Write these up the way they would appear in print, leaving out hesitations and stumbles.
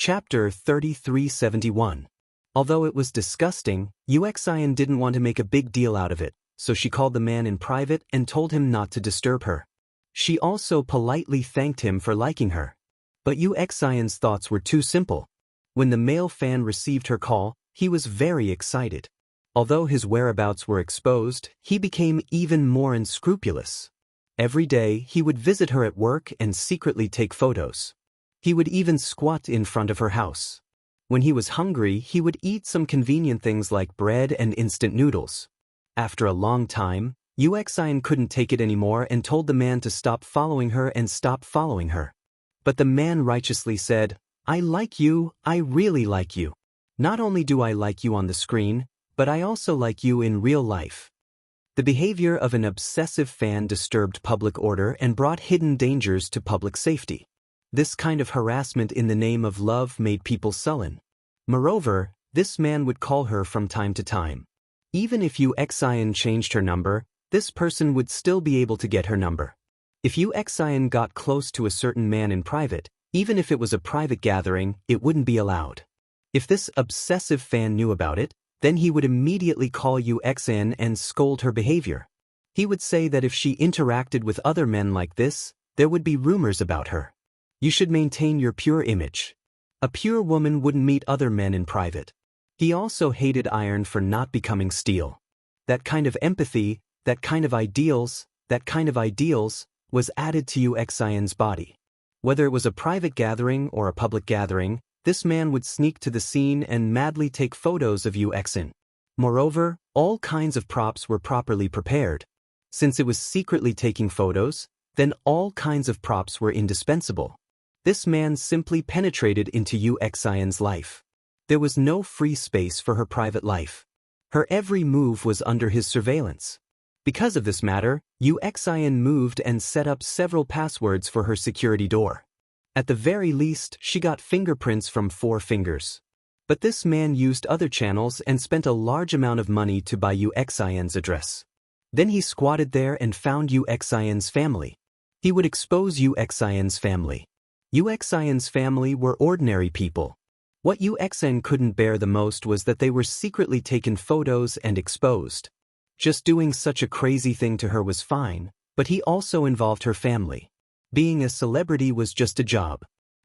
Chapter 3371. Although it was disgusting, Uxian didn't want to make a big deal out of it, so she called the man in private and told him not to disturb her. She also politely thanked him for liking her. But Uxian's thoughts were too simple. When the male fan received her call, he was very excited. Although his whereabouts were exposed, he became even more unscrupulous. Every day, he would visit her at work and secretly take photos. He would even squat in front of her house. When he was hungry, he would eat some convenient things like bread and instant noodles. After a long time, Uxian couldn't take it anymore and told the man to stop following her and stop following her. But the man righteously said, "I like you, I really like you. Not only do I like you on the screen, but I also like you in real life." The behavior of an obsessive fan disturbed public order and brought hidden dangers to public safety. This kind of harassment in the name of love made people sullen. Moreover, this man would call her from time to time. Even if Uxian changed her number, this person would still be able to get her number. If Uxian got close to a certain man in private, even if it was a private gathering, it wouldn't be allowed. If this obsessive fan knew about it, then he would immediately call Uxian and scold her behavior. He would say that if she interacted with other men like this, there would be rumors about her. You should maintain your pure image. A pure woman wouldn't meet other men in private. He also hated iron for not becoming steel. That kind of empathy, that kind of ideals was added to Uxian's body. Whether it was a private gathering or a public gathering, this man would sneak to the scene and madly take photos of Uxian. Moreover, all kinds of props were properly prepared. Since it was secretly taking photos, then all kinds of props were indispensable. This man simply penetrated into Uxian's life. There was no free space for her private life. Her every move was under his surveillance. Because of this matter, Uxian moved and set up several passwords for her security door. At the very least, she got fingerprints from 4 fingers. But this man used other channels and spent a large amount of money to buy Uxian's address. Then he squatted there and found Uxian's family. He would expose Uxian's family. Uxian's family were ordinary people. What Uxian couldn't bear the most was that they were secretly taken photos and exposed. Just doing such a crazy thing to her was fine, but he also involved her family. Being a celebrity was just a job.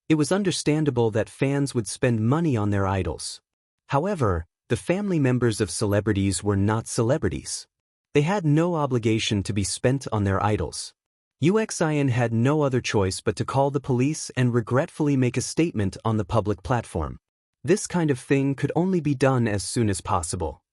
It was understandable that fans would spend money on their idols. However, the family members of celebrities were not celebrities. They had no obligation to be spent on their idols. Uxian had no other choice but to call the police and regretfully make a statement on the public platform. This kind of thing could only be done as soon as possible.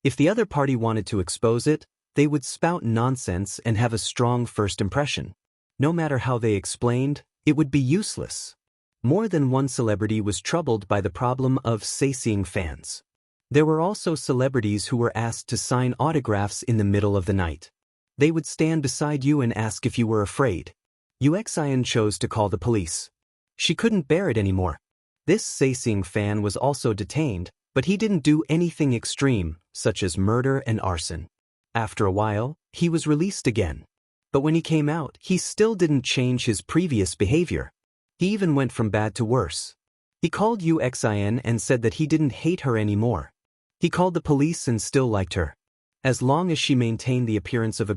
If the other party wanted to expose it, they would spout nonsense and have a strong first impression. No matter how they explained, it would be useless. More than one celebrity was troubled by the problem of seeing fans. There were also celebrities who were asked to sign autographs in the middle of the night. They would stand beside you and ask if you were afraid. Uxian chose to call the police. She couldn't bear it anymore. This seeing fan was also detained, but he didn't do anything extreme, such as murder and arson. After a while, he was released again. But when he came out, he still didn't change his previous behavior. He even went from bad to worse. He called Uxian and said that he didn't hate her anymore. He called the police and still liked her. As long as she maintained the appearance of a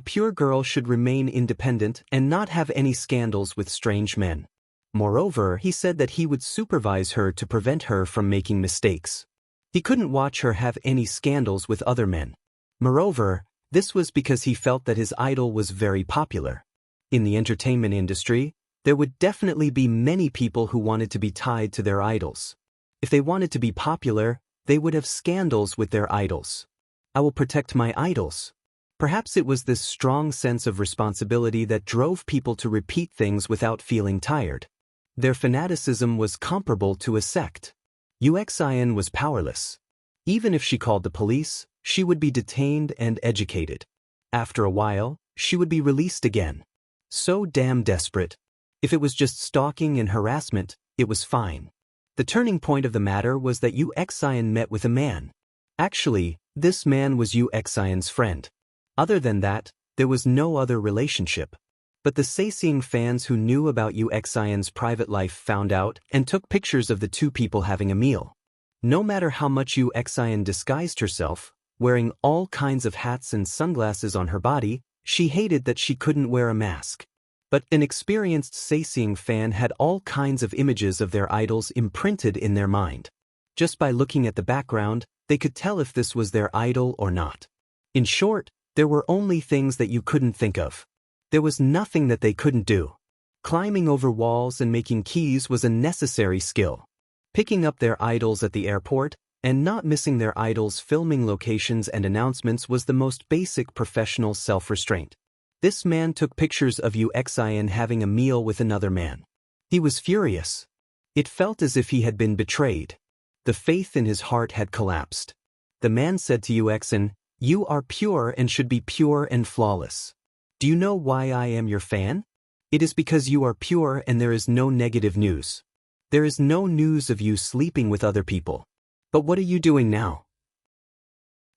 pure girl should remain independent and not have any scandals with strange men. Moreover, he said that he would supervise her to prevent her from making mistakes. He couldn't watch her have any scandals with other men. Moreover, this was because he felt that his idol was very popular. In the entertainment industry, there would definitely be many people who wanted to be tied to their idols. If they wanted to be popular, they would have scandals with their idols. I will protect my idols. Perhaps it was this strong sense of responsibility that drove people to repeat things without feeling tired. Their fanaticism was comparable to a sect. Uxian was powerless. Even if she called the police, she would be detained and educated. After a while, she would be released again. So damn desperate. If it was just stalking and harassment, it was fine. The turning point of the matter was that Uxian met with a man. Actually, this man was Uxian's friend. Other than that, there was no other relationship. But the sightseeing fans who knew about Yuxian's private life found out and took pictures of the two people having a meal. No matter how much Yuxian disguised herself, wearing all kinds of hats and sunglasses on her body, she hated that she couldn't wear a mask. But an experienced sightseeing fan had all kinds of images of their idols imprinted in their mind. Just by looking at the background, they could tell if this was their idol or not. In short, there were only things that you couldn't think of. There was nothing that they couldn't do. Climbing over walls and making keys was a necessary skill. Picking up their idols at the airport and not missing their idols' filming locations and announcements was the most basic professional self-restraint. This man took pictures of Yuxian having a meal with another man. He was furious. It felt as if he had been betrayed. The faith in his heart had collapsed. The man said to Yuxian, "You are pure and should be pure and flawless. Do you know why I am your fan? It is because you are pure and there is no negative news. There is no news of you sleeping with other people. But what are you doing now?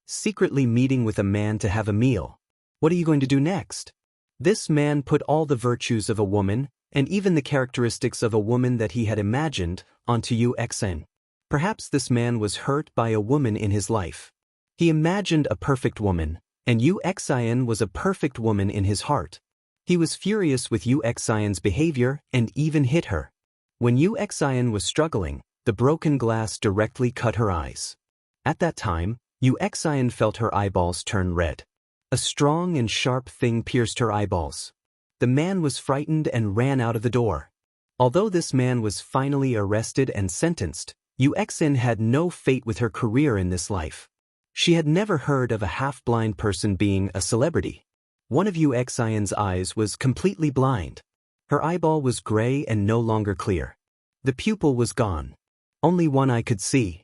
Secretly meeting with a man to have a meal. What are you going to do next?" This man put all the virtues of a woman, and even the characteristics of a woman that he had imagined, onto Yuxian. Perhaps this man was hurt by a woman in his life. He imagined a perfect woman, and Yuxian was a perfect woman in his heart. He was furious with Yuxian's behavior and even hit her. When Yuxian was struggling, the broken glass directly cut her eyes. At that time, Yuxian felt her eyeballs turn red. A strong and sharp thing pierced her eyeballs. The man was frightened and ran out of the door. Although this man was finally arrested and sentenced, Yuxian had no fate with her career in this life. She had never heard of a half-blind person being a celebrity. One of Yuxian's eyes was completely blind. Her eyeball was gray and no longer clear. The pupil was gone. Only one eye could see.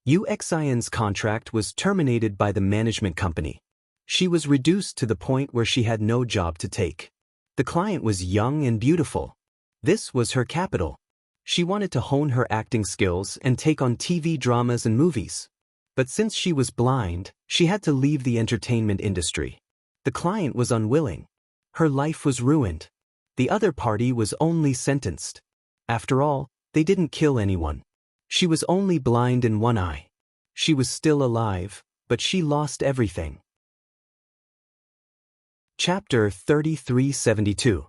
Yuxian's contract was terminated by the management company. She was reduced to the point where she had no job to take. The client was young and beautiful. This was her capital. She wanted to hone her acting skills and take on TV dramas and movies. But since she was blind, she had to leave the entertainment industry. The client was unwilling. Her life was ruined. The other party was only sentenced. After all, they didn't kill anyone. She was only blind in one eye. She was still alive, but she lost everything. Chapter 3372.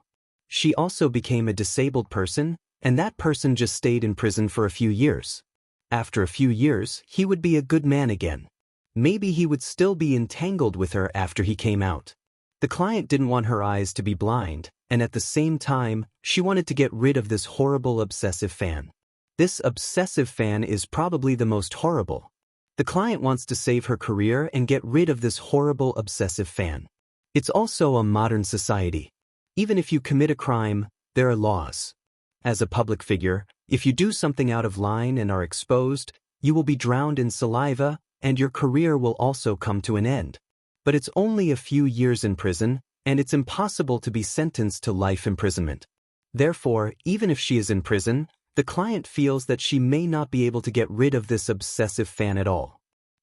She also became a disabled person, and that person just stayed in prison for a few years. After a few years, he would be a good man again. Maybe he would still be entangled with her after he came out. The client didn't want her eyes to be blind, and at the same time, she wanted to get rid of this horrible obsessive fan. This obsessive fan is probably the most horrible. The client wants to save her career and get rid of this horrible obsessive fan. It's also a modern society. Even if you commit a crime, there are laws. As a public figure, if you do something out of line and are exposed, you will be drowned in saliva, and your career will also come to an end. But it's only a few years in prison, and it's impossible to be sentenced to life imprisonment. Therefore, even if she is in prison, the client feels that she may not be able to get rid of this obsessive fan at all.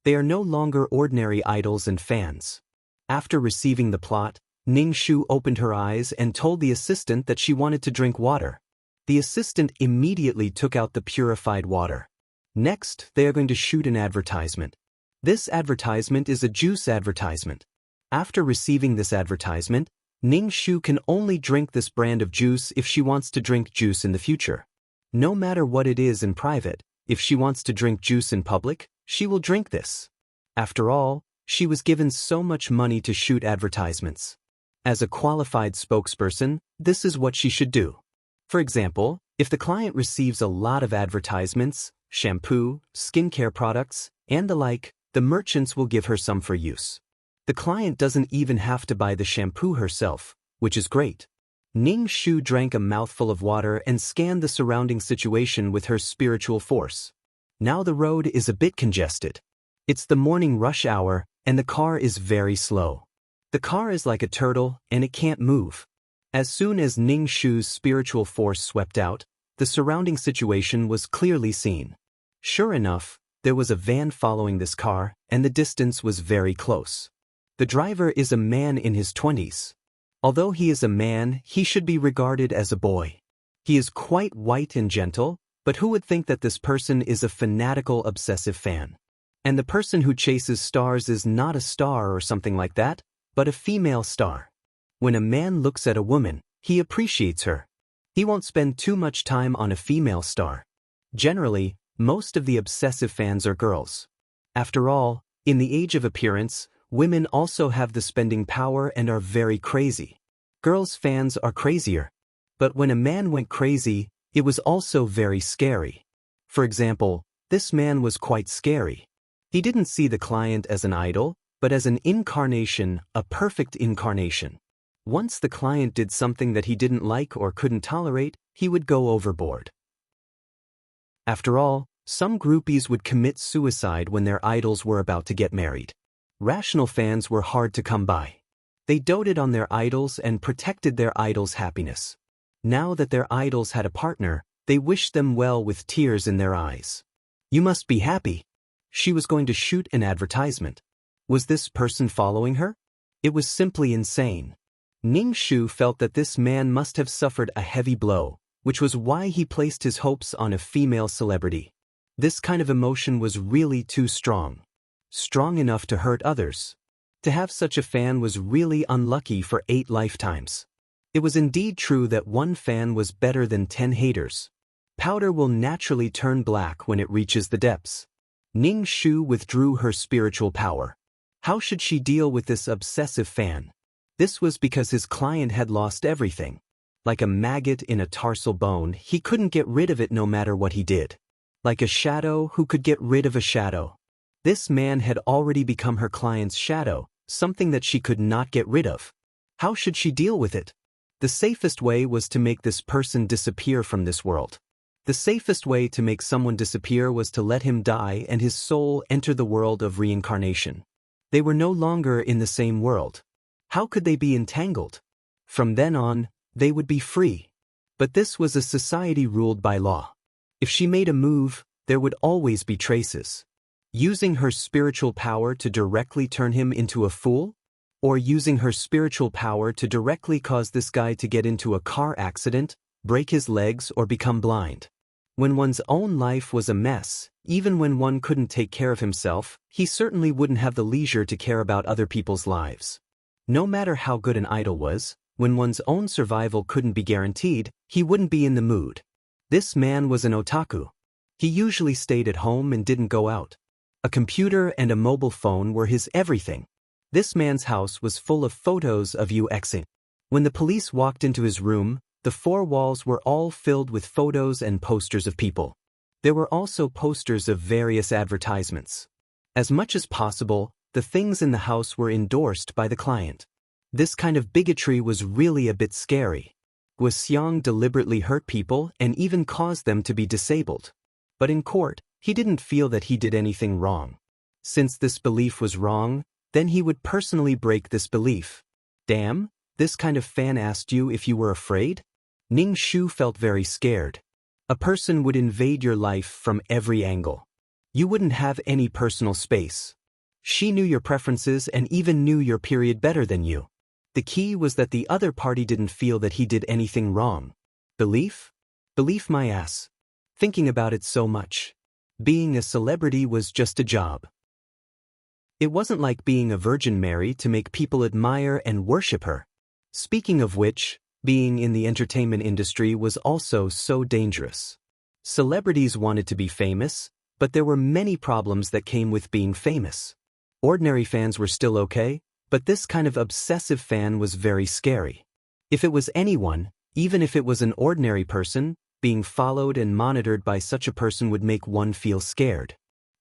They are no longer ordinary idols and fans. After receiving the plot, Ningshu opened her eyes and told the assistant that she wanted to drink water. The assistant immediately took out the purified water. Next, they are going to shoot an advertisement. This advertisement is a juice advertisement. After receiving this advertisement, Ningshu can only drink this brand of juice if she wants to drink juice in the future. No matter what it is in private, if she wants to drink juice in public, she will drink this. After all, she was given so much money to shoot advertisements. As a qualified spokesperson, this is what she should do. For example, if the client receives a lot of advertisements, shampoo, skincare products, and the like, the merchants will give her some for use. The client doesn't even have to buy the shampoo herself, which is great. Ningshu drank a mouthful of water and scanned the surrounding situation with her spiritual force. Now the road is a bit congested. It's the morning rush hour, and the car is very slow. The car is like a turtle, and it can't move. As soon as Ningshu's spiritual force swept out, the surrounding situation was clearly seen. Sure enough, there was a van following this car, and the distance was very close. The driver is a man in his 20s. Although he is a man, he should be regarded as a boy. He is quite white and gentle, but who would think that this person is a fanatical obsessive fan? And the person who chases stars is not a star or something like that, but a female star. When a man looks at a woman, he appreciates her. He won't spend too much time on a female star. Generally, most of the obsessive fans are girls. After all, in the age of appearance, women also have the spending power and are very crazy. Girls' fans are crazier. But when a man went crazy, it was also very scary. For example, this man was quite scary. He didn't see the client as an idol, but as an incarnation, a perfect incarnation. Once the client did something that he didn't like or couldn't tolerate, he would go overboard. After all, some groupies would commit suicide when their idols were about to get married. Rational fans were hard to come by. They doted on their idols and protected their idols' happiness. Now that their idols had a partner, they wished them well with tears in their eyes. You must be happy. She was going to shoot an advertisement. Was this person following her? It was simply insane. Ning Shu felt that this man must have suffered a heavy blow, which was why he placed his hopes on a female celebrity. This kind of emotion was really too strong. Strong enough to hurt others. To have such a fan was really unlucky for 8 lifetimes. It was indeed true that one fan was better than 10 haters. Powder will naturally turn black when it reaches the depths. Ning Shu withdrew her spiritual power. How should she deal with this obsessive fan? This was because his client had lost everything. Like a maggot in a tarsal bone, he couldn't get rid of it no matter what he did. Like a shadow who could get rid of a shadow. This man had already become her client's shadow, something that she could not get rid of. How should she deal with it? The safest way was to make this person disappear from this world. The safest way to make someone disappear was to let him die and his soul enter the world of reincarnation. They were no longer in the same world. How could they be entangled? From then on, they would be free. But this was a society ruled by law. If she made a move, there would always be traces. Using her spiritual power to directly turn him into a fool? Or using her spiritual power to directly cause this guy to get into a car accident, break his legs, or become blind? When one's own life was a mess, even when one couldn't take care of himself, he certainly wouldn't have the leisure to care about other people's lives. No matter how good an idol was, when one's own survival couldn't be guaranteed, he wouldn't be in the mood. This man was an otaku. He usually stayed at home and didn't go out. A computer and a mobile phone were his everything. This man's house was full of photos of UXing. When the police walked into his room, the 4 walls were all filled with photos and posters of people. There were also posters of various advertisements. As much as possible, the things in the house were endorsed by the client. This kind of bigotry was really a bit scary. Guoxiang deliberately hurt people and even caused them to be disabled. But in court, he didn't feel that he did anything wrong. Since this belief was wrong, then he would personally break this belief. Damn, this kind of fan asked you if you were afraid? Ning Shu felt very scared. A person would invade your life from every angle. You wouldn't have any personal space. She knew your preferences and even knew your period better than you. The key was that the other party didn't feel that he did anything wrong. Belief? Belief my ass. Thinking about it so much. Being a celebrity was just a job. It wasn't like being a Virgin Mary to make people admire and worship her. Speaking of which, being in the entertainment industry was also so dangerous. Celebrities wanted to be famous, but there were many problems that came with being famous. Ordinary fans were still okay, but this kind of obsessive fan was very scary. If it was anyone, even if it was an ordinary person, being followed and monitored by such a person would make one feel scared.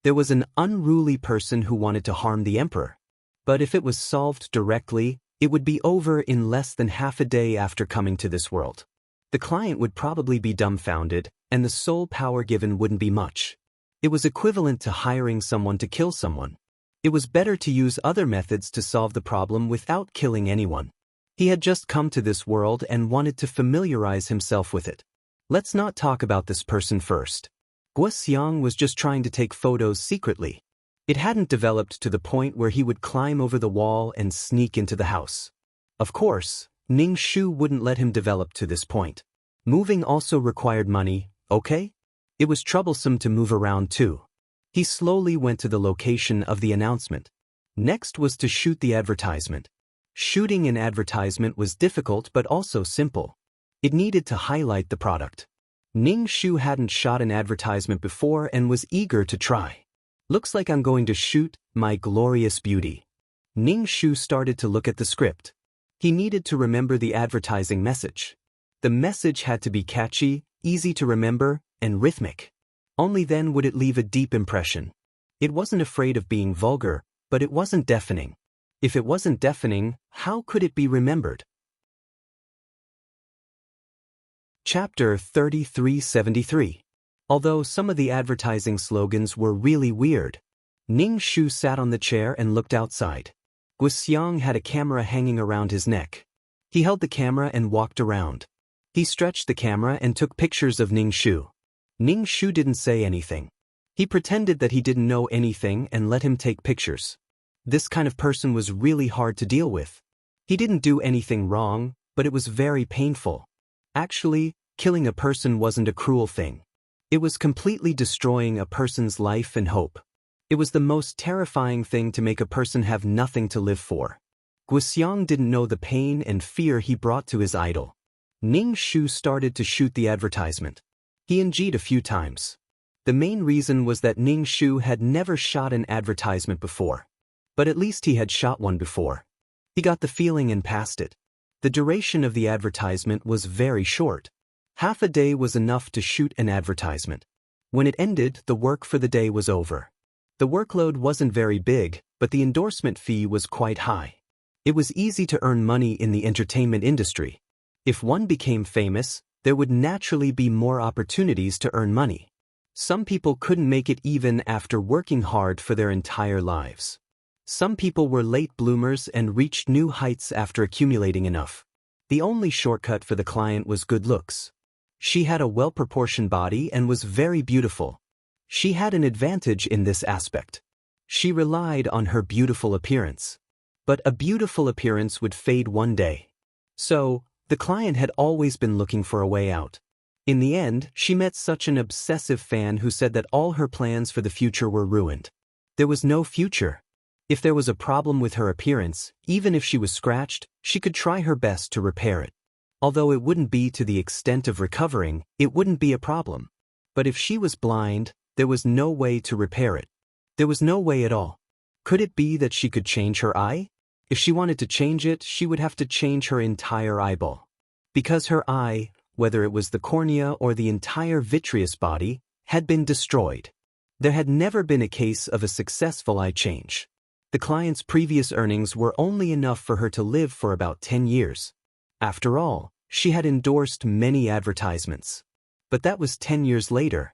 There was an unruly person who wanted to harm the emperor. But if it was solved directly, it would be over in less than half a day after coming to this world. The client would probably be dumbfounded, and the soul power given wouldn't be much. It was equivalent to hiring someone to kill someone. It was better to use other methods to solve the problem without killing anyone. He had just come to this world and wanted to familiarize himself with it. Let's not talk about this person first. Guoxiang was just trying to take photos secretly. It hadn't developed to the point where he would climb over the wall and sneak into the house. Of course, Ning Shu wouldn't let him develop to this point. Moving also required money, okay? It was troublesome to move around too. He slowly went to the location of the announcement. Next was to shoot the advertisement. Shooting an advertisement was difficult but also simple. It needed to highlight the product. Ning Shu hadn't shot an advertisement before and was eager to try. Looks like I'm going to shoot my glorious beauty. Ning Shu started to look at the script. He needed to remember the advertising message. The message had to be catchy, easy to remember, and rhythmic. Only then would it leave a deep impression. It wasn't afraid of being vulgar, but it wasn't deafening. If it wasn't deafening, how could it be remembered? Chapter 3373. Although some of the advertising slogans were really weird, Ning Shu sat on the chair and looked outside. Guxiang had a camera hanging around his neck. He held the camera and walked around. He stretched the camera and took pictures of Ning Shu. Ning Shu didn't say anything. He pretended that he didn't know anything and let him take pictures. This kind of person was really hard to deal with. He didn't do anything wrong, but it was very painful. Actually, killing a person wasn't a cruel thing. It was completely destroying a person's life and hope. It was the most terrifying thing to make a person have nothing to live for. Guxiang didn't know the pain and fear he brought to his idol. Ning Shu started to shoot the advertisement. He NG'd a few times. The main reason was that Ning Shu had never shot an advertisement before. But at least he had shot one before. He got the feeling and passed it. The duration of the advertisement was very short. Half a day was enough to shoot an advertisement. When it ended, the work for the day was over. The workload wasn't very big, but the endorsement fee was quite high. It was easy to earn money in the entertainment industry. If one became famous, there would naturally be more opportunities to earn money. Some people couldn't make it even after working hard for their entire lives. Some people were late bloomers and reached new heights after accumulating enough. The only shortcut for the client was good looks. She had a well-proportioned body and was very beautiful. She had an advantage in this aspect. She relied on her beautiful appearance. But a beautiful appearance would fade one day. So, the client had always been looking for a way out. In the end, she met such an obsessive fan who said that all her plans for the future were ruined. There was no future. If there was a problem with her appearance, even if she was scratched, she could try her best to repair it. Although it wouldn't be to the extent of recovering, it wouldn't be a problem. But if she was blind, there was no way to repair it. There was no way at all. Could it be that she could change her eye? If she wanted to change it, she would have to change her entire eyeball. Because her eye, whether it was the cornea or the entire vitreous body, had been destroyed. There had never been a case of a successful eye change. The client's previous earnings were only enough for her to live for about 10 years. After all, she had endorsed many advertisements. But that was 10 years later.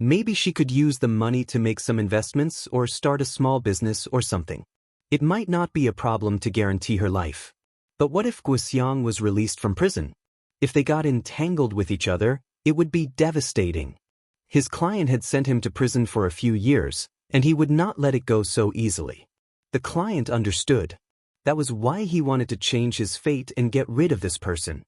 Maybe she could use the money to make some investments or start a small business or something. It might not be a problem to guarantee her life. But what if Guxiang was released from prison? If they got entangled with each other, it would be devastating. His client had sent him to prison for a few years, and he would not let it go so easily. The client understood. That was why he wanted to change his fate and get rid of this person.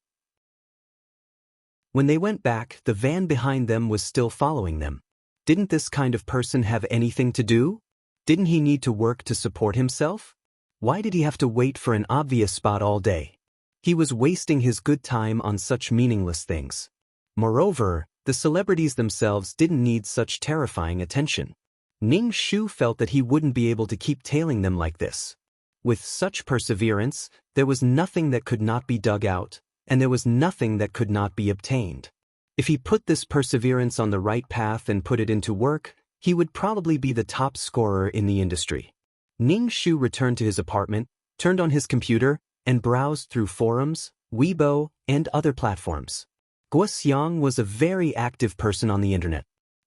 When they went back, the van behind them was still following them. Didn't this kind of person have anything to do? Didn't he need to work to support himself? Why did he have to wait for an obvious spot all day? He was wasting his good time on such meaningless things. Moreover, the celebrities themselves didn't need such terrifying attention. Ning Shu felt that he wouldn't be able to keep tailing them like this. With such perseverance, there was nothing that could not be dug out, and there was nothing that could not be obtained. If he put this perseverance on the right path and put it into work, he would probably be the top scorer in the industry. Ning Shu returned to his apartment, turned on his computer, and browsed through forums, Weibo, and other platforms. Guxiang was a very active person on the internet.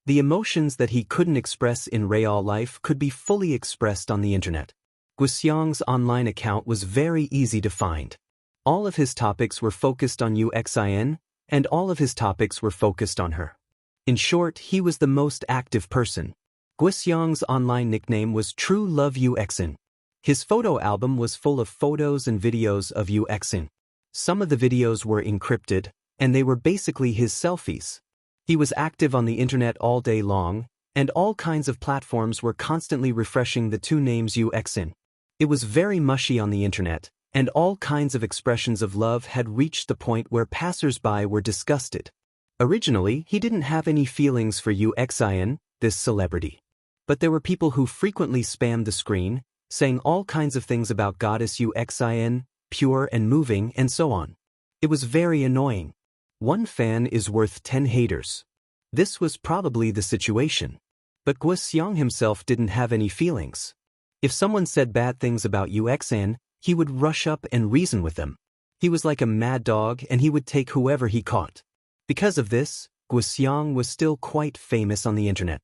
The emotions that he couldn't express in real life could be fully expressed on the internet. Guxiang's online account was very easy to find. All of his topics were focused on UXIN, and all of his topics were focused on her. In short, he was the most active person. Guxiang's online nickname was True Love UXIN. His photo album was full of photos and videos of UXIN. Some of the videos were encrypted, and they were basically his selfies. He was active on the internet all day long, and all kinds of platforms were constantly refreshing the two names UXN. It was very mushy on the internet, and all kinds of expressions of love had reached the point where passers-by were disgusted. Originally, he didn't have any feelings for UXIN, this celebrity. But there were people who frequently spammed the screen, saying all kinds of things about goddess UXIN, pure and moving, and so on. It was very annoying. One fan is worth 10 haters. This was probably the situation. But Guoxiang himself didn't have any feelings. If someone said bad things about UXN, he would rush up and reason with them. He was like a mad dog, and he would take whoever he caught. Because of this, Guoxiang was still quite famous on the internet.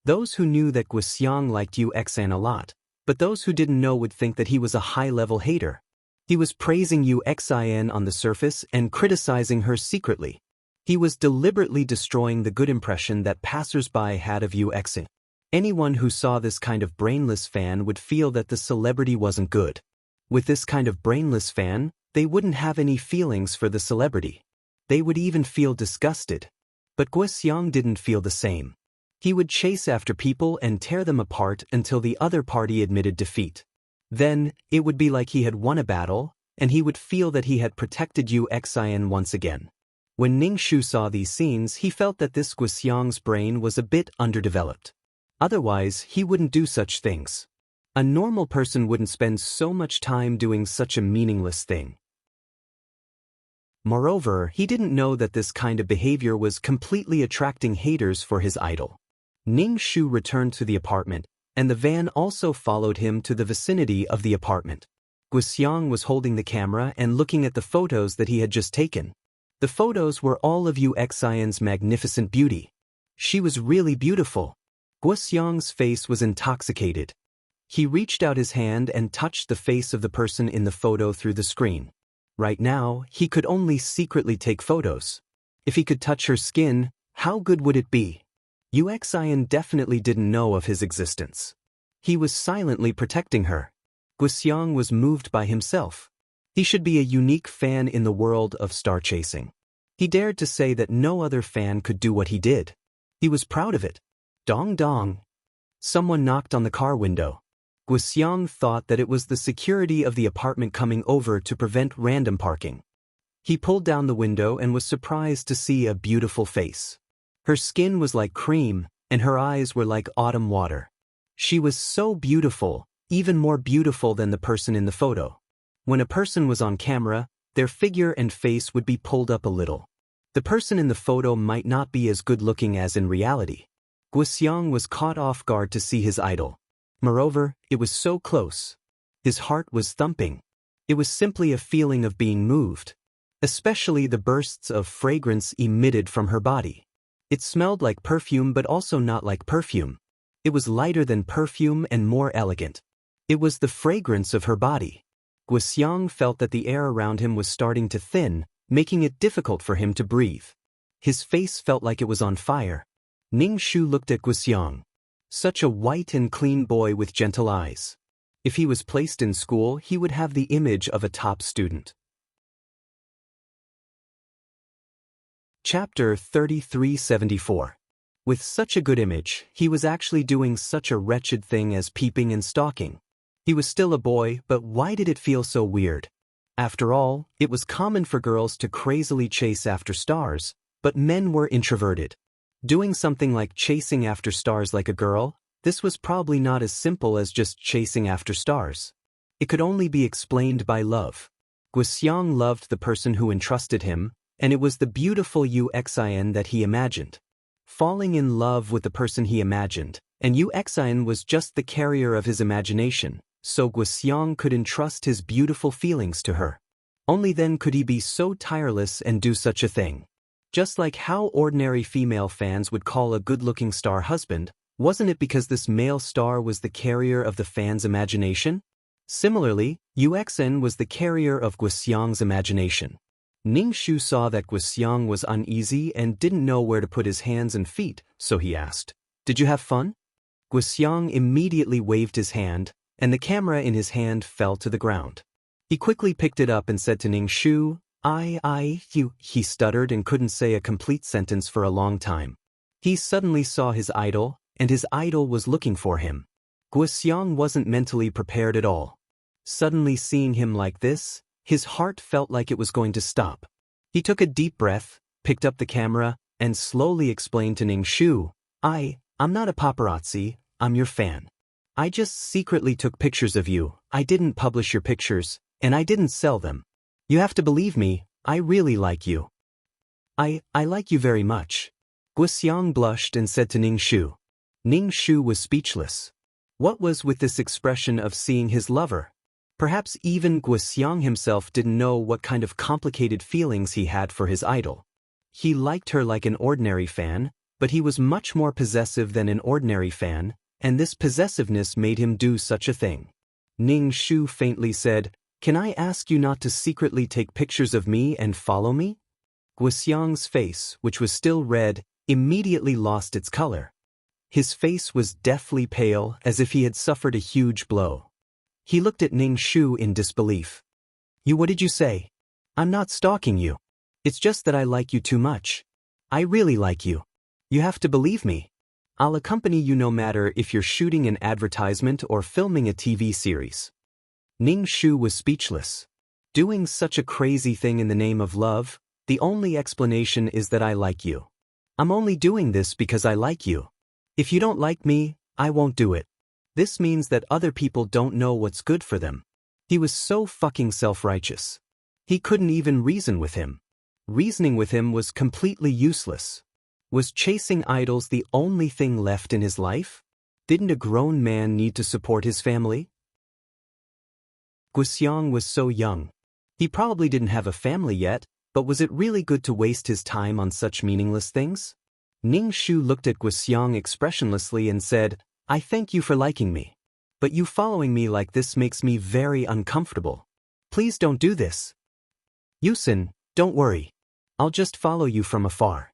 Those who knew that Guoxiang liked UXN a lot, but those who didn't know would think that he was a high-level hater. He was praising UXIN on the surface and criticizing her secretly. He was deliberately destroying the good impression that passers-by had of UXIN. Anyone who saw this kind of brainless fan would feel that the celebrity wasn't good. With this kind of brainless fan, they wouldn't have any feelings for the celebrity. They would even feel disgusted. But Guoxiang didn't feel the same. He would chase after people and tear them apart until the other party admitted defeat. Then, it would be like he had won a battle, and he would feel that he had protected UXIN once again. When Ning Shu saw these scenes, he felt that this Guoxiang's brain was a bit underdeveloped. Otherwise, he wouldn't do such things. A normal person wouldn't spend so much time doing such a meaningless thing. Moreover, he didn't know that this kind of behavior was completely attracting haters for his idol. Ning Shu returned to the apartment, and the van also followed him to the vicinity of the apartment. Guoxiang was holding the camera and looking at the photos that he had just taken. The photos were all of UXIN's magnificent beauty. She was really beautiful. Guoxiang's face was intoxicated. He reached out his hand and touched the face of the person in the photo through the screen. Right now, he could only secretly take photos. If he could touch her skin, how good would it be? UXIN definitely didn't know of his existence. He was silently protecting her. Guoxiang was moved by himself. He should be a unique fan in the world of star chasing. He dared to say that no other fan could do what he did. He was proud of it. Dong dong. Someone knocked on the car window. Guoxiang thought that it was the security of the apartment coming over to prevent random parking. He pulled down the window and was surprised to see a beautiful face. Her skin was like cream, and her eyes were like autumn water. She was so beautiful, even more beautiful than the person in the photo. When a person was on camera, their figure and face would be pulled up a little. The person in the photo might not be as good-looking as in reality. Guoxiang was caught off guard to see his idol. Moreover, it was so close. His heart was thumping. It was simply a feeling of being moved. Especially the bursts of fragrance emitted from her body. It smelled like perfume but also not like perfume. It was lighter than perfume and more elegant. It was the fragrance of her body. Guoxiang felt that the air around him was starting to thin, making it difficult for him to breathe. His face felt like it was on fire. Ning Shu looked at Guoxiang. Such a white and clean boy with gentle eyes. If he was placed in school, he would have the image of a top student. Chapter 3374. With such a good image, he was actually doing such a wretched thing as peeping and stalking. He was still a boy, but why did it feel so weird? After all, it was common for girls to crazily chase after stars, but men were introverted. Doing something like chasing after stars like a girl, this was probably not as simple as just chasing after stars. It could only be explained by love. Guoxiang loved the person who entrusted him, and it was the beautiful UXIN that he imagined. Falling in love with the person he imagined, and UXIN was just the carrier of his imagination, so Guoxiang could entrust his beautiful feelings to her. Only then could he be so tireless and do such a thing. Just like how ordinary female fans would call a good-looking star husband, wasn't it because this male star was the carrier of the fan's imagination? Similarly, UXIN was the carrier of Guoxiang's imagination. Ning Shu saw that Guoxiang was uneasy and didn't know where to put his hands and feet, so he asked, "Did you have fun?" Guoxiang immediately waved his hand, and the camera in his hand fell to the ground. He quickly picked it up and said to Ning Shu, He stuttered and couldn't say a complete sentence for a long time. He suddenly saw his idol, and his idol was looking for him. Guoxiang wasn't mentally prepared at all. Suddenly seeing him like this, his heart felt like it was going to stop. He took a deep breath, picked up the camera, and slowly explained to Ning Shu, I'm not a paparazzi, I'm your fan. I just secretly took pictures of you, I didn't publish your pictures, and I didn't sell them. You have to believe me, I really like you. I like you very much. Guoxiang blushed and said to Ning Shu. Ning Shu was speechless. What was with this expression of seeing his lover? Perhaps even Guoxiang himself didn't know what kind of complicated feelings he had for his idol. He liked her like an ordinary fan, but he was much more possessive than an ordinary fan, and this possessiveness made him do such a thing. Ning Shu faintly said, Can I ask you not to secretly take pictures of me and follow me? Guoxiang's face, which was still red, immediately lost its color. His face was deathly pale, as if he had suffered a huge blow. He looked at Ning Shu in disbelief. What did you say? I'm not stalking you. It's just that I like you too much. I really like you. You have to believe me. I'll accompany you no matter if you're shooting an advertisement or filming a TV series. Ning Shu was speechless. Doing such a crazy thing in the name of love, the only explanation is that I like you. I'm only doing this because I like you. If you don't like me, I won't do it. This means that other people don't know what's good for them. He was so fucking self-righteous. He couldn't even reason with him. Reasoning with him was completely useless. Was chasing idols the only thing left in his life? Didn't a grown man need to support his family? Guoxiang was so young. He probably didn't have a family yet, but was it really good to waste his time on such meaningless things? Ning Shu looked at Guoxiang expressionlessly and said, I thank you for liking me. But you following me like this makes me very uncomfortable. Please don't do this. Yusin, don't worry. I'll just follow you from afar.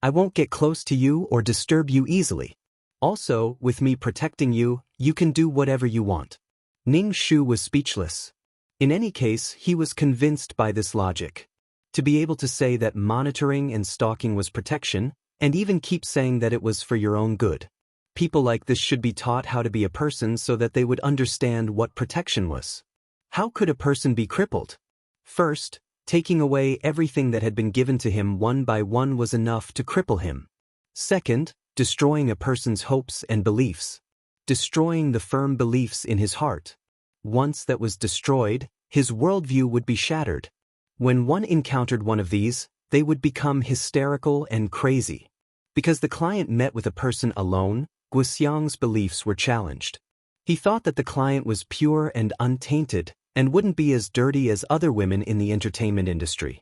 I won't get close to you or disturb you easily. Also, with me protecting you, you can do whatever you want. Ning Shu was speechless. In any case, he was convinced by this logic. To be able to say that monitoring and stalking was protection, and even keep saying that it was for your own good. People like this should be taught how to be a person so that they would understand what protection was. How could a person be crippled? First, taking away everything that had been given to him one by one was enough to cripple him. Second, destroying a person's hopes and beliefs. Destroying the firm beliefs in his heart. Once that was destroyed, his worldview would be shattered. When one encountered one of these, they would become hysterical and crazy. Because the client met with a person alone, Guoxiang's beliefs were challenged. He thought that the client was pure and untainted, and wouldn't be as dirty as other women in the entertainment industry.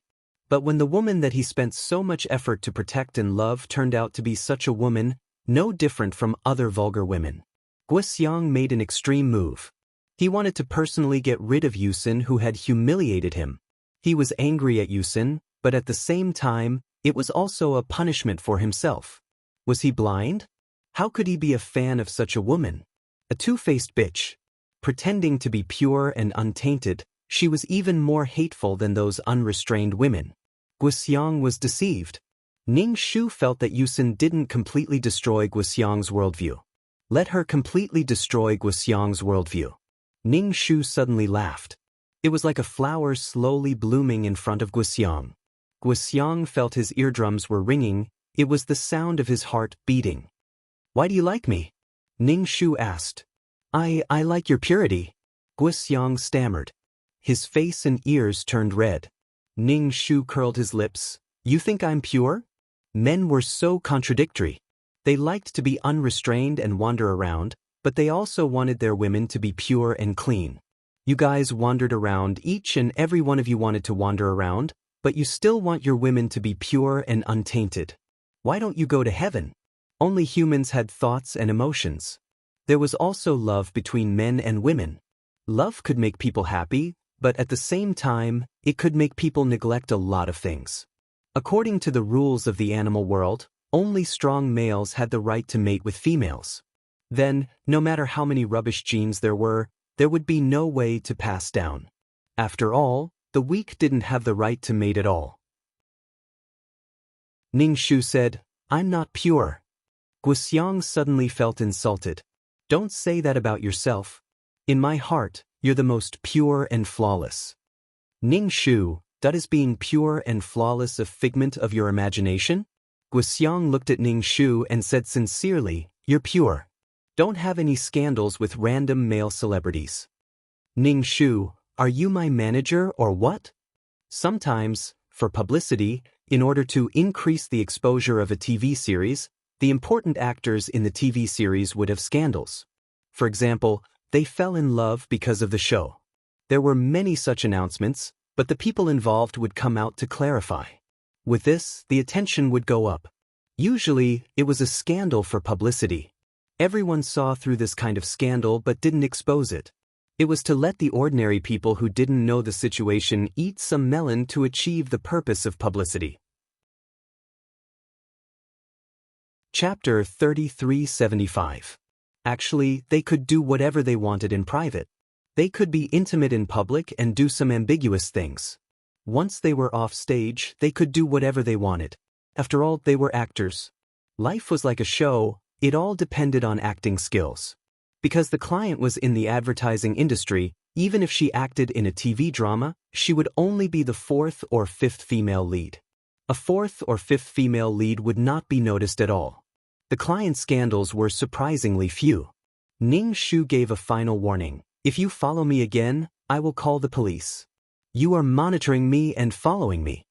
But when the woman that he spent so much effort to protect and love turned out to be such a woman, no different from other vulgar women, Guoxiang made an extreme move. He wanted to personally get rid of Yusin, who had humiliated him. He was angry at Yusin, but at the same time, it was also a punishment for himself. Was he blind? How could he be a fan of such a woman? A two-faced bitch. Pretending to be pure and untainted, she was even more hateful than those unrestrained women. Guoxiang was deceived. Ning Shu felt that Yusin didn't completely destroy Guoxiang's worldview. Let her completely destroy Guoxiang's worldview. Ning Shu suddenly laughed. It was like a flower slowly blooming in front of Guoxiang. Guoxiang felt his eardrums were ringing, it was the sound of his heart beating. Why do you like me? Ning Shu asked. I like your purity. Guoxiang stammered. His face and ears turned red. Ning Shu curled his lips. You think I'm pure? Men were so contradictory. They liked to be unrestrained and wander around, but they also wanted their women to be pure and clean. You guys wandered around, each and every one of you wanted to wander around, but you still want your women to be pure and untainted. Why don't you go to heaven? Only humans had thoughts and emotions. There was also love between men and women. Love could make people happy, but at the same time, it could make people neglect a lot of things. According to the rules of the animal world, only strong males had the right to mate with females. Then, no matter how many rubbish genes there would be no way to pass down. After all, the weak didn't have the right to mate at all. Ning Shu said, "I'm not pure." Guxiang suddenly felt insulted. "Don't say that about yourself. In my heart, you're the most pure and flawless." Ning Shu, that is being pure and flawless a figment of your imagination? Guxiang looked at Ning Shu and said sincerely, "You're pure. Don't have any scandals with random male celebrities." Ning Shu, "Are you my manager or what?" Sometimes, for publicity, in order to increase the exposure of a TV series, the important actors in the TV series would have scandals. For example, they fell in love because of the show. There were many such announcements, but the people involved would come out to clarify. With this, the attention would go up. Usually, it was a scandal for publicity. Everyone saw through this kind of scandal but didn't expose it. It was to let the ordinary people who didn't know the situation eat some melon to achieve the purpose of publicity. Chapter 3375. Actually, they could do whatever they wanted in private. They could be intimate in public and do some ambiguous things. Once they were off stage, they could do whatever they wanted. After all, they were actors. Life was like a show, it all depended on acting skills. Because the client was in the advertising industry, even if she acted in a TV drama, she would only be the fourth or fifth female lead. A fourth or fifth female lead would not be noticed at all. The client scandals were surprisingly few. Ning Shu gave a final warning. "If you follow me again, I will call the police. You are monitoring me and following me."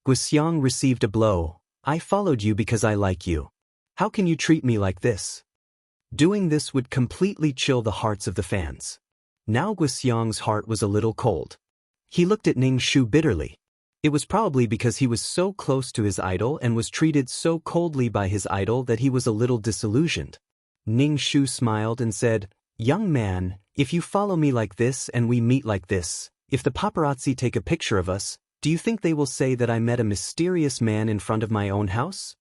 Guxiang received a blow. "I followed you because I like you. How can you treat me like this?" Doing this would completely chill the hearts of the fans. Now Guxiang's heart was a little cold. He looked at Ning Shu bitterly. It was probably because he was so close to his idol and was treated so coldly by his idol that he was a little disillusioned. Ning Shu smiled and said, "Young man, if you follow me like this and we meet like this, if the paparazzi take a picture of us, do you think they will say that I met a mysterious man in front of my own house?"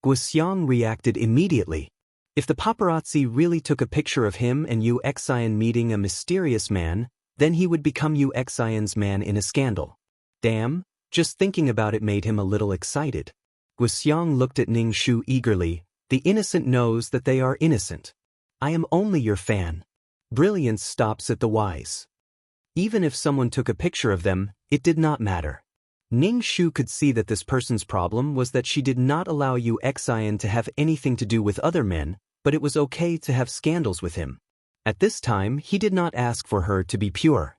Guxiang reacted immediately. If the paparazzi really took a picture of him and Yu Xian meeting a mysterious man, then he would become Yu Xian's man in a scandal. Damn, just thinking about it made him a little excited. Guxiang looked at Ning Shu eagerly. "The innocent knows that they are innocent. I am only your fan. Brilliance stops at the wise." Even if someone took a picture of them, it did not matter. Ning Shu could see that this person's problem was that she did not allow Yu Xian to have anything to do with other men, but it was okay to have scandals with him. At this time, he did not ask for her to be pure.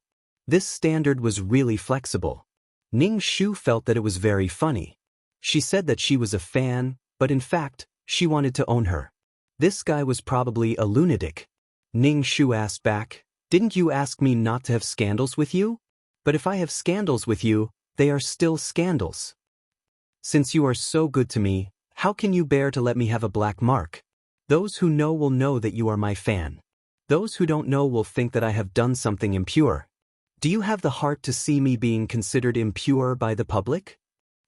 This standard was really flexible. Ning Shu felt that it was very funny. She said that she was a fan, but in fact, she wanted to own her. This guy was probably a lunatic. Ning Shu asked back, "Didn't you ask me not to have scandals with you? But if I have scandals with you, they are still scandals. Since you are so good to me, how can you bear to let me have a black mark? Those who know will know that you are my fan. Those who don't know will think that I have done something impure. Do you have the heart to see me being considered impure by the public?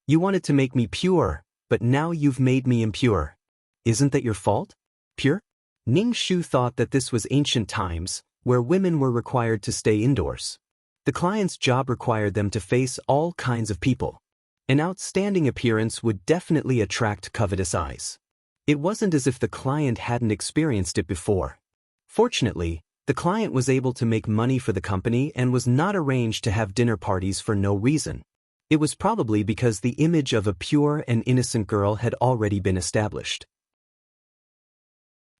You wanted to make me pure, but now you've made me impure. Isn't that your fault? Pure?" Ning Shu thought that this was ancient times, where women were required to stay indoors. The client's job required them to face all kinds of people. An outstanding appearance would definitely attract covetous eyes. It wasn't as if the client hadn't experienced it before. Fortunately, the client was able to make money for the company and was not arranged to have dinner parties for no reason. It was probably because the image of a pure and innocent girl had already been established.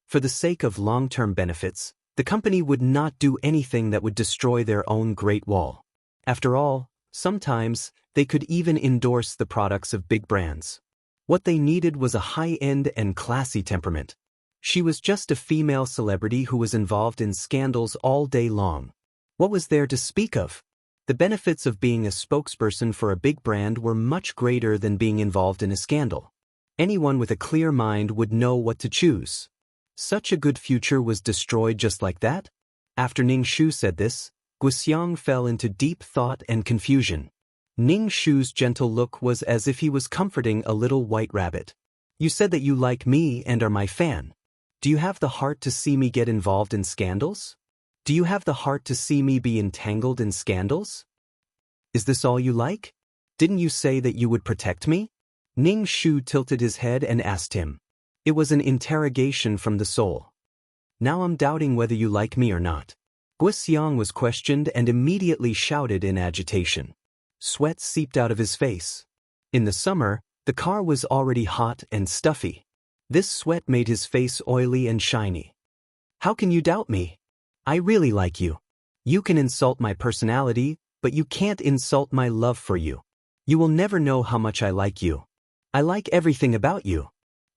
For the sake of long-term benefits, the company would not do anything that would destroy their own Great Wall. After all, sometimes, they could even endorse the products of big brands. What they needed was a high-end and classy temperament. She was just a female celebrity who was involved in scandals all day long. What was there to speak of? The benefits of being a spokesperson for a big brand were much greater than being involved in a scandal. Anyone with a clear mind would know what to choose. Such a good future was destroyed just like that? After Ning Shu said this, Guxiang fell into deep thought and confusion. Ning Shu's gentle look was as if he was comforting a little white rabbit. "You said that you like me and are my fan. Do you have the heart to see me get involved in scandals? Do you have the heart to see me be entangled in scandals? Is this all you like? Didn't you say that you would protect me? Ning Shu tilted his head and asked him. It was an interrogation from the soul. Now I'm doubting whether you like me or not. Guxiang was questioned and immediately shouted in agitation. Sweat seeped out of his face. In the summer, the car was already hot and stuffy. This sweat made his face oily and shiny. How can you doubt me? I really like you. You can insult my personality, but you can't insult my love for you. You will never know how much I like you. I like everything about you.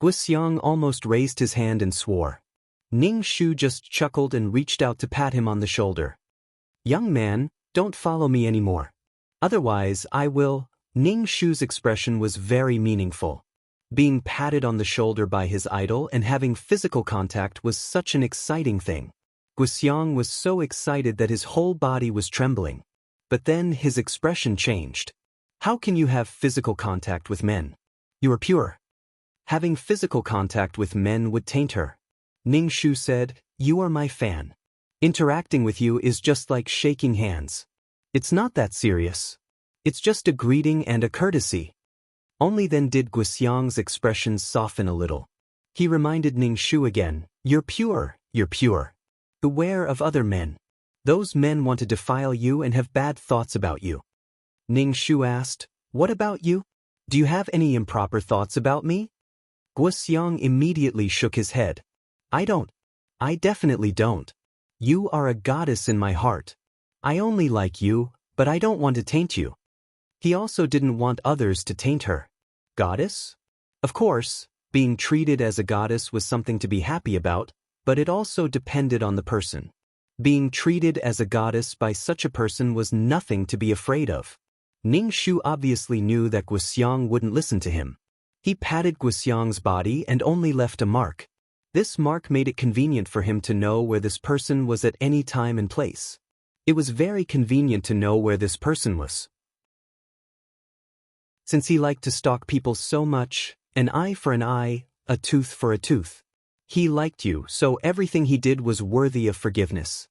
Guxiang almost raised his hand and swore. Ning Shu just chuckled and reached out to pat him on the shoulder. Young man, don't follow me anymore. Otherwise I will. Ning Shu's expression was very meaningful. Being patted on the shoulder by his idol and having physical contact was such an exciting thing. Guxiang was so excited that his whole body was trembling. But then his expression changed. How can you have physical contact with men? You are pure. Having physical contact with men would taint her. Ning Shu said, You are my fan. Interacting with you is just like shaking hands. It's not that serious. It's just a greeting and a courtesy. Only then did Guxiang's expressions soften a little. He reminded Ning Shu again, You're pure, you're pure. Beware of other men. Those men want to defile you and have bad thoughts about you. Ning Shu asked, What about you? Do you have any improper thoughts about me? Guxiang immediately shook his head. I don't. I definitely don't. You are a goddess in my heart. I only like you, but I don't want to taint you. He also didn't want others to taint her. Goddess? Of course, being treated as a goddess was something to be happy about, but it also depended on the person. Being treated as a goddess by such a person was nothing to be afraid of. Ning Shu obviously knew that Guxiang wouldn't listen to him. He patted Guxiang's body and only left a mark. This mark made it convenient for him to know where this person was at any time and place. It was very convenient to know where this person was. Since he liked to stalk people so much, an eye for an eye, a tooth for a tooth. He liked you, so everything he did was worthy of forgiveness.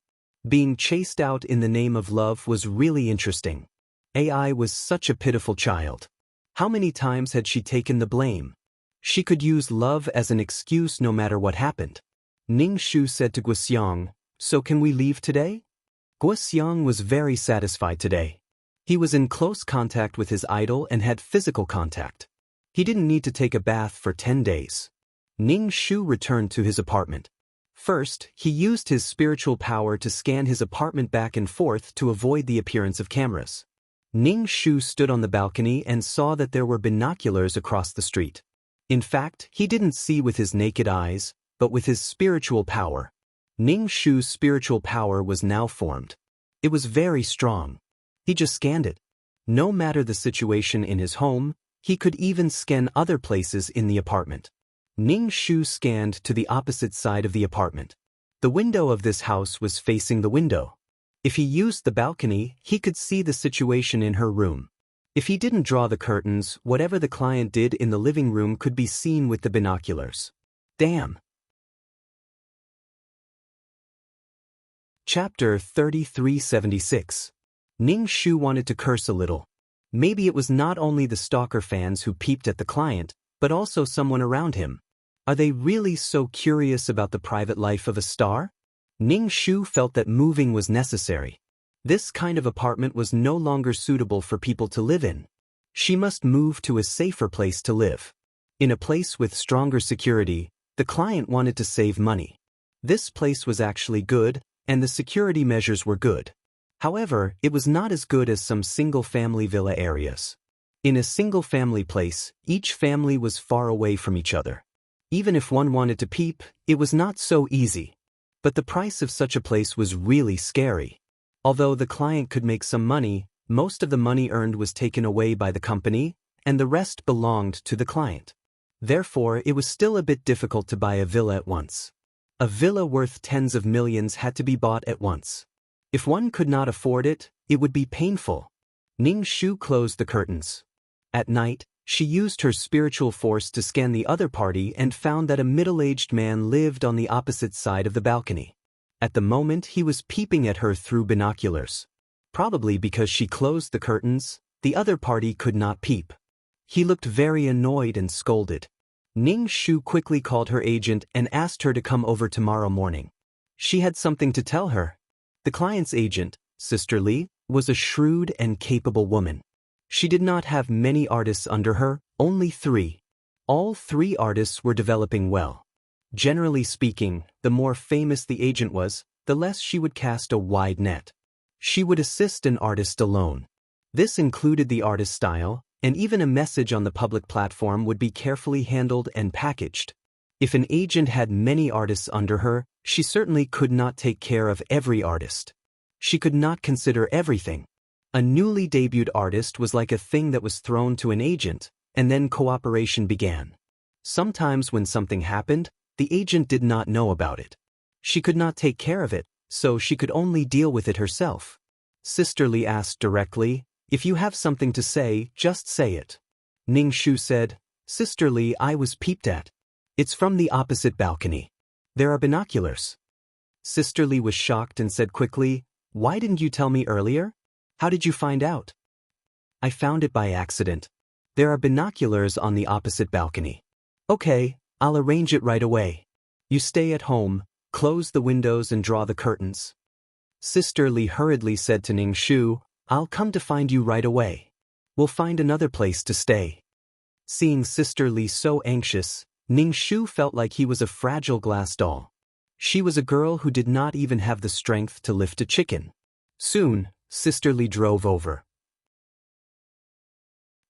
Being chased out in the name of love was really interesting. AI was such a pitiful child. How many times had she taken the blame? She could use love as an excuse no matter what happened. Ning Shu said to Guxiang, So can we leave today? Guxiang was very satisfied today. He was in close contact with his idol and had physical contact. He didn't need to take a bath for 10 days. Ning Shu returned to his apartment. First, he used his spiritual power to scan his apartment back and forth to avoid the appearance of cameras. Ning Shu stood on the balcony and saw that there were binoculars across the street. In fact, he didn't see with his naked eyes, but with his spiritual power. Ning Shu's spiritual power was now formed. It was very strong. He just scanned it. No matter the situation in his home, he could even scan other places in the apartment. Ning Shu scanned to the opposite side of the apartment. The window of this house was facing the window. If he used the balcony, he could see the situation in her room. If he didn't draw the curtains, whatever the client did in the living room could be seen with the binoculars. Damn. Chapter 3376. Ning Shu wanted to curse a little. Maybe it was not only the stalker fans who peeped at the client, but also someone around him. Are they really so curious about the private life of a star? Ning Shu felt that moving was necessary. This kind of apartment was no longer suitable for people to live in. She must move to a safer place to live. In a place with stronger security, the client wanted to save money. This place was actually good, and the security measures were good. However, it was not as good as some single-family villa areas. In a single-family place, each family was far away from each other. Even if one wanted to peep, it was not so easy. But the price of such a place was really scary. Although the client could make some money, most of the money earned was taken away by the company, and the rest belonged to the client. Therefore, it was still a bit difficult to buy a villa at once. A villa worth tens of millions had to be bought at once. If one could not afford it, it would be painful. Ning Shu closed the curtains. At night, she used her spiritual force to scan the other party and found that a middle-aged man lived on the opposite side of the balcony. At the moment, he was peeping at her through binoculars. probably because she closed the curtains, the other party could not peep. He looked very annoyed and scolded. Ning Shu quickly called her agent and asked her to come over tomorrow morning. She had something to tell her. The client's agent, Sister Li, was a shrewd and capable woman. She did not have many artists under her, only 3. All 3 artists were developing well. Generally speaking, the more famous the agent was, the less she would cast a wide net. She would assist an artist alone. This included the artist's style, and even a message on the public platform would be carefully handled and packaged. If an agent had many artists under her, she certainly could not take care of every artist. She could not consider everything. A newly debuted artist was like a thing that was thrown to an agent, and then cooperation began. Sometimes when something happened, the agent did not know about it. She could not take care of it, so she could only deal with it herself. Sister Li asked directly, "If you have something to say, just say it." Ning Shu said, "Sister Li, I was peeped at. It's from the opposite balcony. There are binoculars." Sister Li was shocked and said quickly, "Why didn't you tell me earlier? How did you find out?" "I found it by accident. There are binoculars on the opposite balcony." "Okay, I'll arrange it right away. You stay at home, close the windows and draw the curtains." Sister Li hurriedly said to Ning Shu, "I'll come to find you right away. We'll find another place to stay." Seeing Sister Li so anxious, Ning Shu felt like he was a fragile glass doll. She was a girl who did not even have the strength to lift a chicken. Soon, Sister Li drove over.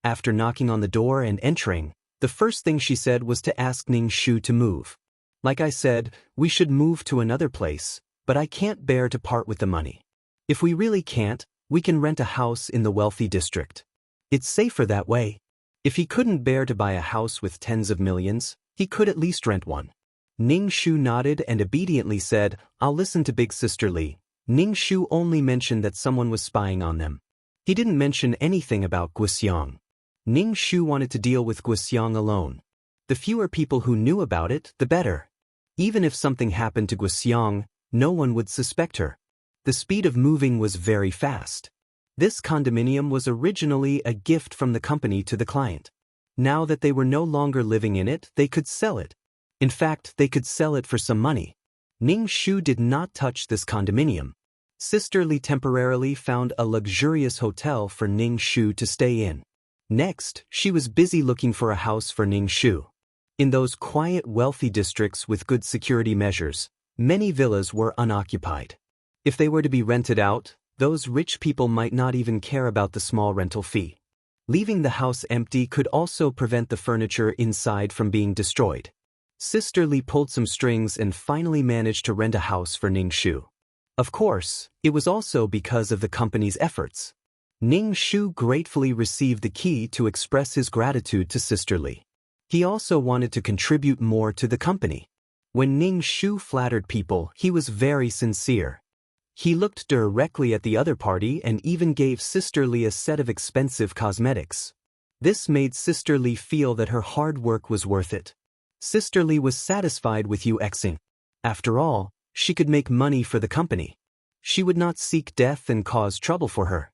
After knocking on the door and entering, the first thing she said was to ask Ning Shu to move. "Like I said, we should move to another place, but I can't bear to part with the money. If we really can't, we can rent a house in the wealthy district. It's safer that way." If he couldn't bear to buy a house with tens of millions, he could at least rent one. Ning Shu nodded and obediently said, "I'll listen to Big Sister Li." Ning Shu only mentioned that someone was spying on them. He didn't mention anything about Guxiang. Ning Shu wanted to deal with Guxiang alone. The fewer people who knew about it, the better. Even if something happened to Guxiang, no one would suspect her. The speed of moving was very fast. This condominium was originally a gift from the company to the client. Now that they were no longer living in it, they could sell it. In fact, they could sell it for some money. Ning Shu did not touch this condominium. Sister Li temporarily found a luxurious hotel for Ning Shu to stay in. Next, she was busy looking for a house for Ning Shu. In those quiet, wealthy districts with good security measures, many villas were unoccupied. If they were to be rented out, those rich people might not even care about the small rental fee. Leaving the house empty could also prevent the furniture inside from being destroyed. Sister Li pulled some strings and finally managed to rent a house for Ning Shu. Of course, it was also because of the company's efforts. Ning Shu gratefully received the key to express his gratitude to Sister Li. He also wanted to contribute more to the company. When Ning Shu flattered people, he was very sincere. He looked directly at the other party and even gave Sister Li a set of expensive cosmetics. This made Sister Li feel that her hard work was worth it. Sister Li was satisfied with UXing. After all, she could make money for the company. She would not seek death and cause trouble for her.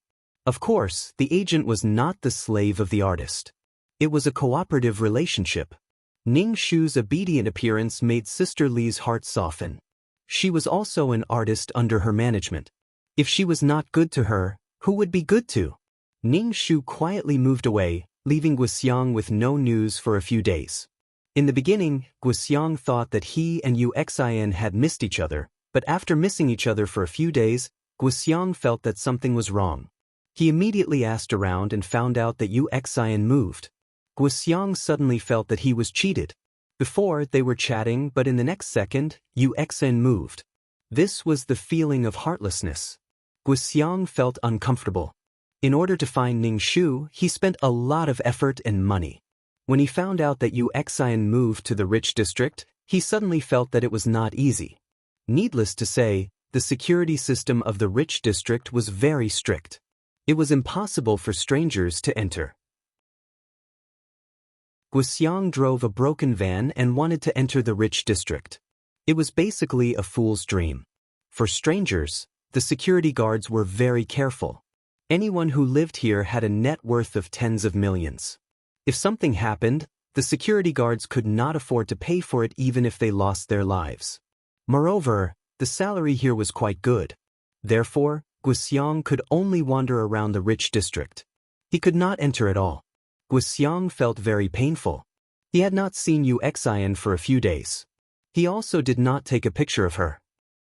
Of course, the agent was not the slave of the artist. It was a cooperative relationship. Ning Shu's obedient appearance made Sister Li's heart soften. She was also an artist under her management. If she was not good to her, who would be good to? Ning Shu quietly moved away, leaving Guxiang with no news for a few days. In the beginning, Guxiang thought that he and Uxian had missed each other, but after missing each other for a few days, Guxiang felt that something was wrong. He immediately asked around and found out that Uxian moved. Guxiang suddenly felt that he was cheated. Before, they were chatting, but in the next second, Uxian moved. This was the feeling of heartlessness. Guxiang felt uncomfortable. In order to find Ning Shu, he spent a lot of effort and money. When he found out that Uxian moved to the rich district, he suddenly felt that it was not easy. Needless to say, the security system of the rich district was very strict. It was impossible for strangers to enter. Guxiang drove a broken van and wanted to enter the rich district. It was basically a fool's dream. For strangers, the security guards were very careful. Anyone who lived here had a net worth of tens of millions. If something happened, the security guards could not afford to pay for it even if they lost their lives. Moreover, the salary here was quite good. Therefore, Guxiang could only wander around the rich district. He could not enter at all. Guxiang felt very painful. He had not seen Yu Xian for a few days. He also did not take a picture of her.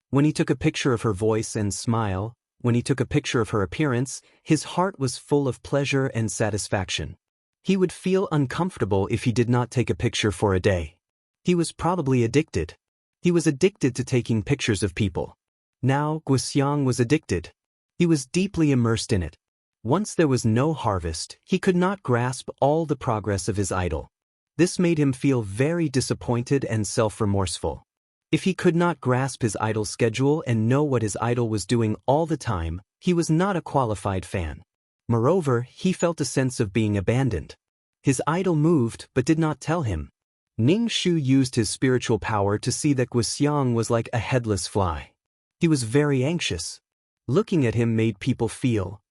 When he took a picture of her voice and smile, when he took a picture of her appearance, his heart was full of pleasure and satisfaction. He would feel uncomfortable if he did not take a picture for a day. He was probably addicted. He was addicted to taking pictures of people. Now Guxiang was addicted. He was deeply immersed in it. Once there was no harvest, he could not grasp all the progress of his idol. This made him feel very disappointed and self-remorseful. If he could not grasp his idol's schedule and know what his idol was doing all the time, he was not a qualified fan. Moreover, he felt a sense of being abandoned. His idol moved but did not tell him. Ning Shu used his spiritual power to see that Guxiang was like a headless fly. He was very anxious. Looking at him made people feel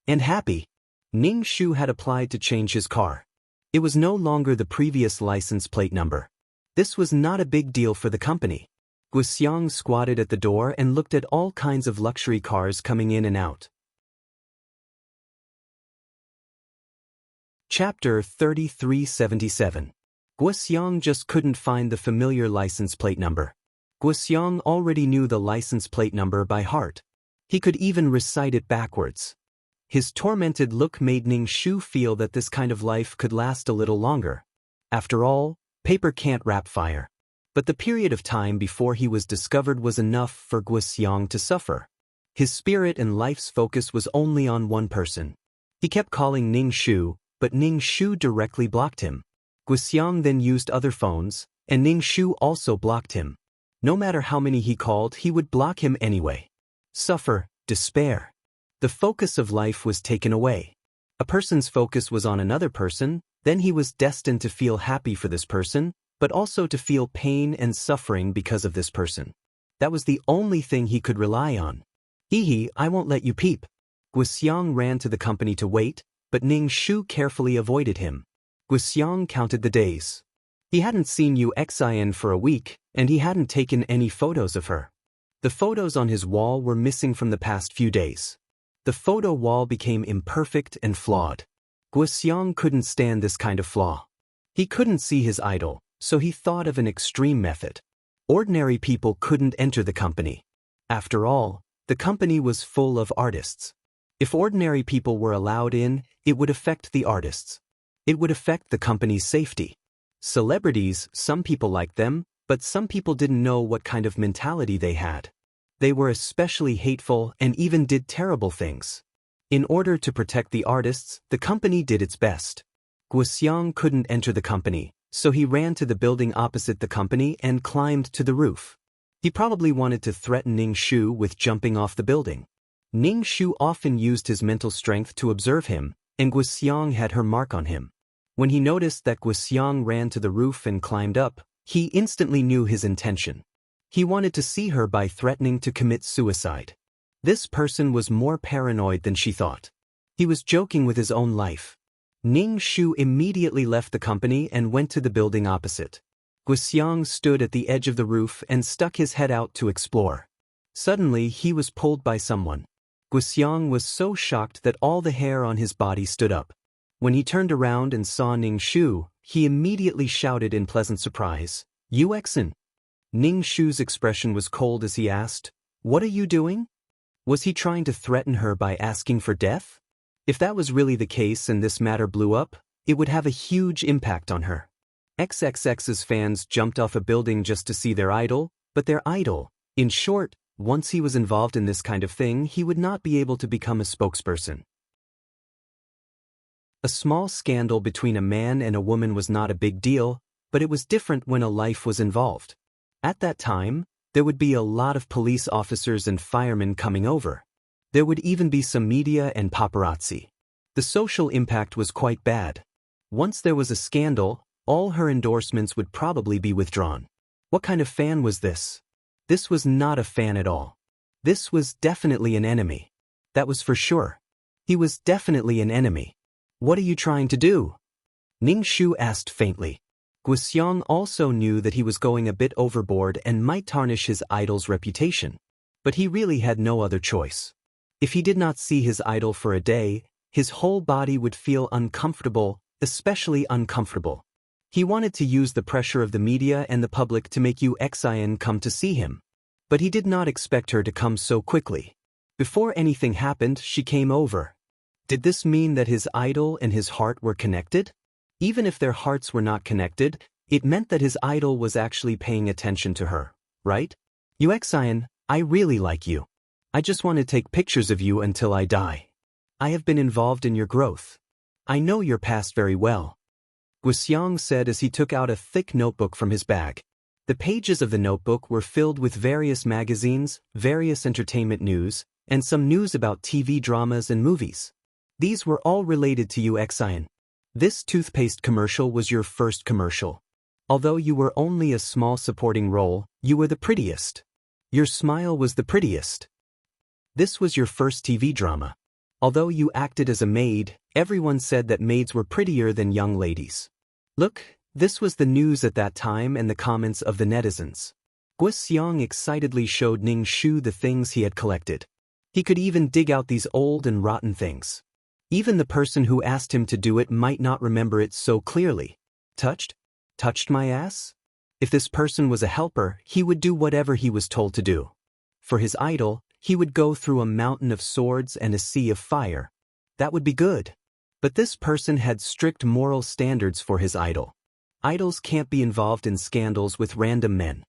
and happy. Ning Shu had applied to change his car. It was no longer the previous license plate number. This was not a big deal for the company. Guxiang squatted at the door and looked at all kinds of luxury cars coming in and out. Chapter 3377. Guxiang just couldn't find the familiar license plate number. Guxiang already knew the license plate number by heart. He could even recite it backwards. His tormented look made Ning Shu feel that this kind of life could last a little longer. After all, paper can't wrap fire. But the period of time before he was discovered was enough for Guxiang to suffer. His spirit and life's focus was only on one person. He kept calling Ning Shu, but Ning Shu directly blocked him. Guxiang then used other phones, and Ning Shu also blocked him. No matter how many he called, he would block him anyway. Suffer, despair. The focus of life was taken away. A person's focus was on another person, then he was destined to feel happy for this person, but also to feel pain and suffering because of this person. That was the only thing he could rely on. Hee, I won't let you peep. Guxiang ran to the company to wait, but Ning Shu carefully avoided him. Guxiang counted the days. He hadn't seen Yu Xian for a week, and he hadn't taken any photos of her. The photos on his wall were missing from the past few days. The photo wall became imperfect and flawed. Guxiang couldn't stand this kind of flaw. He couldn't see his idol, so he thought of an extreme method. Ordinary people couldn't enter the company. After all, the company was full of artists. If ordinary people were allowed in, it would affect the artists. It would affect the company's safety. Celebrities, some people liked them, but some people didn't know what kind of mentality they had. They were especially hateful and even did terrible things. In order to protect the artists, the company did its best. Guxiang couldn't enter the company, so he ran to the building opposite the company and climbed to the roof. He probably wanted to threaten Ning Shu with jumping off the building. Ning Shu often used his mental strength to observe him, and Guxiang had her mark on him. When he noticed that Guxiang ran to the roof and climbed up, he instantly knew his intention. He wanted to see her by threatening to commit suicide. This person was more paranoid than she thought. He was joking with his own life. Ning Shu immediately left the company and went to the building opposite. Guxiang stood at the edge of the roof and stuck his head out to explore. Suddenly, he was pulled by someone. Guxiang was so shocked that all the hair on his body stood up. When he turned around and saw Ning Shu, he immediately shouted in pleasant surprise, "Yu Xian." Ning Shu's expression was cold as he asked, "What are you doing?" Was he trying to threaten her by asking for death? If that was really the case and this matter blew up, it would have a huge impact on her. XXX's fans jumped off a building just to see their idol, but their idol. In short, once he was involved in this kind of thing, he would not be able to become a spokesperson. A small scandal between a man and a woman was not a big deal, but it was different when a life was involved. At that time, there would be a lot of police officers and firemen coming over. There would even be some media and paparazzi. The social impact was quite bad. Once there was a scandal, all her endorsements would probably be withdrawn. What kind of fan was this? This was not a fan at all. This was definitely an enemy. That was for sure. He was definitely an enemy. What are you trying to do? Ning-shu asked faintly. Guxiang also knew that he was going a bit overboard and might tarnish his idol's reputation. But he really had no other choice. If he did not see his idol for a day, his whole body would feel uncomfortable, especially uncomfortable. He wanted to use the pressure of the media and the public to make Yu Xian come to see him. But he did not expect her to come so quickly. Before anything happened, she came over. Did this mean that his idol and his heart were connected? Even if their hearts were not connected, it meant that his idol was actually paying attention to her, right? Yu Xian, I really like you. I just want to take pictures of you until I die. I have been involved in your growth. I know your past very well. Guxiang said as he took out a thick notebook from his bag. The pages of the notebook were filled with various magazines, various entertainment news, and some news about TV dramas and movies. These were all related to Yu Xian. This toothpaste commercial was your first commercial. Although you were only a small supporting role, you were the prettiest. Your smile was the prettiest. This was your first TV drama. Although you acted as a maid, everyone said that maids were prettier than young ladies. Look, this was the news at that time and the comments of the netizens. Guxiang excitedly showed Ning-shu the things he had collected. He could even dig out these old and rotten things. Even the person who asked him to do it might not remember it so clearly. Touched? Touched my ass? If this person was a helper, he would do whatever he was told to do. For his idol, he would go through a mountain of swords and a sea of fire. That would be good. But this person had strict moral standards for his idol. Idols can't be involved in scandals with random men.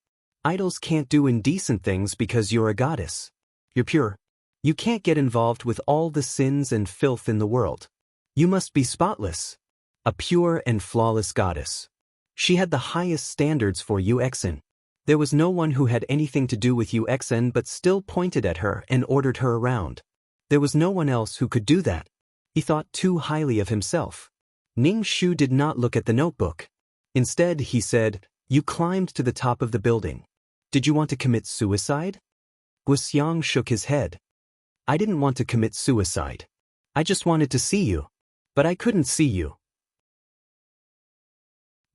Idols can't do indecent things because you're a goddess. You're pure. You can't get involved with all the sins and filth in the world. You must be spotless. A pure and flawless goddess. She had the highest standards for Yu Xian. There was no one who had anything to do with Yu Xian but still pointed at her and ordered her around. There was no one else who could do that. He thought too highly of himself. Ning-shu did not look at the notebook. Instead, he said, "You climbed to the top of the building. Did you want to commit suicide?" Guxiang shook his head. I didn't want to commit suicide. I just wanted to see you. But I couldn't see you.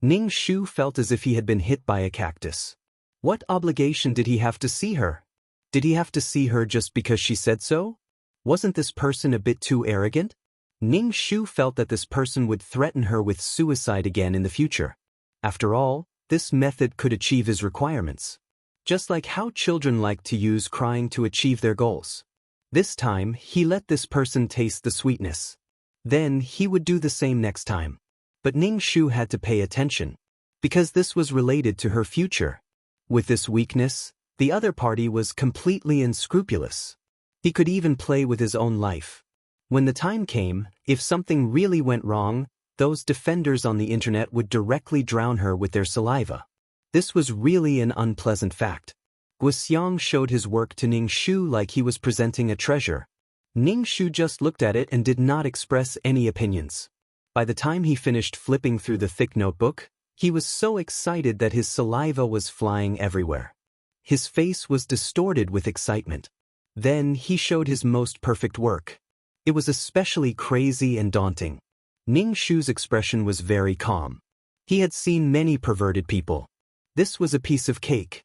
Ning-shu felt as if he had been hit by a cactus. What obligation did he have to see her? Did he have to see her just because she said so? Wasn't this person a bit too arrogant? Ning-shu felt that this person would threaten her with suicide again in the future. After all, this method could achieve his requirements. Just like how children like to use crying to achieve their goals. This time, he let this person taste the sweetness. Then, he would do the same next time. But Ning-shu had to pay attention. Because this was related to her future. With this weakness, the other party was completely unscrupulous. He could even play with his own life. When the time came, if something really went wrong, those defenders on the internet would directly drown her with their saliva. This was really an unpleasant fact. Guxiang showed his work to Ning-shu like he was presenting a treasure. Ning-shu just looked at it and did not express any opinions. By the time he finished flipping through the thick notebook, he was so excited that his saliva was flying everywhere. His face was distorted with excitement. Then he showed his most perfect work. It was especially crazy and daunting. Ning-shu's expression was very calm. He had seen many perverted people. This was a piece of cake.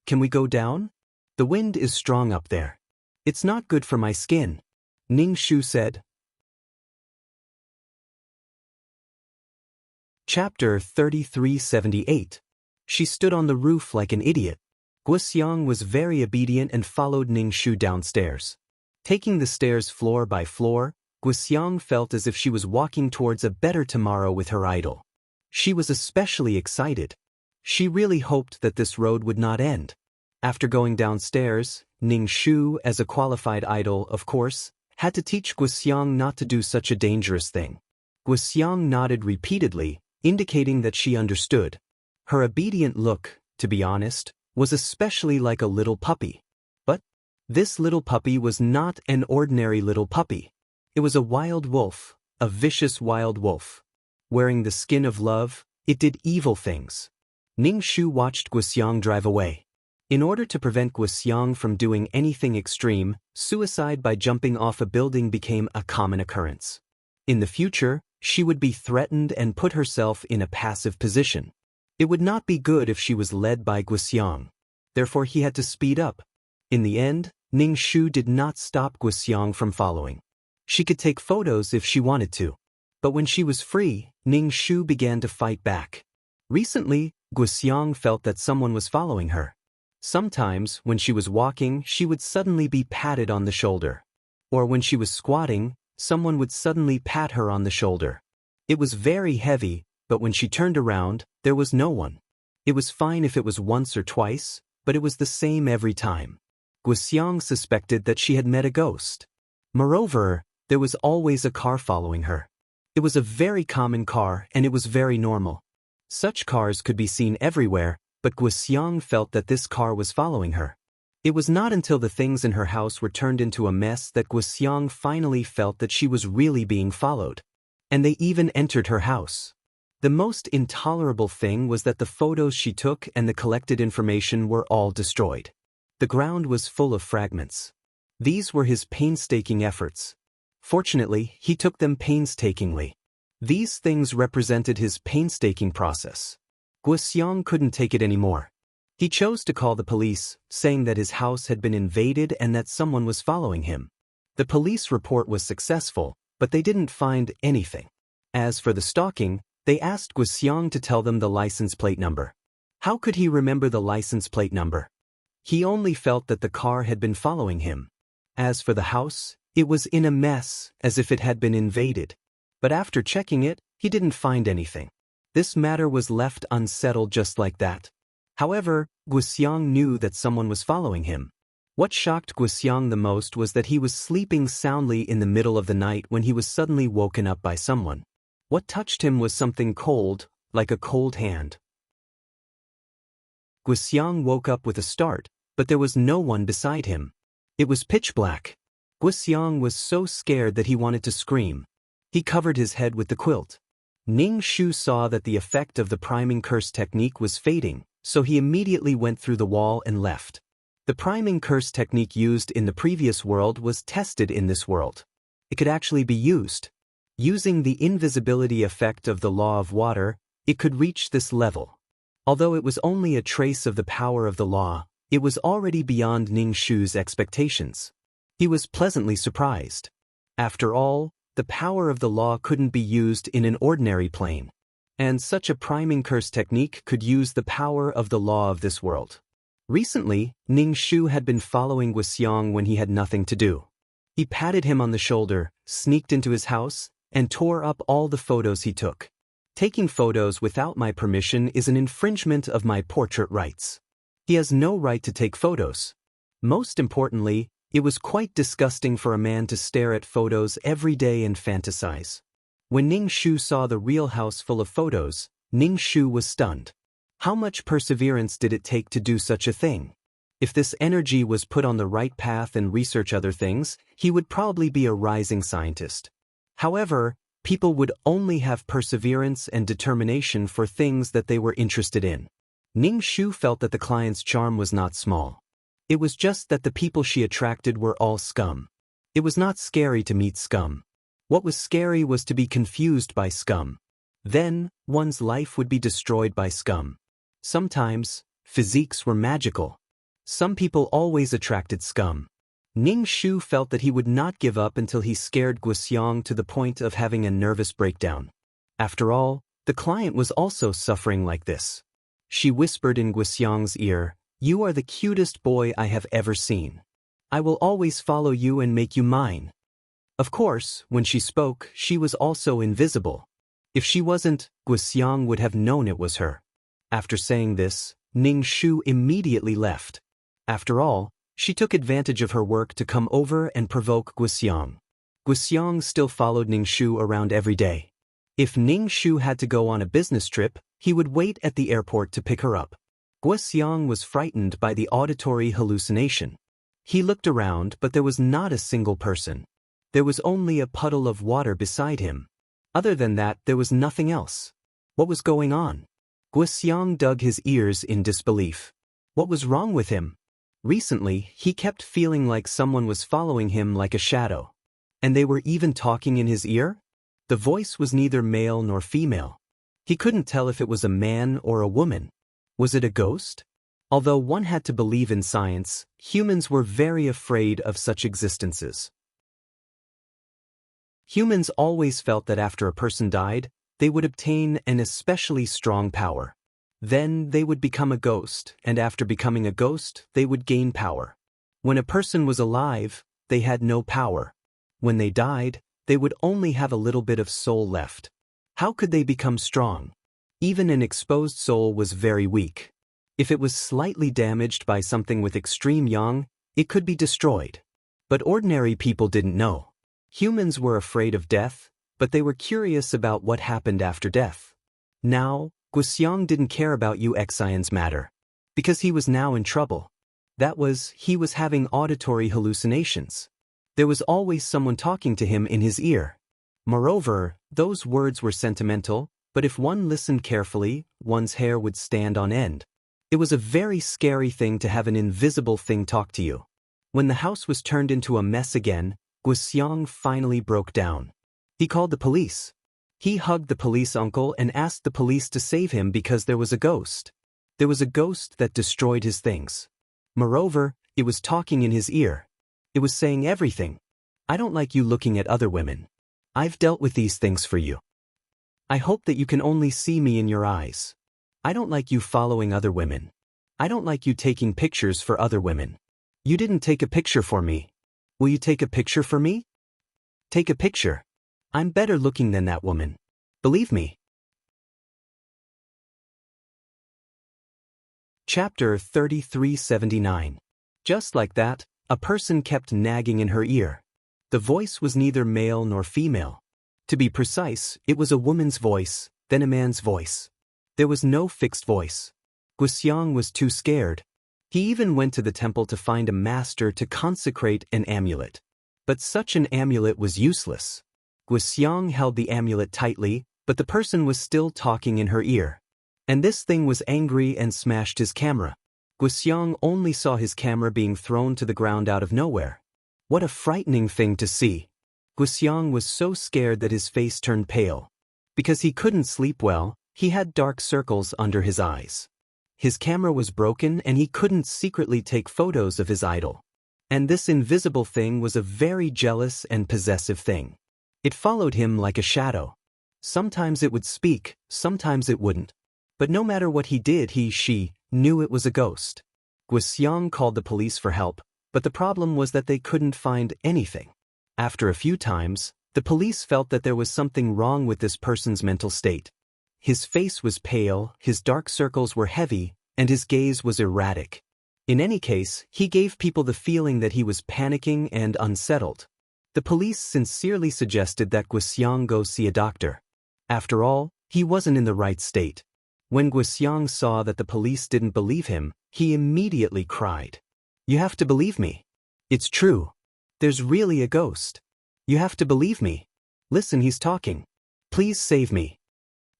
Can we go down? The wind is strong up there. It's not good for my skin, Ning-shu said. Chapter 3378. She stood on the roof like an idiot. Guxiang was very obedient and followed Ning-shu downstairs. Taking the stairs floor by floor, Guxiang felt as if she was walking towards a better tomorrow with her idol. She was especially excited. She really hoped that this road would not end. After going downstairs, Ning-shu, as a qualified idol, of course, had to teach Guxiang not to do such a dangerous thing. Guxiang nodded repeatedly, indicating that she understood. Her obedient look, to be honest, was especially like a little puppy. But this little puppy was not an ordinary little puppy. It was a wild wolf, a vicious wild wolf. Wearing the skin of love, it did evil things. Ning-shu watched Guxiang drive away. In order to prevent Guxiang from doing anything extreme, suicide by jumping off a building became a common occurrence. In the future, she would be threatened and put herself in a passive position. It would not be good if she was led by Guxiang. Therefore he had to speed up. In the end, Ning Shu did not stop Guxiang from following. She could take photos if she wanted to. But when she was free, Ning Shu began to fight back. Recently, Guxiang felt that someone was following her. Sometimes, when she was walking, she would suddenly be patted on the shoulder. Or when she was squatting, someone would suddenly pat her on the shoulder. It was very heavy, but when she turned around, there was no one. It was fine if it was once or twice, but it was the same every time. Guxiang suspected that she had met a ghost. Moreover, there was always a car following her. It was a very common car and it was very normal. Such cars could be seen everywhere, but Guxiang felt that this car was following her. It was not until the things in her house were turned into a mess that Guxiang finally felt that she was really being followed. And they even entered her house. The most intolerable thing was that the photos she took and the collected information were all destroyed. The ground was full of fragments. These were his painstaking efforts. Fortunately, he took them painstakingly. These things represented his painstaking process. Guxiang couldn't take it anymore. He chose to call the police, saying that his house had been invaded and that someone was following him. The police report was successful, but they didn't find anything. As for the stalking, they asked Guxiang to tell them the license plate number. How could he remember the license plate number? He only felt that the car had been following him. As for the house, it was in a mess, as if it had been invaded. But after checking it, he didn't find anything. This matter was left unsettled just like that. However, Guxiang knew that someone was following him. What shocked Guxiang the most was that he was sleeping soundly in the middle of the night when he was suddenly woken up by someone. What touched him was something cold, like a cold hand. Guxiang woke up with a start, but there was no one beside him. It was pitch black. Guxiang was so scared that he wanted to scream. He covered his head with the quilt. Ning Shu saw that the effect of the priming curse technique was fading, so he immediately went through the wall and left. The priming curse technique used in the previous world was tested in this world. It could actually be used. Using the invisibility effect of the law of water, it could reach this level. Although it was only a trace of the power of the law, it was already beyond Ning Shu's expectations. He was pleasantly surprised. After all, the power of the law couldn't be used in an ordinary plane. And such a priming curse technique could use the power of the law of this world. Recently, Ning Shu had been following Guxiang when he had nothing to do. He patted him on the shoulder, sneaked into his house, and tore up all the photos he took. Taking photos without my permission is an infringement of my portrait rights. He has no right to take photos. Most importantly, it was quite disgusting for a man to stare at photos every day and fantasize. When Ning Shu saw the real house full of photos, Ning Shu was stunned. How much perseverance did it take to do such a thing? If this energy was put on the right path and research other things, he would probably be a rising scientist. However, people would only have perseverance and determination for things that they were interested in. Ning Shu felt that the client's charm was not small. It was just that the people she attracted were all scum. It was not scary to meet scum. What was scary was to be confused by scum. Then, one's life would be destroyed by scum. Sometimes, physiques were magical. Some people always attracted scum. Ning Shu felt that he would not give up until he scared Guxiang to the point of having a nervous breakdown. After all, the client was also suffering like this. She whispered in Guxiang's ear, "You are the cutest boy I have ever seen. I will always follow you and make you mine." Of course, when she spoke, she was also invisible. If she wasn't, Guxiang would have known it was her. After saying this, Ning Shu immediately left. After all, she took advantage of her work to come over and provoke Guxiang. Guxiang still followed Ning Shu around every day. If Ning Shu had to go on a business trip, he would wait at the airport to pick her up. Guxiang was frightened by the auditory hallucination. He looked around, but there was not a single person. There was only a puddle of water beside him. Other than that, there was nothing else. What was going on? Guxiang dug his ears in disbelief. What was wrong with him? Recently, he kept feeling like someone was following him like a shadow. And they were even talking in his ear? The voice was neither male nor female. He couldn't tell if it was a man or a woman. Was it a ghost? Although one had to believe in science, humans were very afraid of such existences. Humans always felt that after a person died, they would obtain an especially strong power. Then they would become a ghost, and after becoming a ghost, they would gain power. When a person was alive, they had no power. When they died, they would only have a little bit of soul left. How could they become strong? Even an exposed soul was very weak. If it was slightly damaged by something with extreme yang, it could be destroyed. But ordinary people didn't know. Humans were afraid of death, but they were curious about what happened after death. Now, Guxiang didn't care about Uxian's matter. Because he was now in trouble. That was, he was having auditory hallucinations. There was always someone talking to him in his ear. Moreover, those words were sentimental, but if one listened carefully, one's hair would stand on end. It was a very scary thing to have an invisible thing talk to you. When the house was turned into a mess again, Guxiang finally broke down. He called the police. He hugged the police uncle and asked the police to save him because there was a ghost. There was a ghost that destroyed his things. Moreover, it was talking in his ear. It was saying everything. I don't like you looking at other women. I've dealt with these things for you. I hope that you can only see me in your eyes. I don't like you following other women. I don't like you taking pictures for other women. You didn't take a picture for me. Will you take a picture for me? Take a picture. I'm better looking than that woman. Believe me. Chapter 3379. Just like that, a person kept nagging in her ear. The voice was neither male nor female. To be precise, it was a woman's voice, then a man's voice. There was no fixed voice. Guxiang was too scared. He even went to the temple to find a master to consecrate an amulet. But such an amulet was useless. Guxiang held the amulet tightly, but the person was still talking in her ear. And this thing was angry and smashed his camera. Guxiang only saw his camera being thrown to the ground out of nowhere. What a frightening thing to see. Guxiang was so scared that his face turned pale. Because he couldn't sleep well, he had dark circles under his eyes. His camera was broken and he couldn't secretly take photos of his idol. And this invisible thing was a very jealous and possessive thing. It followed him like a shadow. Sometimes it would speak, sometimes it wouldn't. But no matter what he did, she knew it was a ghost. Guxiang called the police for help, but the problem was that they couldn't find anything. After a few times, the police felt that there was something wrong with this person's mental state. His face was pale, his dark circles were heavy, and his gaze was erratic. In any case, he gave people the feeling that he was panicking and unsettled. The police sincerely suggested that Guxiang go see a doctor. After all, he wasn't in the right state. When Guxiang saw that the police didn't believe him, he immediately cried. You have to believe me. It's true. There's really a ghost. You have to believe me. Listen, he's talking. Please save me.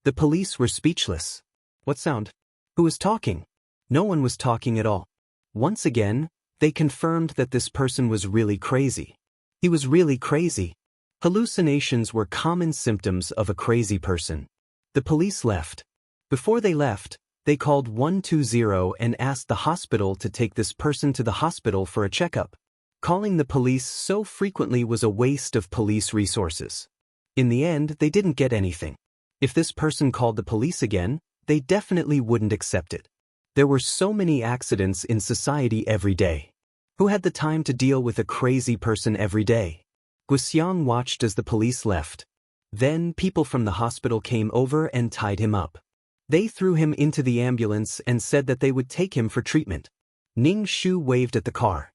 The police were speechless. What sound? Who was talking? No one was talking at all. Once again, they confirmed that this person was really crazy. He was really crazy. Hallucinations were common symptoms of a crazy person. The police left. Before they left, they called 120 and asked the hospital to take this person to the hospital for a checkup. Calling the police so frequently was a waste of police resources. In the end, they didn't get anything. If this person called the police again, they definitely wouldn't accept it. There were so many accidents in society every day. Who had the time to deal with a crazy person every day? Guxiang watched as the police left. Then people from the hospital came over and tied him up. They threw him into the ambulance and said that they would take him for treatment. Ning Shu waved at the car.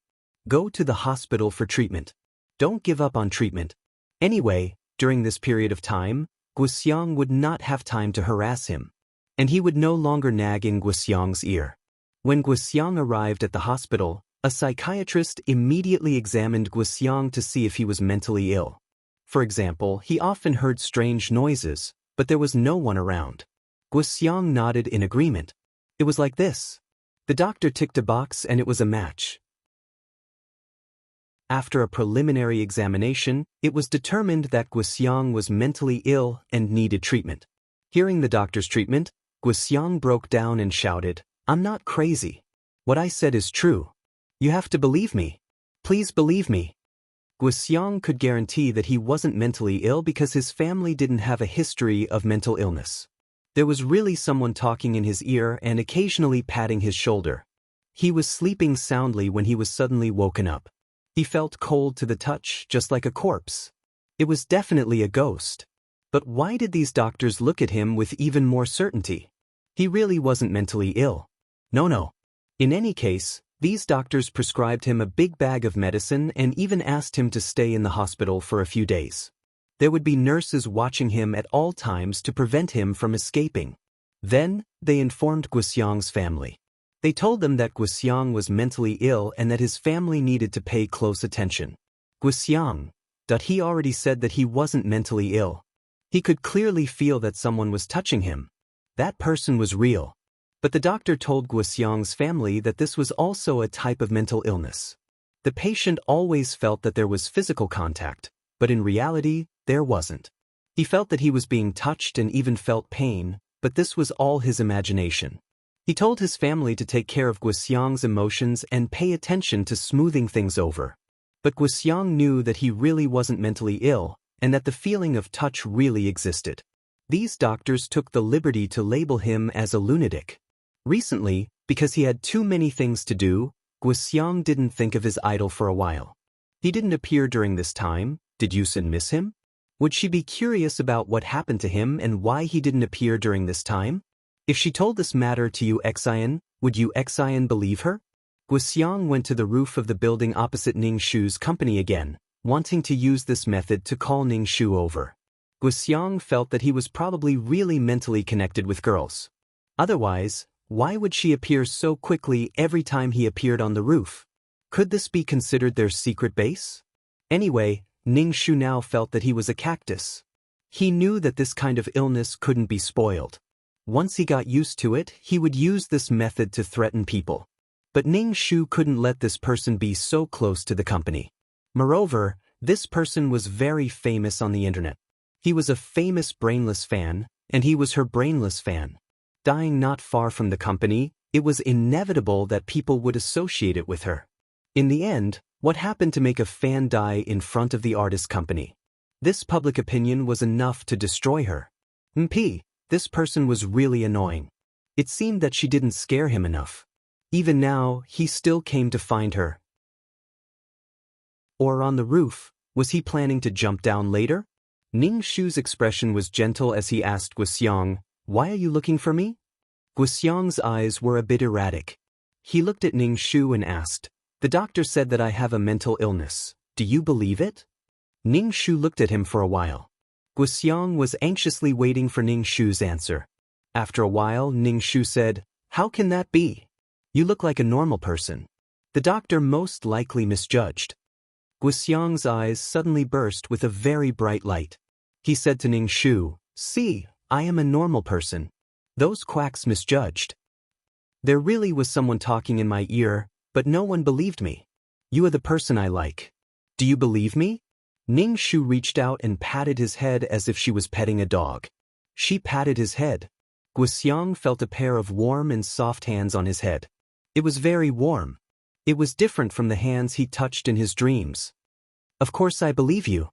Go to the hospital for treatment. Don't give up on treatment. Anyway, during this period of time, Guxiang would not have time to harass him. And he would no longer nag in Guxiang's ear. When Guxiang arrived at the hospital, a psychiatrist immediately examined Guxiang to see if he was mentally ill. For example, he often heard strange noises, but there was no one around. Guxiang nodded in agreement. It was like this. The doctor ticked a box and it was a match. After a preliminary examination, it was determined that Guxiang was mentally ill and needed treatment. Hearing the doctor's treatment, Guxiang broke down and shouted, "I'm not crazy. What I said is true. You have to believe me. Please believe me." Guxiang could guarantee that he wasn't mentally ill because his family didn't have a history of mental illness. There was really someone talking in his ear and occasionally patting his shoulder. He was sleeping soundly when he was suddenly woken up. He felt cold to the touch, just like a corpse. It was definitely a ghost. But why did these doctors look at him with even more certainty? He really wasn't mentally ill. No. In any case, these doctors prescribed him a big bag of medicine and even asked him to stay in the hospital for a few days. There would be nurses watching him at all times to prevent him from escaping. Then, they informed Guxiang's family. They told them that Guxiang was mentally ill and that his family needed to pay close attention. Guxiang, he already said that he wasn't mentally ill. He could clearly feel that someone was touching him. That person was real. But the doctor told Guxiang's family that this was also a type of mental illness. The patient always felt that there was physical contact, but in reality, there wasn't. He felt that he was being touched and even felt pain, but this was all his imagination. He told his family to take care of Guxiang's emotions and pay attention to smoothing things over. But Guxiang knew that he really wasn't mentally ill, and that the feeling of touch really existed. These doctors took the liberty to label him as a lunatic. Recently, because he had too many things to do, Guxiang didn't think of his idol for a while. He didn't appear during this time. Did Yusin miss him? Would she be curious about what happened to him and why he didn't appear during this time? If she told this matter to Yu Xian, would Yu Xian believe her? Guxiang went to the roof of the building opposite Ning Shu's company again, wanting to use this method to call Ning Shu over. Guxiang felt that he was probably really mentally connected with girls. Otherwise, why would she appear so quickly every time he appeared on the roof? Could this be considered their secret base? Anyway, Ning Shu now felt that he was a cactus. He knew that this kind of illness couldn't be spoiled. Once he got used to it, he would use this method to threaten people. But Ning Shu couldn't let this person be so close to the company. Moreover, this person was very famous on the internet. He was a famous brainless fan, and he was her brainless fan. Dying not far from the company, it was inevitable that people would associate it with her. In the end, what happened to make a fan die in front of the artist company? This public opinion was enough to destroy her. This person was really annoying. It seemed that she didn't scare him enough. Even now, he still came to find her. Or on the roof, was he planning to jump down later? Ning Shu's expression was gentle as he asked Guxiang, "Why are you looking for me?" Guxiang's eyes were a bit erratic. He looked at Ning Shu and asked, "The doctor said that I have a mental illness. Do you believe it?" Ning Shu looked at him for a while. Guxiang was anxiously waiting for Ning Shu's answer. After a while, Ning Shu said, "How can that be? You look like a normal person. The doctor most likely misjudged." Guxiang's eyes suddenly burst with a very bright light. He said to Ning Shu, "See, I am a normal person. Those quacks misjudged. There really was someone talking in my ear, but no one believed me. You are the person I like. Do you believe me?" Ning Shu reached out and patted his head as if she was petting a dog. She patted his head. Guxiang felt a pair of warm and soft hands on his head. It was very warm. It was different from the hands he touched in his dreams. "Of course I believe you.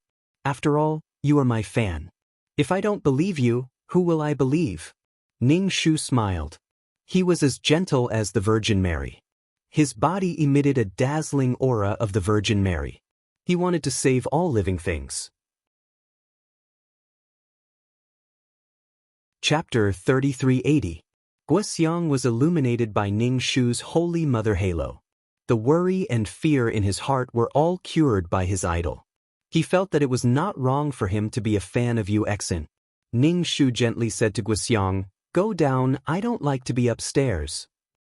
After all, you are my fan. If I don't believe you, who will I believe?" Ning Shu smiled. He was as gentle as the Virgin Mary. His body emitted a dazzling aura of the Virgin Mary. He wanted to save all living things. Chapter 3380. Guxiang was illuminated by Ning Shu's Holy Mother Halo. The worry and fear in his heart were all cured by his idol. He felt that it was not wrong for him to be a fan of Yu Xian. Ning Shu gently said to Guxiang, "Go down, I don't like to be upstairs."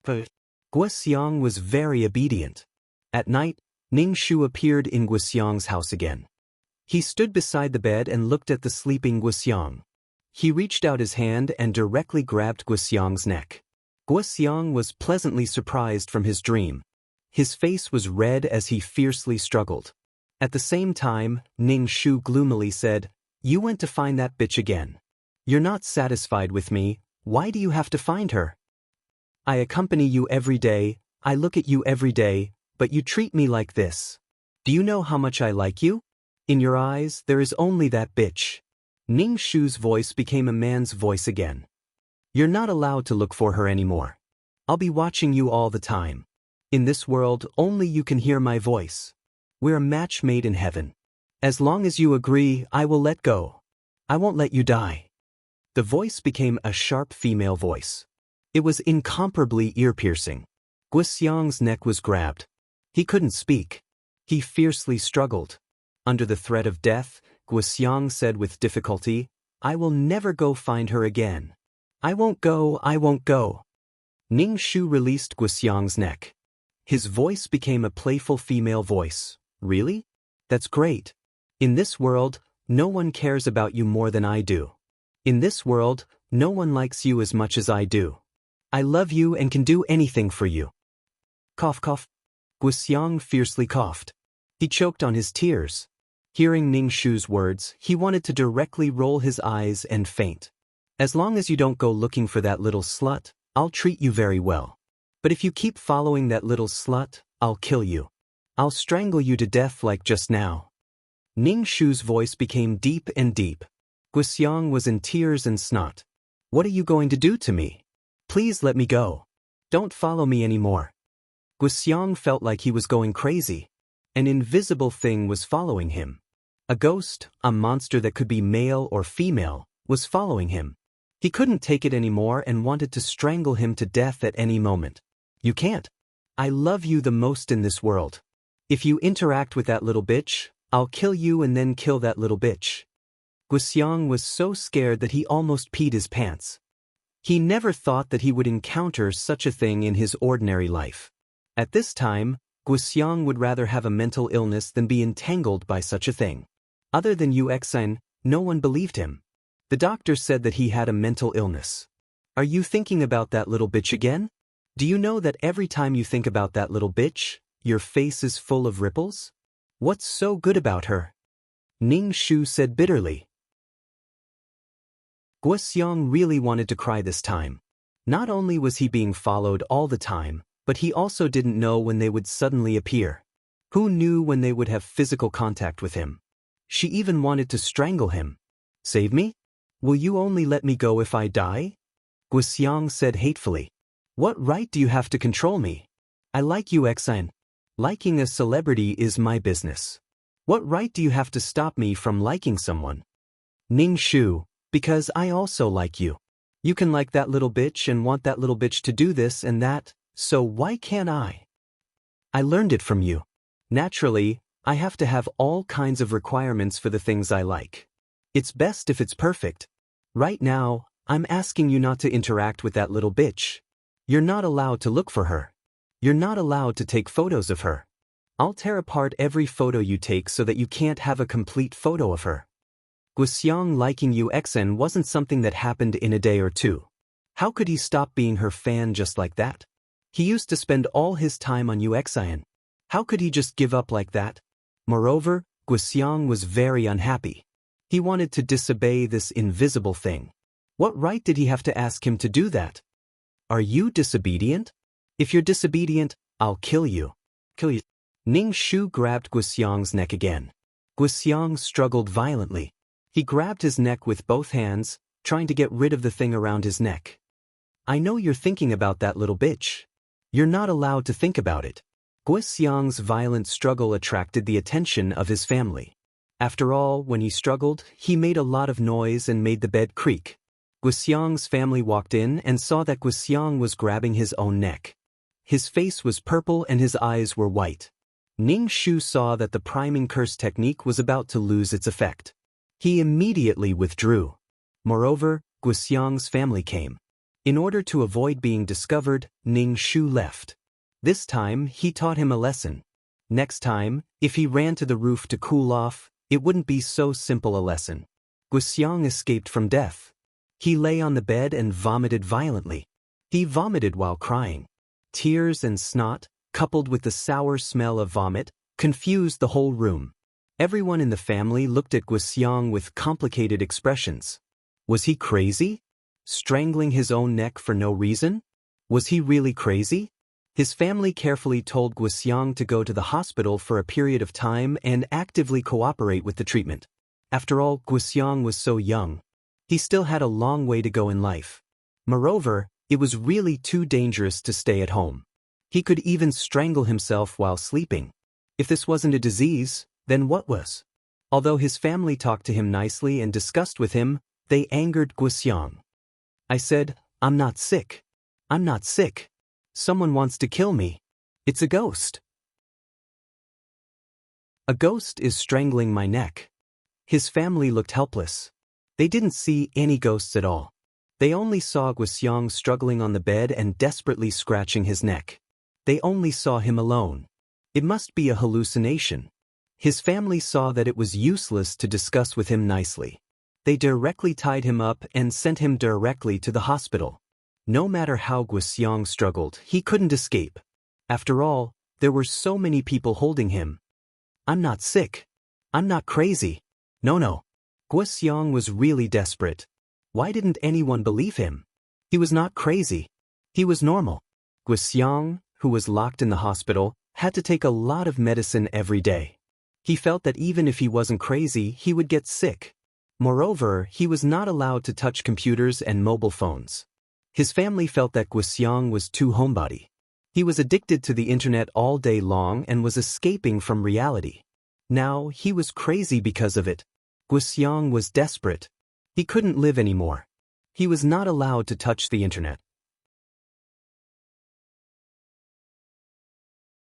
But Guxiang was very obedient. At night, Ning Shu appeared in Guxiang's house again. He stood beside the bed and looked at the sleeping Guxiang. He reached out his hand and directly grabbed Guxiang's neck. Guoxiang was pleasantly surprised from his dream. His face was red as he fiercely struggled. At the same time, Ning Shu gloomily said, "You went to find that bitch again. You're not satisfied with me, why do you have to find her? I accompany you every day, I look at you every day, but you treat me like this. Do you know how much I like you? In your eyes, there is only that bitch." Ning Shu's voice became a man's voice again. "You're not allowed to look for her anymore. I'll be watching you all the time. In this world, only you can hear my voice. We're a match made in heaven. As long as you agree, I will let go. I won't let you die." The voice became a sharp female voice. It was incomparably ear-piercing. Guoxiang's neck was grabbed. He couldn't speak. He fiercely struggled. Under the threat of death, Guoxiang said with difficulty, "I will never go find her again. I won't go, I won't go." Ning Shu released Guoxiang's neck. His voice became a playful female voice. "Really? That's great. In this world, no one cares about you more than I do. In this world, no one likes you as much as I do. I love you and can do anything for you." Cough cough. Guoxiang fiercely coughed. He choked on his tears. Hearing Ning Shu's words, he wanted to directly roll his eyes and faint. "As long as you don't go looking for that little slut, I'll treat you very well. But if you keep following that little slut, I'll kill you. I'll strangle you to death like just now." Ning Shu's voice became deep and deep. Guoxiang was in tears and snot. "What are you going to do to me? Please let me go. Don't follow me anymore." Guoxiang felt like he was going crazy. An invisible thing was following him. A ghost, a monster that could be male or female, was following him. He couldn't take it anymore and wanted to strangle him to death at any moment. "You can't. I love you the most in this world. If you interact with that little bitch, I'll kill you and then kill that little bitch." Guoxiang was so scared that he almost peed his pants. He never thought that he would encounter such a thing in his ordinary life. At this time, Guoxiang would rather have a mental illness than be entangled by such a thing. Other than Yu Exin, no one believed him. The doctor said that he had a mental illness. "Are you thinking about that little bitch again? Do you know that every time you think about that little bitch, your face is full of ripples? What's so good about her?" Ning Shu said bitterly. Guoxiang really wanted to cry this time. Not only was he being followed all the time, but he also didn't know when they would suddenly appear. Who knew when they would have physical contact with him? She even wanted to strangle him. "Save me? Will you only let me go if I die?" Guoxiang said hatefully. "What right do you have to control me? I like you, Exin. Liking a celebrity is my business. What right do you have to stop me from liking someone?" Ning Shu, "Because I also like you. You can like that little bitch and want that little bitch to do this and that, so why can't I? I learned it from you. Naturally, I have to have all kinds of requirements for the things I like. It's best if it's perfect. Right now, I'm asking you not to interact with that little bitch. You're not allowed to look for her. You're not allowed to take photos of her. I'll tear apart every photo you take so that you can't have a complete photo of her." Guoxiang liking Yu Exin wasn't something that happened in a day or two. How could he stop being her fan just like that? He used to spend all his time on Yu Exin. How could he just give up like that? Moreover, Guoxiang was very unhappy. He wanted to disobey this invisible thing. What right did he have to ask him to do that? "Are you disobedient? If you're disobedient, I'll kill you. Kill you." Ning Shu grabbed Guoxiang's neck again. Guoxiang struggled violently. He grabbed his neck with both hands, trying to get rid of the thing around his neck. "I know you're thinking about that little bitch. You're not allowed to think about it." Guoxiang's violent struggle attracted the attention of his family. After all, when he struggled, he made a lot of noise and made the bed creak. Guoxiang's family walked in and saw that Guoxiang was grabbing his own neck. His face was purple and his eyes were white. Ning Shu saw that the priming curse technique was about to lose its effect. He immediately withdrew. Moreover, Guoxiang's family came. In order to avoid being discovered, Ning Shu left. This time, he taught him a lesson. Next time, if he ran to the roof to cool off, it wouldn't be so simple a lesson. Guoxiang escaped from death. He lay on the bed and vomited violently. He vomited while crying. Tears and snot, coupled with the sour smell of vomit, confused the whole room. Everyone in the family looked at Guxiang with complicated expressions. Was he crazy? Strangling his own neck for no reason? Was he really crazy? His family carefully told Guxiang to go to the hospital for a period of time and actively cooperate with the treatment. After all, Guxiang was so young. He still had a long way to go in life. Moreover, it was really too dangerous to stay at home. He could even strangle himself while sleeping. If this wasn't a disease, then what was? Although his family talked to him nicely and discussed with him, they angered Guxiang. I said, "I'm not sick. I'm not sick. Someone wants to kill me. It's a ghost. A ghost is strangling my neck." His family looked helpless. They didn't see any ghosts at all. They only saw Guxiang struggling on the bed and desperately scratching his neck. They only saw him alone. It must be a hallucination. His family saw that it was useless to discuss with him nicely. They directly tied him up and sent him directly to the hospital. No matter how Guxiang struggled, he couldn't escape. After all, there were so many people holding him. "I'm not sick. I'm not crazy. No. Guxiang was really desperate. Why didn't anyone believe him? He was not crazy. He was normal. Guxiang, who was locked in the hospital, had to take a lot of medicine every day. He felt that even if he wasn't crazy, he would get sick. Moreover, he was not allowed to touch computers and mobile phones. His family felt that Guxiang was too homebody. He was addicted to the internet all day long and was escaping from reality. Now, he was crazy because of it. Guxiang was desperate. He couldn't live anymore. He was not allowed to touch the internet.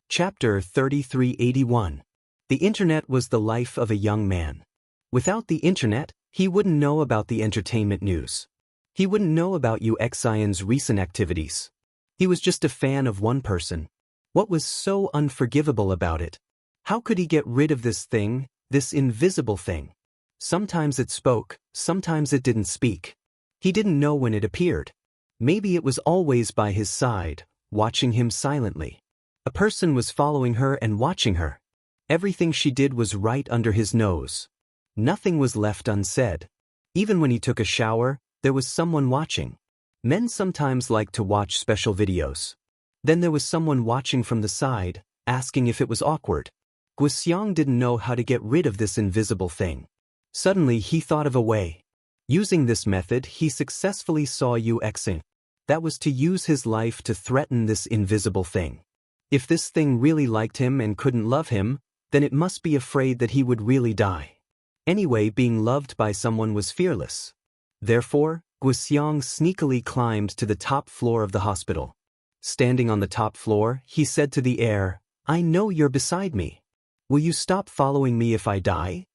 Chapter 3381. The internet was the life of a young man. Without the internet, he wouldn't know about the entertainment news. He wouldn't know about Uxian's recent activities. He was just a fan of one person. What was so unforgivable about it? How could he get rid of this thing, this invisible thing? Sometimes it spoke, sometimes it didn't speak. He didn't know when it appeared. Maybe it was always by his side, watching him silently. A person was following her and watching her. Everything she did was right under his nose. Nothing was left unsaid. Even when he took a shower, there was someone watching. Men sometimes liked to watch special videos. Then there was someone watching from the side, asking if it was awkward. Guxiang didn't know how to get rid of this invisible thing. Suddenly he thought of a way. Using this method, he successfully saw Uxian. That was to use his life to threaten this invisible thing. If this thing really liked him and couldn't love him, then it must be afraid that he would really die. Anyway, being loved by someone was fearless. Therefore, Guxiang sneakily climbed to the top floor of the hospital. Standing on the top floor, he said to the air, "I know you're beside me. Will you stop following me if I die?"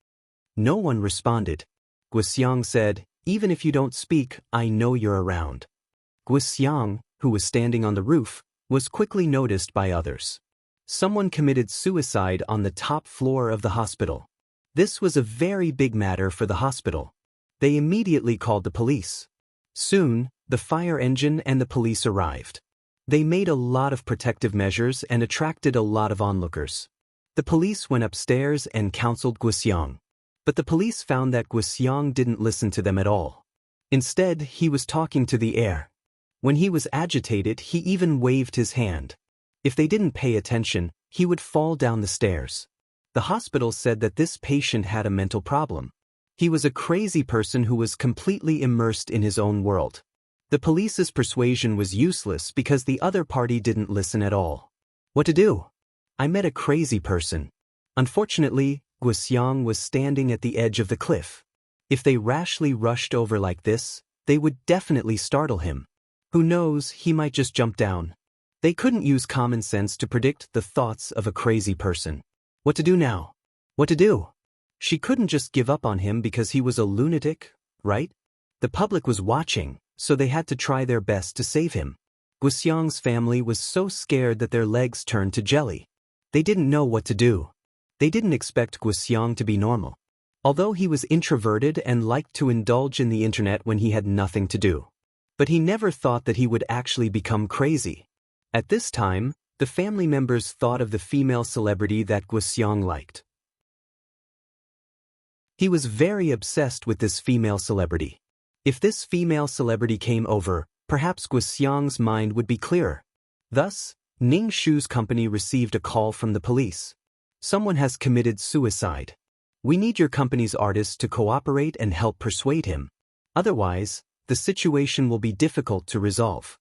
No one responded. Guxiang said, "Even if you don't speak, I know you're around." Guxiang, who was standing on the roof, was quickly noticed by others. Someone committed suicide on the top floor of the hospital. This was a very big matter for the hospital. They immediately called the police. Soon, the fire engine and the police arrived. They made a lot of protective measures and attracted a lot of onlookers. The police went upstairs and counseled Guxiang. But the police found that Guxiang didn't listen to them at all. Instead, he was talking to the air. When he was agitated, he even waved his hand. If they didn't pay attention, he would fall down the stairs. The hospital said that this patient had a mental problem. He was a crazy person who was completely immersed in his own world. The police's persuasion was useless because the other party didn't listen at all. What to do? I met a crazy person. Unfortunately, Guxiang was standing at the edge of the cliff. If they rashly rushed over like this, they would definitely startle him. Who knows, he might just jump down. They couldn't use common sense to predict the thoughts of a crazy person. What to do now? What to do? She couldn't just give up on him because he was a lunatic, right? The public was watching, so they had to try their best to save him. Guxiang's family was so scared that their legs turned to jelly. They didn't know what to do. They didn't expect Guxiang to be normal. Although he was introverted and liked to indulge in the internet when he had nothing to do. But he never thought that he would actually become crazy. At this time, the family members thought of the female celebrity that Guoxiang liked. He was very obsessed with this female celebrity. If this female celebrity came over, perhaps Guoxiang's mind would be clearer. Thus, Ning Shu's company received a call from the police. Someone has committed suicide. We need your company's artists to cooperate and help persuade him. Otherwise, the situation will be difficult to resolve.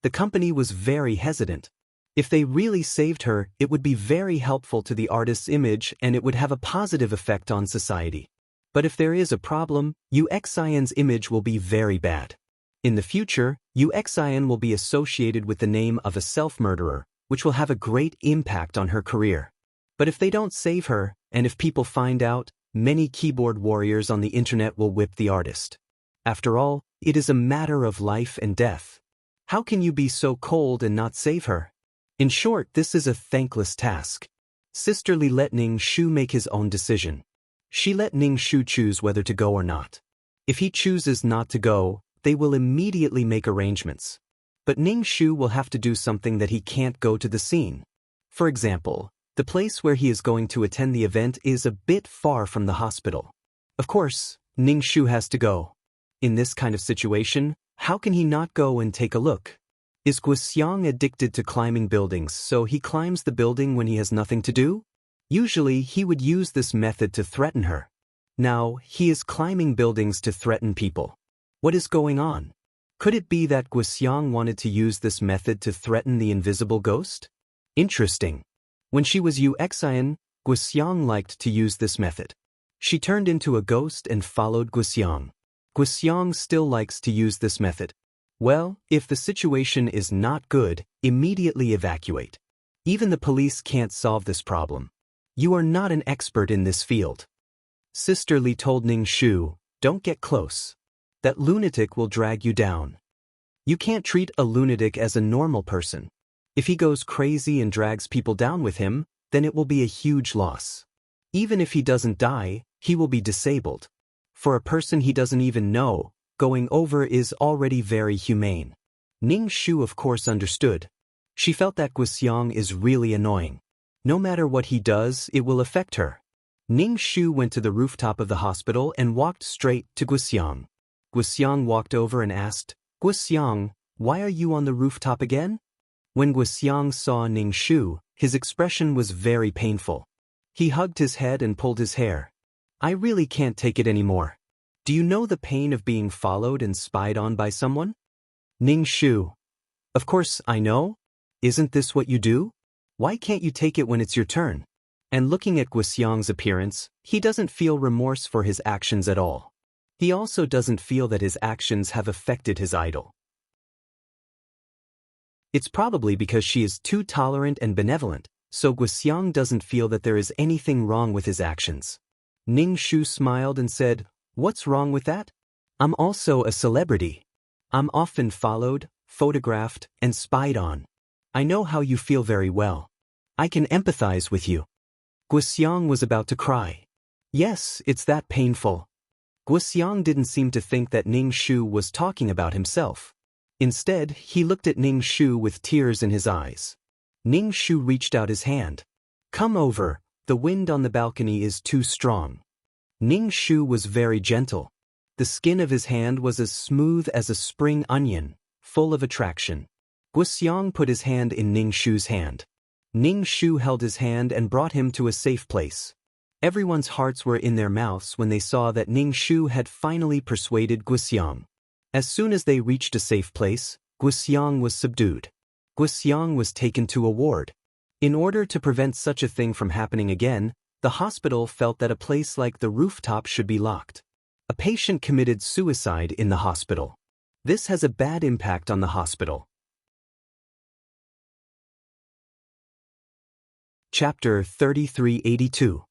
The company was very hesitant. If they really saved her, it would be very helpful to the artist's image and it would have a positive effect on society. But if there is a problem, Uxian's image will be very bad. In the future, Uxian will be associated with the name of a self-murderer, which will have a great impact on her career. But if they don't save her, and if people find out, many keyboard warriors on the internet will whip the artist. After all, it is a matter of life and death. How can you be so cold and not save her? In short, this is a thankless task. Sister Li let Ning Shu make his own decision. She let Ning Shu choose whether to go or not. If he chooses not to go, they will immediately make arrangements. But Ning Shu will have to do something that he can't go to the scene. For example, the place where he is going to attend the event is a bit far from the hospital. Of course, Ning Shu has to go. In this kind of situation, how can he not go and take a look? Is Guoxiang addicted to climbing buildings, so he climbs the building when he has nothing to do? Usually, he would use this method to threaten her. Now, he is climbing buildings to threaten people. What is going on? Could it be that Guoxiang wanted to use this method to threaten the invisible ghost? Interesting. When she was Uxian, Guoxiang liked to use this method. She turned into a ghost and followed Guoxiang. Guoxiang still likes to use this method. Well, if the situation is not good, immediately evacuate. Even the police can't solve this problem. You are not an expert in this field. Sister Li told Ning Shu, don't get close. That lunatic will drag you down. You can't treat a lunatic as a normal person. If he goes crazy and drags people down with him, then it will be a huge loss. Even if he doesn't die, he will be disabled. For a person he doesn't even know, going over is already very humane. Ning Shu of course understood. She felt that Guoxiang is really annoying. No matter what he does, it will affect her. Ning Shu went to the rooftop of the hospital and walked straight to Guoxiang. Guoxiang walked over and asked, Guoxiang, why are you on the rooftop again? When Guoxiang saw Ning Shu, his expression was very painful. He hugged his head and pulled his hair. I really can't take it anymore. Do you know the pain of being followed and spied on by someone? Ning Shu. Of course I know. Isn't this what you do? Why can't you take it when it's your turn? And looking at Guoxiang's appearance, he doesn't feel remorse for his actions at all. He also doesn't feel that his actions have affected his idol. It's probably because she is too tolerant and benevolent, so Guoxiang doesn't feel that there is anything wrong with his actions. Ning Shu smiled and said, what's wrong with that? I'm also a celebrity. I'm often followed, photographed, and spied on. I know how you feel very well. I can empathize with you. Guoxiang was about to cry. Yes, it's that painful. Guoxiang didn't seem to think that Ning Shu was talking about himself. Instead, he looked at Ning Shu with tears in his eyes. Ning Shu reached out his hand. Come over, the wind on the balcony is too strong. Ning Shu was very gentle. The skin of his hand was as smooth as a spring onion, full of attraction. Guoxiang put his hand in Ning Shu's hand. Ning Shu held his hand and brought him to a safe place. Everyone's hearts were in their mouths when they saw that Ning Shu had finally persuaded Guoxiang. As soon as they reached a safe place, Guoxiang was subdued. Guoxiang was taken to a ward. In order to prevent such a thing from happening again, the hospital felt that a place like the rooftop should be locked. A patient committed suicide in the hospital. This has a bad impact on the hospital. Chapter 3382.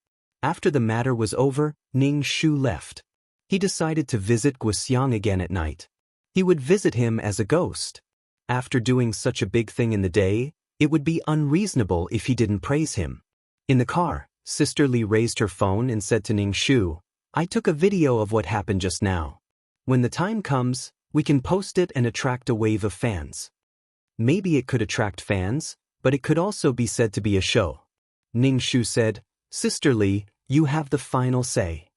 After the matter was over, Ning Shu left. He decided to visit Guoxiang again at night. He would visit him as a ghost. After doing such a big thing in the day, it would be unreasonable if he didn't praise him. In the car, Sister Li raised her phone and said to Ning Shu, I took a video of what happened just now. When the time comes, We can post it and attract a wave of fans. Maybe it could attract fans, but it could also be said to be a show. Ning Shu said, Sister Li, you have the final say.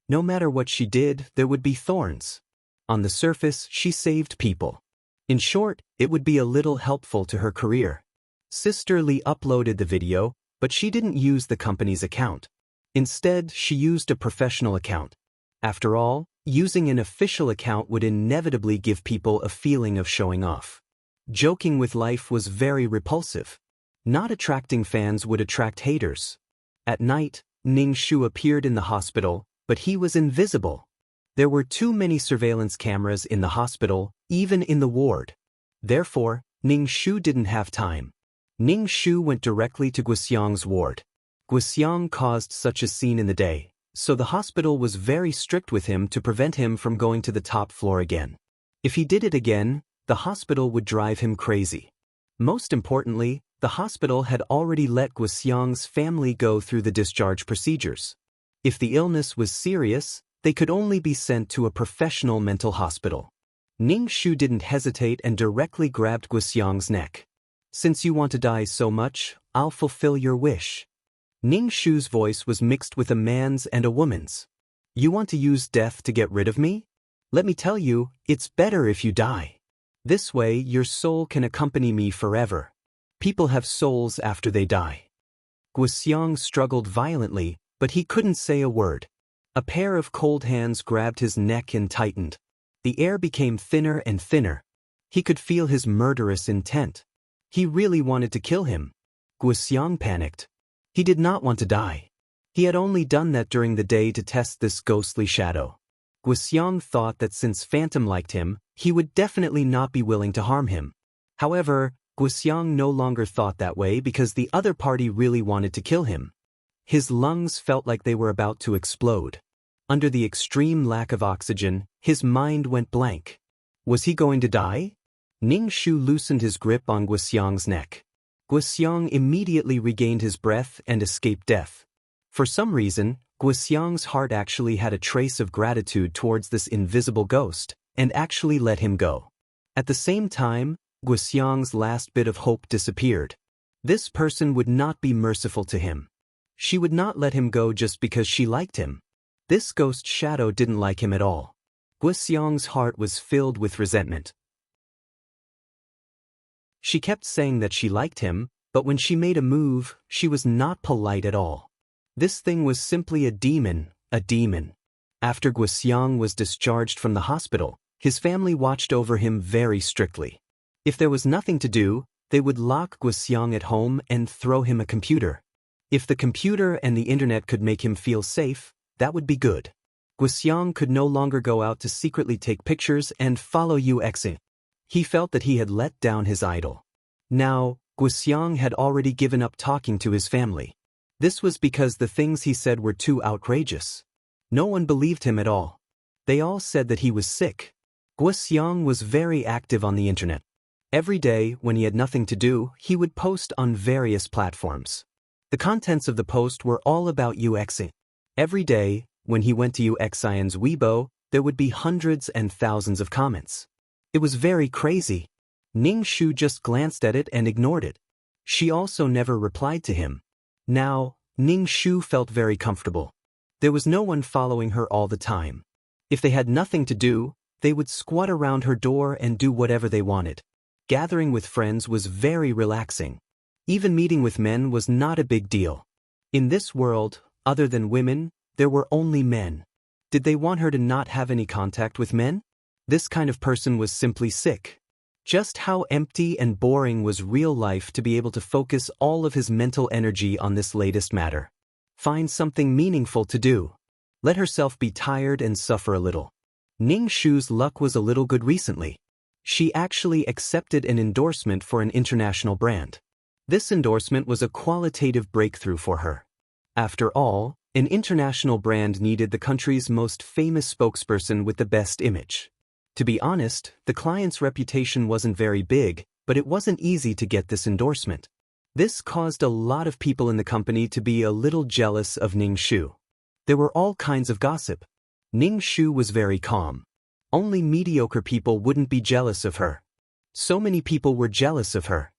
No matter what she did, there would be thorns. On the surface, she saved people. In short, it would be a little helpful to her career. Sister Li uploaded the video, but she didn't use the company's account. Instead, she used a professional account. After all, using an official account would inevitably give people a feeling of showing off. Joking with life was very repulsive. Not attracting fans would attract haters. At night, Ning Shu appeared in the hospital, but he was invisible. There were too many surveillance cameras in the hospital, even in the ward. Therefore, Ning Shu didn't have time. Ning Shu went directly to Guxiang's ward. Guxiang caused such a scene in the day, so the hospital was very strict with him to prevent him from going to the top floor again. If he did it again, the hospital would drive him crazy. Most importantly, the hospital had already let Guxiang's family go through the discharge procedures. If the illness was serious, they could only be sent to a professional mental hospital. Ning Shu didn't hesitate and directly grabbed Guxiang's neck. Since you want to die so much, I'll fulfill your wish. Ning Shu's voice was mixed with a man's and a woman's. You want to use death to get rid of me? Let me tell you, it's better if you die. This way, your soul can accompany me forever. People have souls after they die. Guxiang struggled violently, but he couldn't say a word. A pair of cold hands grabbed his neck and tightened. The air became thinner and thinner. He could feel his murderous intent. He really wanted to kill him. Guxiang panicked. He did not want to die. He had only done that during the day to test this ghostly shadow. Guxiang thought that since Phantom liked him, he would definitely not be willing to harm him. However, Guxiang no longer thought that way because the other party really wanted to kill him. His lungs felt like they were about to explode. Under the extreme lack of oxygen, his mind went blank. Was he going to die? Ning Shu loosened his grip on Guxiang's neck. Guxiang immediately regained his breath and escaped death. For some reason, Guxiang's heart actually had a trace of gratitude towards this invisible ghost, and actually let him go. At the same time, Guxiang's last bit of hope disappeared. This person would not be merciful to him. She would not let him go just because she liked him. This ghost shadow didn't like him at all. Guxiang's heart was filled with resentment. She kept saying that she liked him, but when she made a move, she was not polite at all. This thing was simply a demon, a demon. After Guxiang was discharged from the hospital, his family watched over him very strictly. If there was nothing to do, they would lock Guxiang at home and throw him a computer. If the computer and the internet could make him feel safe, that would be good. Guxiang could no longer go out to secretly take pictures and follow UXing. He felt that he had let down his idol. Now, Guxiang had already given up talking to his family. This was because the things he said were too outrageous. No one believed him at all. They all said that he was sick. Guxiang was very active on the internet. Every day, when he had nothing to do, he would post on various platforms. The contents of the post were all about UXing. Every day, when he went to UXIN's Weibo, there would be hundreds and thousands of comments. It was very crazy. Ning Shu just glanced at it and ignored it. She also never replied to him. Now, Ning Shu felt very comfortable. There was no one following her all the time. If they had nothing to do, they would squat around her door and do whatever they wanted. Gathering with friends was very relaxing. Even meeting with men was not a big deal. In this world, other than women, there were only men. Did they want her to not have any contact with men? This kind of person was simply sick. Just how empty and boring was real life to be able to focus all of his mental energy on this latest matter. Find something meaningful to do. Let herself be tired and suffer a little. Ning Shu's luck was a little good recently. She actually accepted an endorsement for an international brand. This endorsement was a qualitative breakthrough for her. After all, an international brand needed the country's most famous spokesperson with the best image. To be honest, the client's reputation wasn't very big, but it wasn't easy to get this endorsement. This caused a lot of people in the company to be a little jealous of Ning Shu. There were all kinds of gossip. Ning Shu was very calm. Only mediocre people wouldn't be jealous of her. So many people were jealous of her.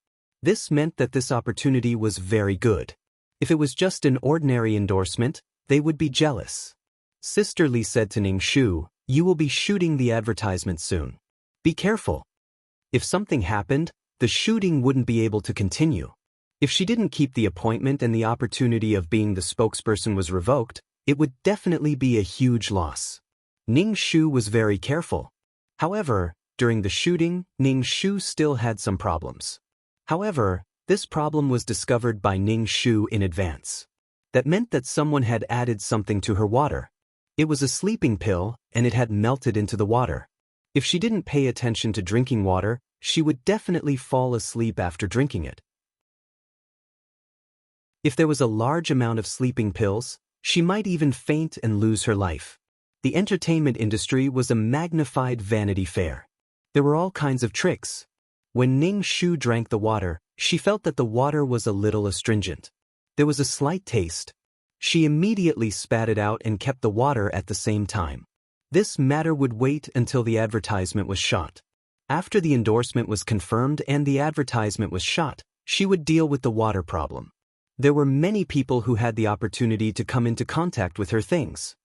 This meant that this opportunity was very good. If it was just an ordinary endorsement, they would be jealous. Sister Lee said to Ning Shu, "You will be shooting the advertisement soon. Be careful." If something happened, the shooting wouldn't be able to continue. If she didn't keep the appointment and the opportunity of being the spokesperson was revoked, it would definitely be a huge loss. Ning Shu was very careful. However, during the shooting, Ning Shu still had some problems. However, this problem was discovered by Ning Shu in advance. That meant that someone had added something to her water. It was a sleeping pill, and it had melted into the water. If she didn't pay attention to drinking water, she would definitely fall asleep after drinking it. If there was a large amount of sleeping pills, she might even faint and lose her life. The entertainment industry was a magnified Vanity Fair. There were all kinds of tricks. When Ning Shu drank the water, she felt that the water was a little astringent. There was a slight taste. She immediately spat it out and kept the water at the same time. This matter would wait until the advertisement was shot. After the endorsement was confirmed and the advertisement was shot, she would deal with the water problem. There were many people who had the opportunity to come into contact with her things.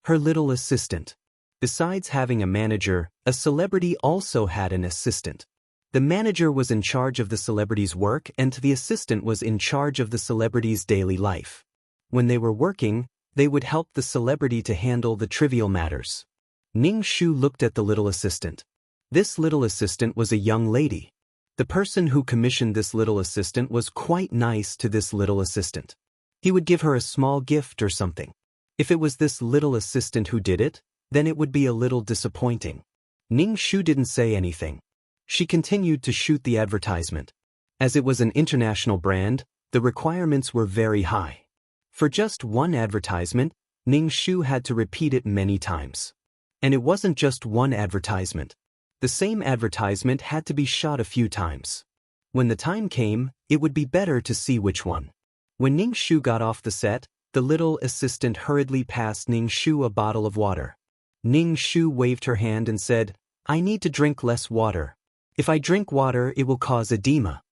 Her little assistant. Besides having a manager, a celebrity also had an assistant. The manager was in charge of the celebrity's work and the assistant was in charge of the celebrity's daily life. When they were working, they would help the celebrity to handle the trivial matters. Ning Shu looked at the little assistant. This little assistant was a young lady. The person who commissioned this little assistant was quite nice to this little assistant. He would give her a small gift or something. If it was this little assistant who did it, then it would be a little disappointing. Ning Shu didn't say anything. She continued to shoot the advertisement. As it was an international brand, the requirements were very high. For just one advertisement, Ning Shu had to repeat it many times. And it wasn't just one advertisement. The same advertisement had to be shot a few times. When the time came, it would be better to see which one. When Ning Shu got off the set, the little assistant hurriedly passed Ning Shu a bottle of water. Ning Shu waved her hand and said, "I need to drink less water. If I drink water, it will cause edema."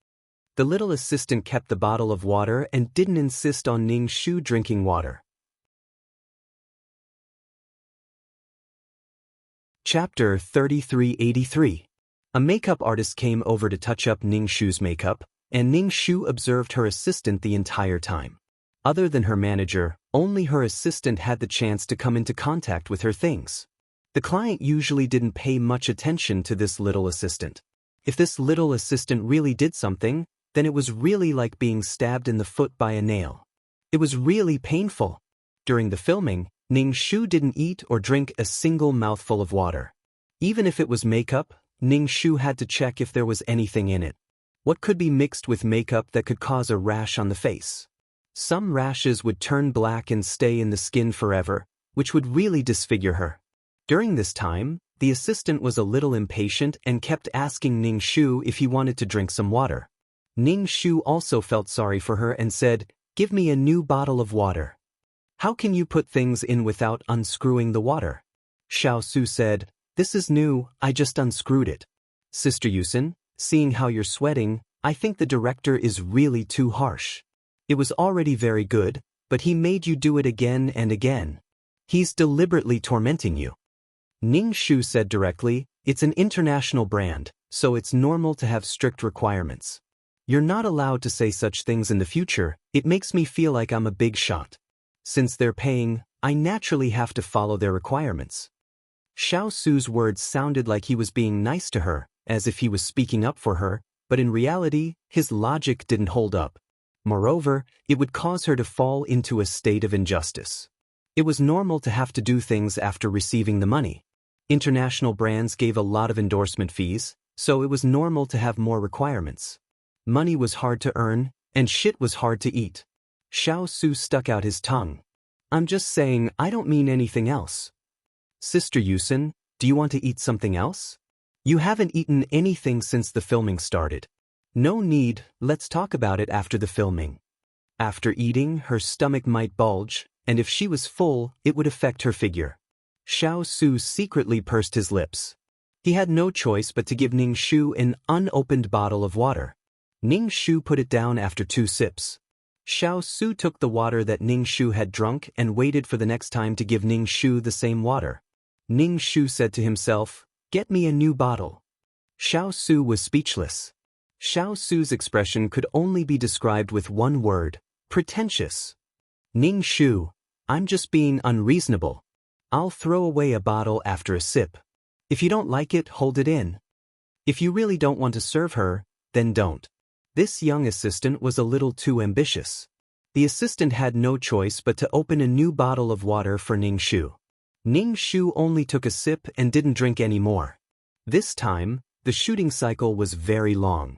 The little assistant kept the bottle of water and didn't insist on Ning Shu drinking water. Chapter 3383. A makeup artist came over to touch up Ning Shu's makeup, and Ning Shu observed her assistant the entire time. Other than her manager, only her assistant had the chance to come into contact with her things. The client usually didn't pay much attention to this little assistant. If this little assistant really did something, then it was really like being stabbed in the foot by a nail. It was really painful. During the filming, Ning Shu didn't eat or drink a single mouthful of water. Even if it was makeup, Ning Shu had to check if there was anything in it. What could be mixed with makeup that could cause a rash on the face? Some rashes would turn black and stay in the skin forever, which would really disfigure her. During this time, the assistant was a little impatient and kept asking Ning Shu if he wanted to drink some water. Ning Shu also felt sorry for her and said, "Give me a new bottle of water." "How can you put things in without unscrewing the water?" Xiao Su said, "This is new, I just unscrewed it." "Sister Yusin, seeing how you're sweating, I think the director is really too harsh. It was already very good, but he made you do it again and again. He's deliberately tormenting you." Ning Shu said directly, "It's an international brand, so it's normal to have strict requirements. You're not allowed to say such things in the future. It makes me feel like I'm a big shot. Since they're paying, I naturally have to follow their requirements." Xiao Su's words sounded like he was being nice to her, as if he was speaking up for her, but in reality, his logic didn't hold up. Moreover, it would cause her to fall into a state of injustice. It was normal to have to do things after receiving the money. International brands gave a lot of endorsement fees, so it was normal to have more requirements. Money was hard to earn, and shit was hard to eat. Xiao Su stuck out his tongue. "I'm just saying, I don't mean anything else." "Sister Yusin, do you want to eat something else? You haven't eaten anything since the filming started." "No need, let's talk about it after the filming." After eating, her stomach might bulge, and if she was full, it would affect her figure. Xiao Su secretly pursed his lips. He had no choice but to give Ning Shu an unopened bottle of water. Ning Shu put it down after 2 sips. Xiao Su took the water that Ning Shu had drunk and waited for the next time to give Ning Shu the same water. Ning Shu said to himself, "Get me a new bottle." Xiao Su was speechless. Xiao Su's expression could only be described with one word: pretentious. "Ning Shu, I'm just being unreasonable. I'll throw away a bottle after a sip. If you don't like it, hold it in. If you really don't want to serve her, then don't." This young assistant was a little too ambitious. The assistant had no choice but to open a new bottle of water for Ning Shu. Ning Shu only took a sip and didn't drink any more. This time, the shooting cycle was very long.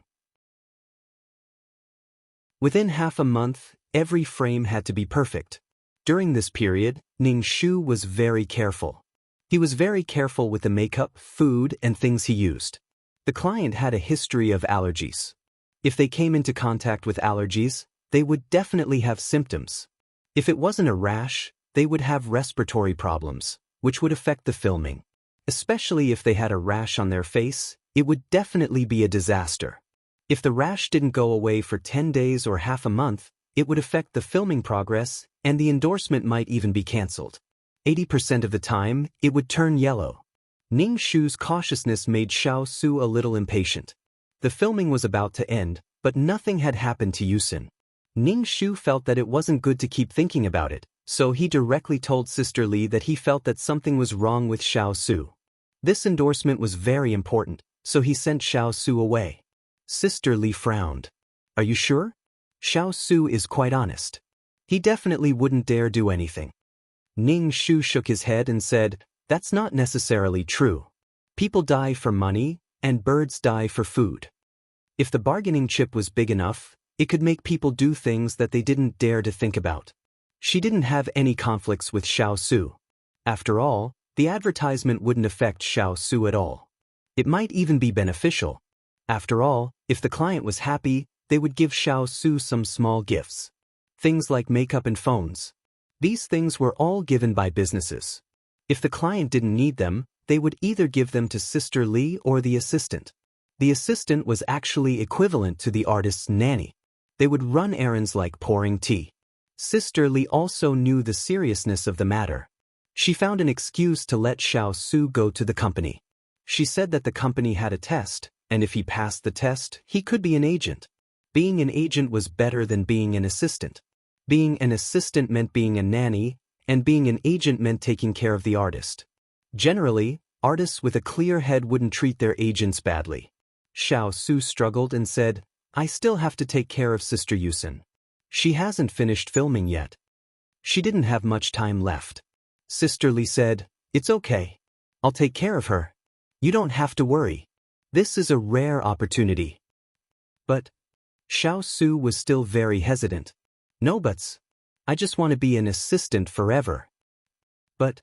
Within half a month, every frame had to be perfect. During this period, Ning Shu was very careful. He was very careful with the makeup, food, and things he used. The client had a history of allergies. If they came into contact with allergies, they would definitely have symptoms. If it wasn't a rash, they would have respiratory problems, which would affect the filming. Especially if they had a rash on their face, it would definitely be a disaster. If the rash didn't go away for 10 days or half a month, it would affect the filming progress, and the endorsement might even be cancelled. 80% of the time, it would turn yellow. Ning Shu's cautiousness made Xiao Su a little impatient. The filming was about to end, but nothing had happened to Yusin. Ning Shu felt that it wasn't good to keep thinking about it, so he directly told Sister Li that he felt that something was wrong with Xiao Su. This endorsement was very important, so he sent Xiao Su away. Sister Li frowned. "Are you sure?" Xiao Su is quite honest. He definitely wouldn't dare do anything. Ning Shu shook his head and said, "That's not necessarily true. People die for money, and birds die for food. If the bargaining chip was big enough, it could make people do things that they didn't dare to think about." She didn't have any conflicts with Xiao Su. After all, the advertisement wouldn't affect Xiao Su at all. It might even be beneficial. After all, if the client was happy, they would give Xiao Su some small gifts. Things like makeup and phones. These things were all given by businesses. If the client didn't need them, they would either give them to Sister Li or the assistant. The assistant was actually equivalent to the artist's nanny. They would run errands like pouring tea. Sister Li also knew the seriousness of the matter. She found an excuse to let Xiao Su go to the company. She said that the company had a test, and if he passed the test, he could be an agent. Being an agent was better than being an assistant. Being an assistant meant being a nanny, and being an agent meant taking care of the artist. Generally, artists with a clear head wouldn't treat their agents badly. Xiao Su struggled and said, "I still have to take care of Sister Yusin. She hasn't finished filming yet." She didn't have much time left. Sister Li said, "It's okay. I'll take care of her. You don't have to worry. This is a rare opportunity." But Xiao Su was still very hesitant. "No buts. I just want to be an assistant forever." But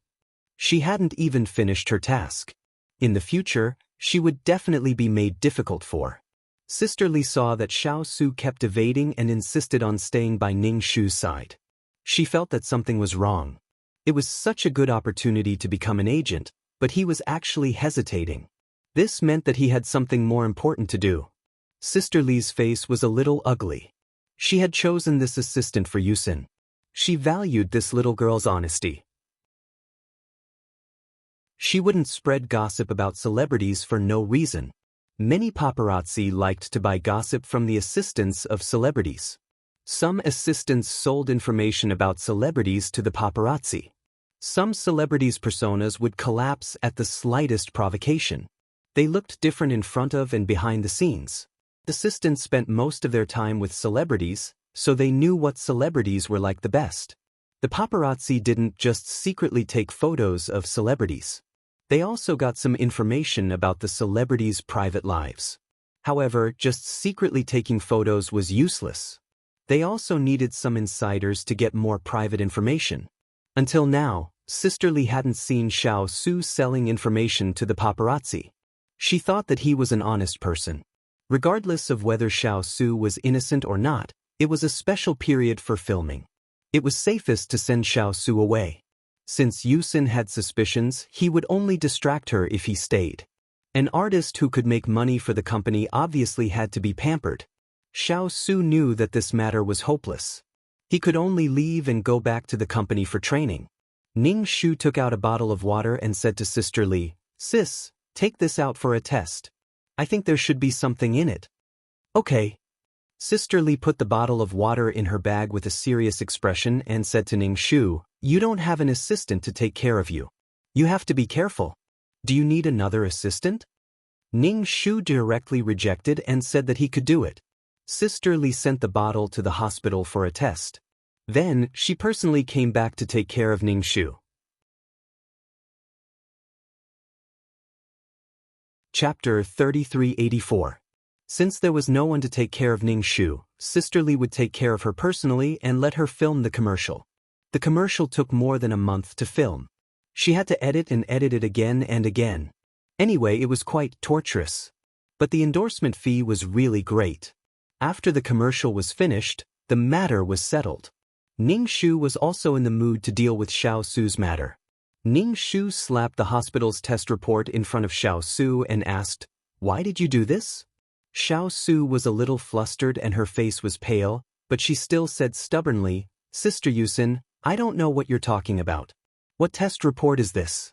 she hadn't even finished her task. In the future, she would definitely be made difficult for. Sister Li saw that Xiao Su kept evading and insisted on staying by Ning Shu's side. She felt that something was wrong. It was such a good opportunity to become an agent, but he was actually hesitating. This meant that he had something more important to do. Sister Li's face was a little ugly. She had chosen this assistant for Yusin. She valued this little girl's honesty. She wouldn't spread gossip about celebrities for no reason. Many paparazzi liked to buy gossip from the assistants of celebrities. Some assistants sold information about celebrities to the paparazzi. Some celebrities' personas would collapse at the slightest provocation. They looked different in front of and behind the scenes. Assistants spent most of their time with celebrities, so they knew what celebrities were like the best. The paparazzi didn't just secretly take photos of celebrities. They also got some information about the celebrities' private lives. However, just secretly taking photos was useless. They also needed some insiders to get more private information. Until now, Sister Li hadn't seen Xiao Su selling information to the paparazzi. She thought that he was an honest person. Regardless of whether Xiao Su was innocent or not, it was a special period for filming. It was safest to send Xiao Su away. Since Yusin had suspicions, he would only distract her if he stayed. An artist who could make money for the company obviously had to be pampered. Xiao Su knew that this matter was hopeless. He could only leave and go back to the company for training. Ning Shu took out a bottle of water and said to Sister Li, "Sis, take this out for a test. I think there should be something in it." "Okay." Sister Li put the bottle of water in her bag with a serious expression and said to Ning Shu, "You don't have an assistant to take care of you. You have to be careful. Do you need another assistant?" Ning Shu directly rejected and said that he could do it. Sister Li sent the bottle to the hospital for a test. Then, she personally came back to take care of Ning Shu. Chapter 3384. Since there was no one to take care of Ning Shu, Sister Li would take care of her personally and let her film the commercial. The commercial took more than a month to film. She had to edit and edit it again and again. Anyway, it was quite torturous. But the endorsement fee was really great. After the commercial was finished, the matter was settled. Ning Shu was also in the mood to deal with Xiao Su's matter. Ning Shu slapped the hospital's test report in front of Xiao Su and asked, "Why did you do this?" Xiao Su was a little flustered and her face was pale, but she still said stubbornly, "Sister Yusin, I don't know what you're talking about. What test report is this?"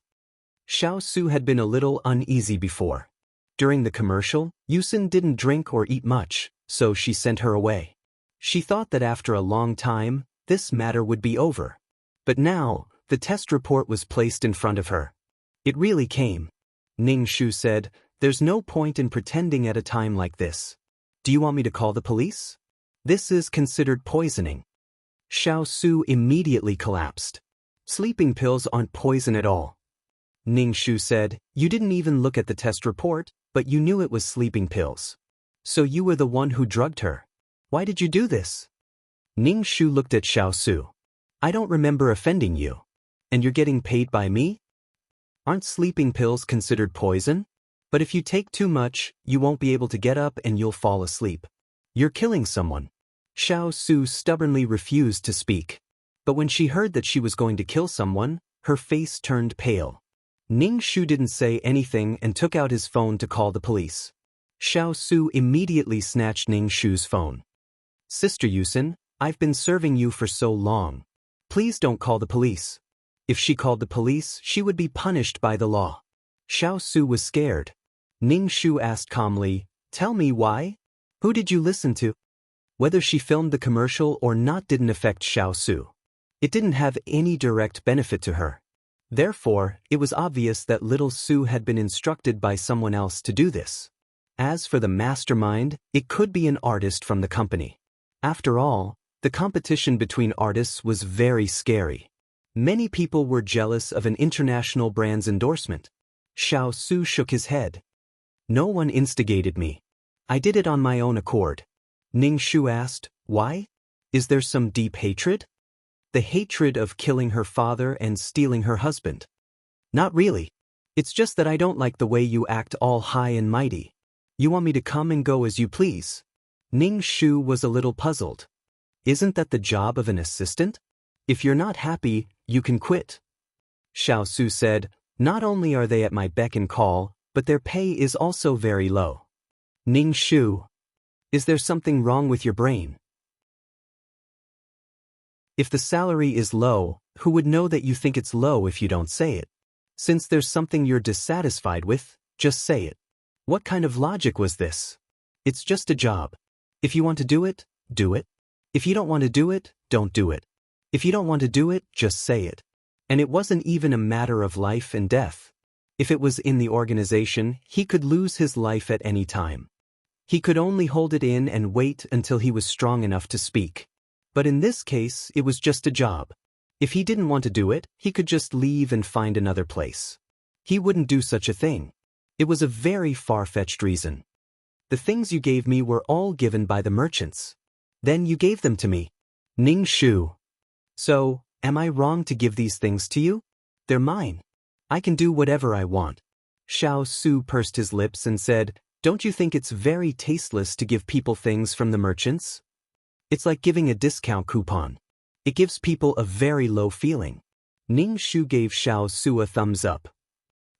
Xiao Su had been a little uneasy before. During the commercial, Yusin didn't drink or eat much, so she sent her away. She thought that after a long time, this matter would be over. But now, the test report was placed in front of her. It really came. Ning Shu said, "There's no point in pretending at a time like this. Do you want me to call the police? This is considered poisoning." Xiao Su immediately collapsed. "Sleeping pills aren't poison at all." Ning Shu said, "You didn't even look at the test report, but you knew it was sleeping pills. So you were the one who drugged her. Why did you do this?" Ning Shu looked at Xiao Su. "I don't remember offending you. And you're getting paid by me? Aren't sleeping pills considered poison? But if you take too much, you won't be able to get up and you'll fall asleep. You're killing someone." Xiao Su stubbornly refused to speak. But when she heard that she was going to kill someone, her face turned pale. Ning Shu didn't say anything and took out his phone to call the police. Xiao Su immediately snatched Ning Shu's phone. "Sister Yusin, I've been serving you for so long. Please don't call the police." If she called the police, she would be punished by the law. Xiao Su was scared. Ning Shu asked calmly, "Tell me why? Who did you listen to?" Whether she filmed the commercial or not didn't affect Xiao Su. It didn't have any direct benefit to her. Therefore, it was obvious that little Su had been instructed by someone else to do this. As for the mastermind, it could be an artist from the company. After all, the competition between artists was very scary. Many people were jealous of an international brand's endorsement. Xiao Su shook his head. "No one instigated me. I did it on my own accord." Ning Shu asked, "Why? Is there some deep hatred?" "The hatred of killing her father and stealing her husband." "Not really. It's just that I don't like the way you act all high and mighty. You want me to come and go as you please." Ning Shu was a little puzzled. "Isn't that the job of an assistant? If you're not happy, you can quit." Xiao Su said, "Not only are they at my beck and call, but their pay is also very low." Ning Shu, is there something wrong with your brain? If the salary is low, who would know that you think it's low if you don't say it? Since there's something you're dissatisfied with, just say it. What kind of logic was this? It's just a job. If you want to do it, do it. If you don't want to do it, don't do it. If you don't want to do it, just say it. And it wasn't even a matter of life and death. If it was in the organization, he could lose his life at any time. He could only hold it in and wait until he was strong enough to speak. But in this case, it was just a job. If he didn't want to do it, he could just leave and find another place. He wouldn't do such a thing. It was a very far-fetched reason. The things you gave me were all given by the merchants. Then you gave them to me. Ning Shu. So, am I wrong to give these things to you? They're mine. I can do whatever I want. Xiao Su pursed his lips and said, "Don't you think it's very tasteless to give people things from the merchants? It's like giving a discount coupon. It gives people a very low feeling. Ning Shu gave Xiao Su a thumbs up.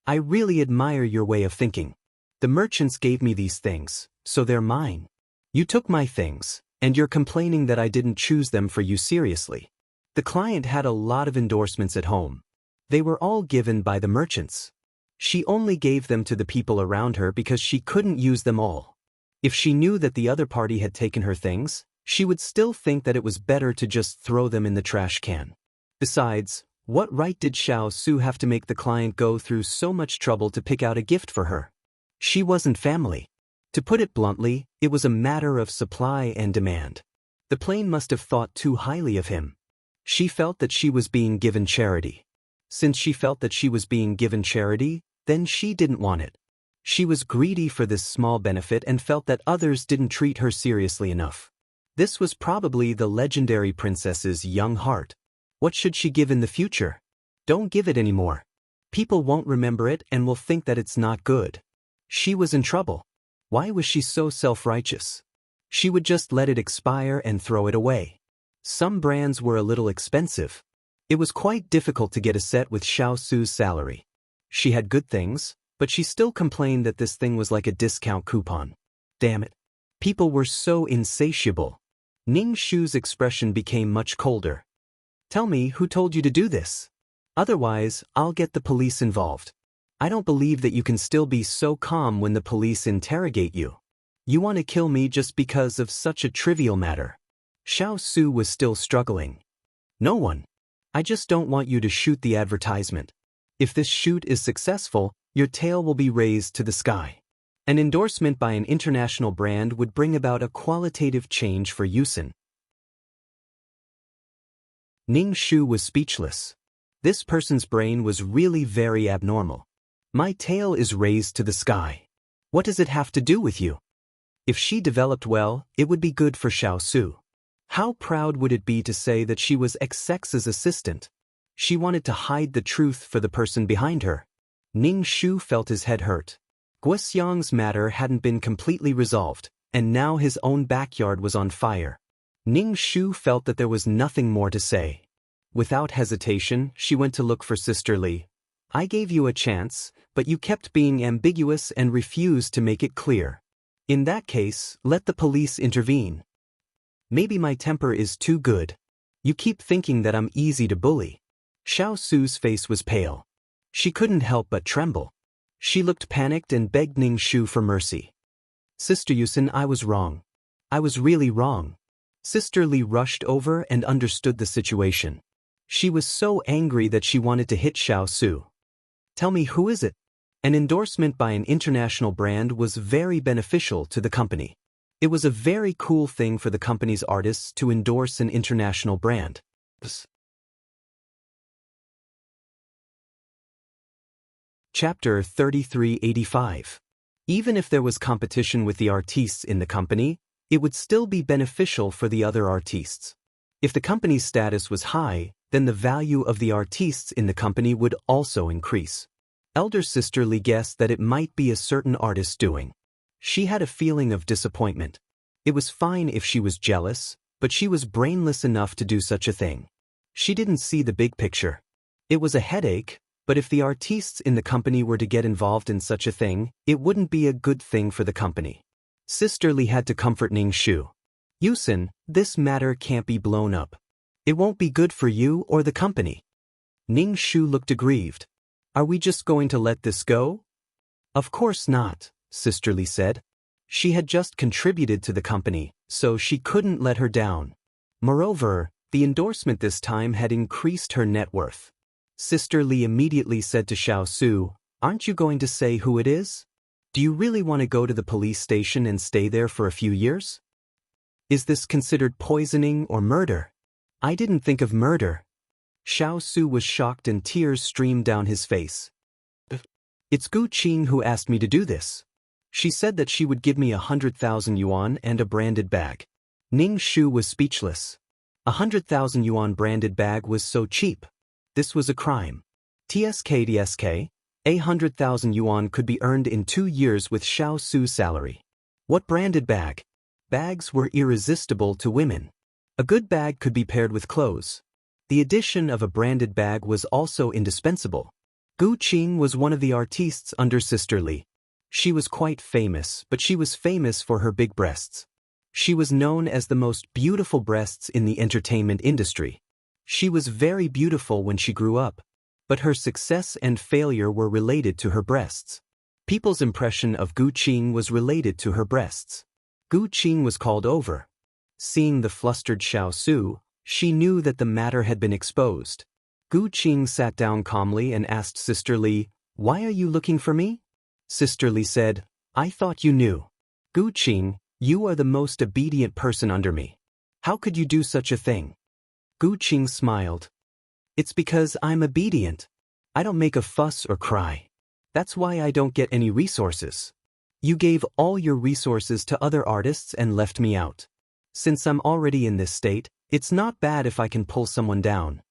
I really admire your way of thinking. The merchants gave me these things, so they're mine. You took my things, and you're complaining that I didn't choose them for you seriously. The client had a lot of endorsements at home. They were all given by the merchants. She only gave them to the people around her because she couldn't use them all. If she knew that the other party had taken her things, she would still think that it was better to just throw them in the trash can. Besides, what right did Xiao Su have to make the client go through so much trouble to pick out a gift for her? She wasn't family. To put it bluntly, it was a matter of supply and demand. The plane must have thought too highly of him. She felt that she was being given charity. Since she felt that she was being given charity, then she didn't want it. She was greedy for this small benefit and felt that others didn't treat her seriously enough. This was probably the legendary princess's young heart. What should she give in the future? Don't give it anymore. People won't remember it and will think that it's not good. She was in trouble. Why was she so self-righteous? She would just let it expire and throw it away. Some brands were a little expensive. It was quite difficult to get a set with Xiao Su's salary. She had good things, but she still complained that this thing was like a discount coupon. Damn it. People were so insatiable. Ning Shu's expression became much colder. Tell me who told you to do this. Otherwise, I'll get the police involved. I don't believe that you can still be so calm when the police interrogate you. You want to kill me just because of such a trivial matter. Xiao Su was still struggling. No one. I just don't want you to shoot the advertisement. If this shoot is successful, your tail will be raised to the sky. An endorsement by an international brand would bring about a qualitative change for Yusin. Ning Shu was speechless. This person's brain was really very abnormal. My tail is raised to the sky. What does it have to do with you? If she developed well, it would be good for Xiao Su. How proud would it be to say that she was X's assistant? She wanted to hide the truth for the person behind her. Ning Shu felt his head hurt. Guoxiang's matter hadn't been completely resolved, and now his own backyard was on fire. Ning Shu felt that there was nothing more to say. Without hesitation, she went to look for Sister Li. I gave you a chance, but you kept being ambiguous and refused to make it clear. In that case, let the police intervene. Maybe my temper is too good. You keep thinking that I'm easy to bully. Xiao Su's face was pale. She couldn't help but tremble. She looked panicked and begged Ning Shu for mercy. Sister Yusin, I was wrong. I was really wrong. Sister Li rushed over and understood the situation. She was so angry that she wanted to hit Xiao Su. Tell me, who is it? An endorsement by an international brand was very beneficial to the company. It was a very cool thing for the company's artists to endorse an international brand. Chapter 3385. Even if there was competition with the artistes in the company, it would still be beneficial for the other artistes. If the company's status was high, then the value of the artistes in the company would also increase. Elder Sister Li guessed that it might be a certain artist doing. She had a feeling of disappointment. It was fine if she was jealous, but she was brainless enough to do such a thing. She didn't see the big picture. It was a headache, but if the artistes in the company were to get involved in such a thing, it wouldn't be a good thing for the company. Sister Li had to comfort Ning Shu. Yusin, this matter can't be blown up. It won't be good for you or the company. Ning Shu looked aggrieved. Are we just going to let this go? Of course not, Sister Li said. She had just contributed to the company, so she couldn't let her down. Moreover, the endorsement this time had increased her net worth. Sister Li immediately said to Xiao Su, aren't you going to say who it is? Do you really want to go to the police station and stay there for a few years? Is this considered poisoning or murder? I didn't think of murder. Xiao Su was shocked and tears streamed down his face. It's Gu Qing who asked me to do this. She said that she would give me 100,000 yuan and a branded bag. Ning Shu was speechless. 100,000 yuan branded bag was so cheap. This was a crime. TSK, 100,000 yuan could be earned in 2 years with Xiao Su's salary. What branded bag? Bags were irresistible to women. A good bag could be paired with clothes. The addition of a branded bag was also indispensable. Gu Qing was one of the artistes under Sister Li. She was quite famous, but she was famous for her big breasts. She was known as the most beautiful breasts in the entertainment industry. She was very beautiful when she grew up, but her success and failure were related to her breasts. People's impression of Gu Qing was related to her breasts. Gu Qing was called over. Seeing the flustered Xiao Su, she knew that the matter had been exposed. Gu Qing sat down calmly and asked Sister Li, "Why are you looking for me?" Sister Li said, "I thought you knew. Gu Qing, you are the most obedient person under me. How could you do such a thing?" Gu Qing smiled. "It's because I'm obedient. I don't make a fuss or cry. That's why I don't get any resources. You gave all your resources to other artists and left me out. Since I'm already in this state, it's not bad if I can pull someone down.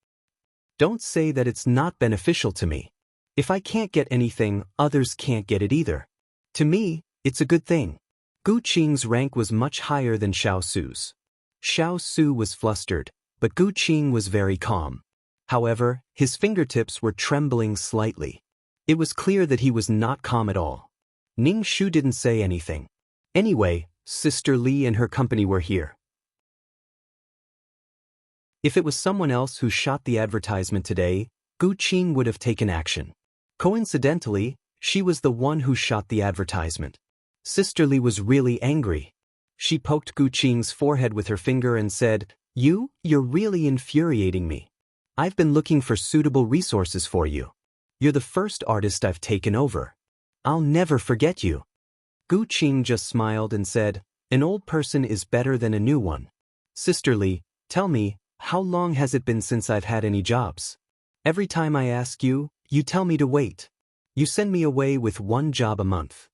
Don't say that it's not beneficial to me. If I can't get anything, others can't get it either. To me, it's a good thing." Gu Qing's rank was much higher than Xiao Su's. Xiao Su was flustered, but Gu Qing was very calm. However, his fingertips were trembling slightly. It was clear that he was not calm at all. Ning Shu didn't say anything. Anyway, Sister Li and her company were here. If it was someone else who shot the advertisement today, Gu Qing would have taken action. Coincidentally, she was the one who shot the advertisement. Sister Li was really angry. She poked Gu Qing's forehead with her finger and said, You're really infuriating me. I've been looking for suitable resources for you. You're the first artist I've taken over. I'll never forget you." Gu Qing just smiled and said, "An old person is better than a new one. Sister Li, tell me, how long has it been since I've had any jobs? Every time I ask you, you tell me to wait. You send me away with one job a month."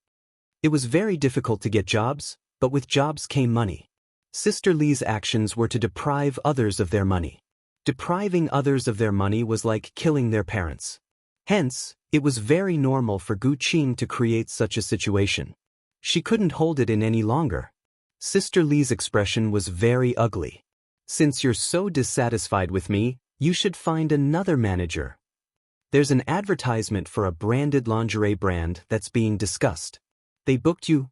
It was very difficult to get jobs, but with jobs came money. Sister Li's actions were to deprive others of their money. Depriving others of their money was like killing their parents. Hence, it was very normal for Gu Qing to create such a situation. She couldn't hold it in any longer. Sister Li's expression was very ugly. "Since you're so dissatisfied with me, you should find another manager. There's an advertisement for a branded lingerie brand that's being discussed. They booked you."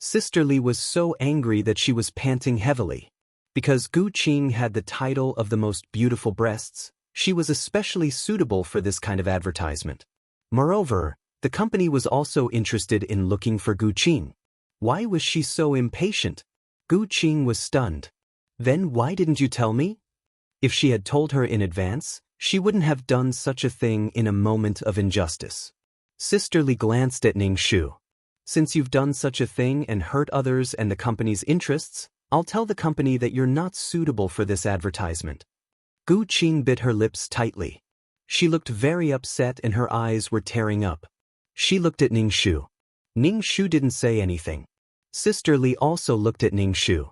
Sister Li was so angry that she was panting heavily. Because Gu Qing had the title of the most beautiful breasts, she was especially suitable for this kind of advertisement. Moreover, the company was also interested in looking for Gu Qing. Why was she so impatient? Gu Qing was stunned. "Then why didn't you tell me?" If she had told her in advance, she wouldn't have done such a thing in a moment of injustice. Sister Li glanced at Ning Shu. "Since you've done such a thing and hurt others and the company's interests, I'll tell the company that you're not suitable for this advertisement." Gu Qing bit her lips tightly. She looked very upset and her eyes were tearing up. She looked at Ning Shu. Ning Shu didn't say anything. Sister Li also looked at Ning Shu.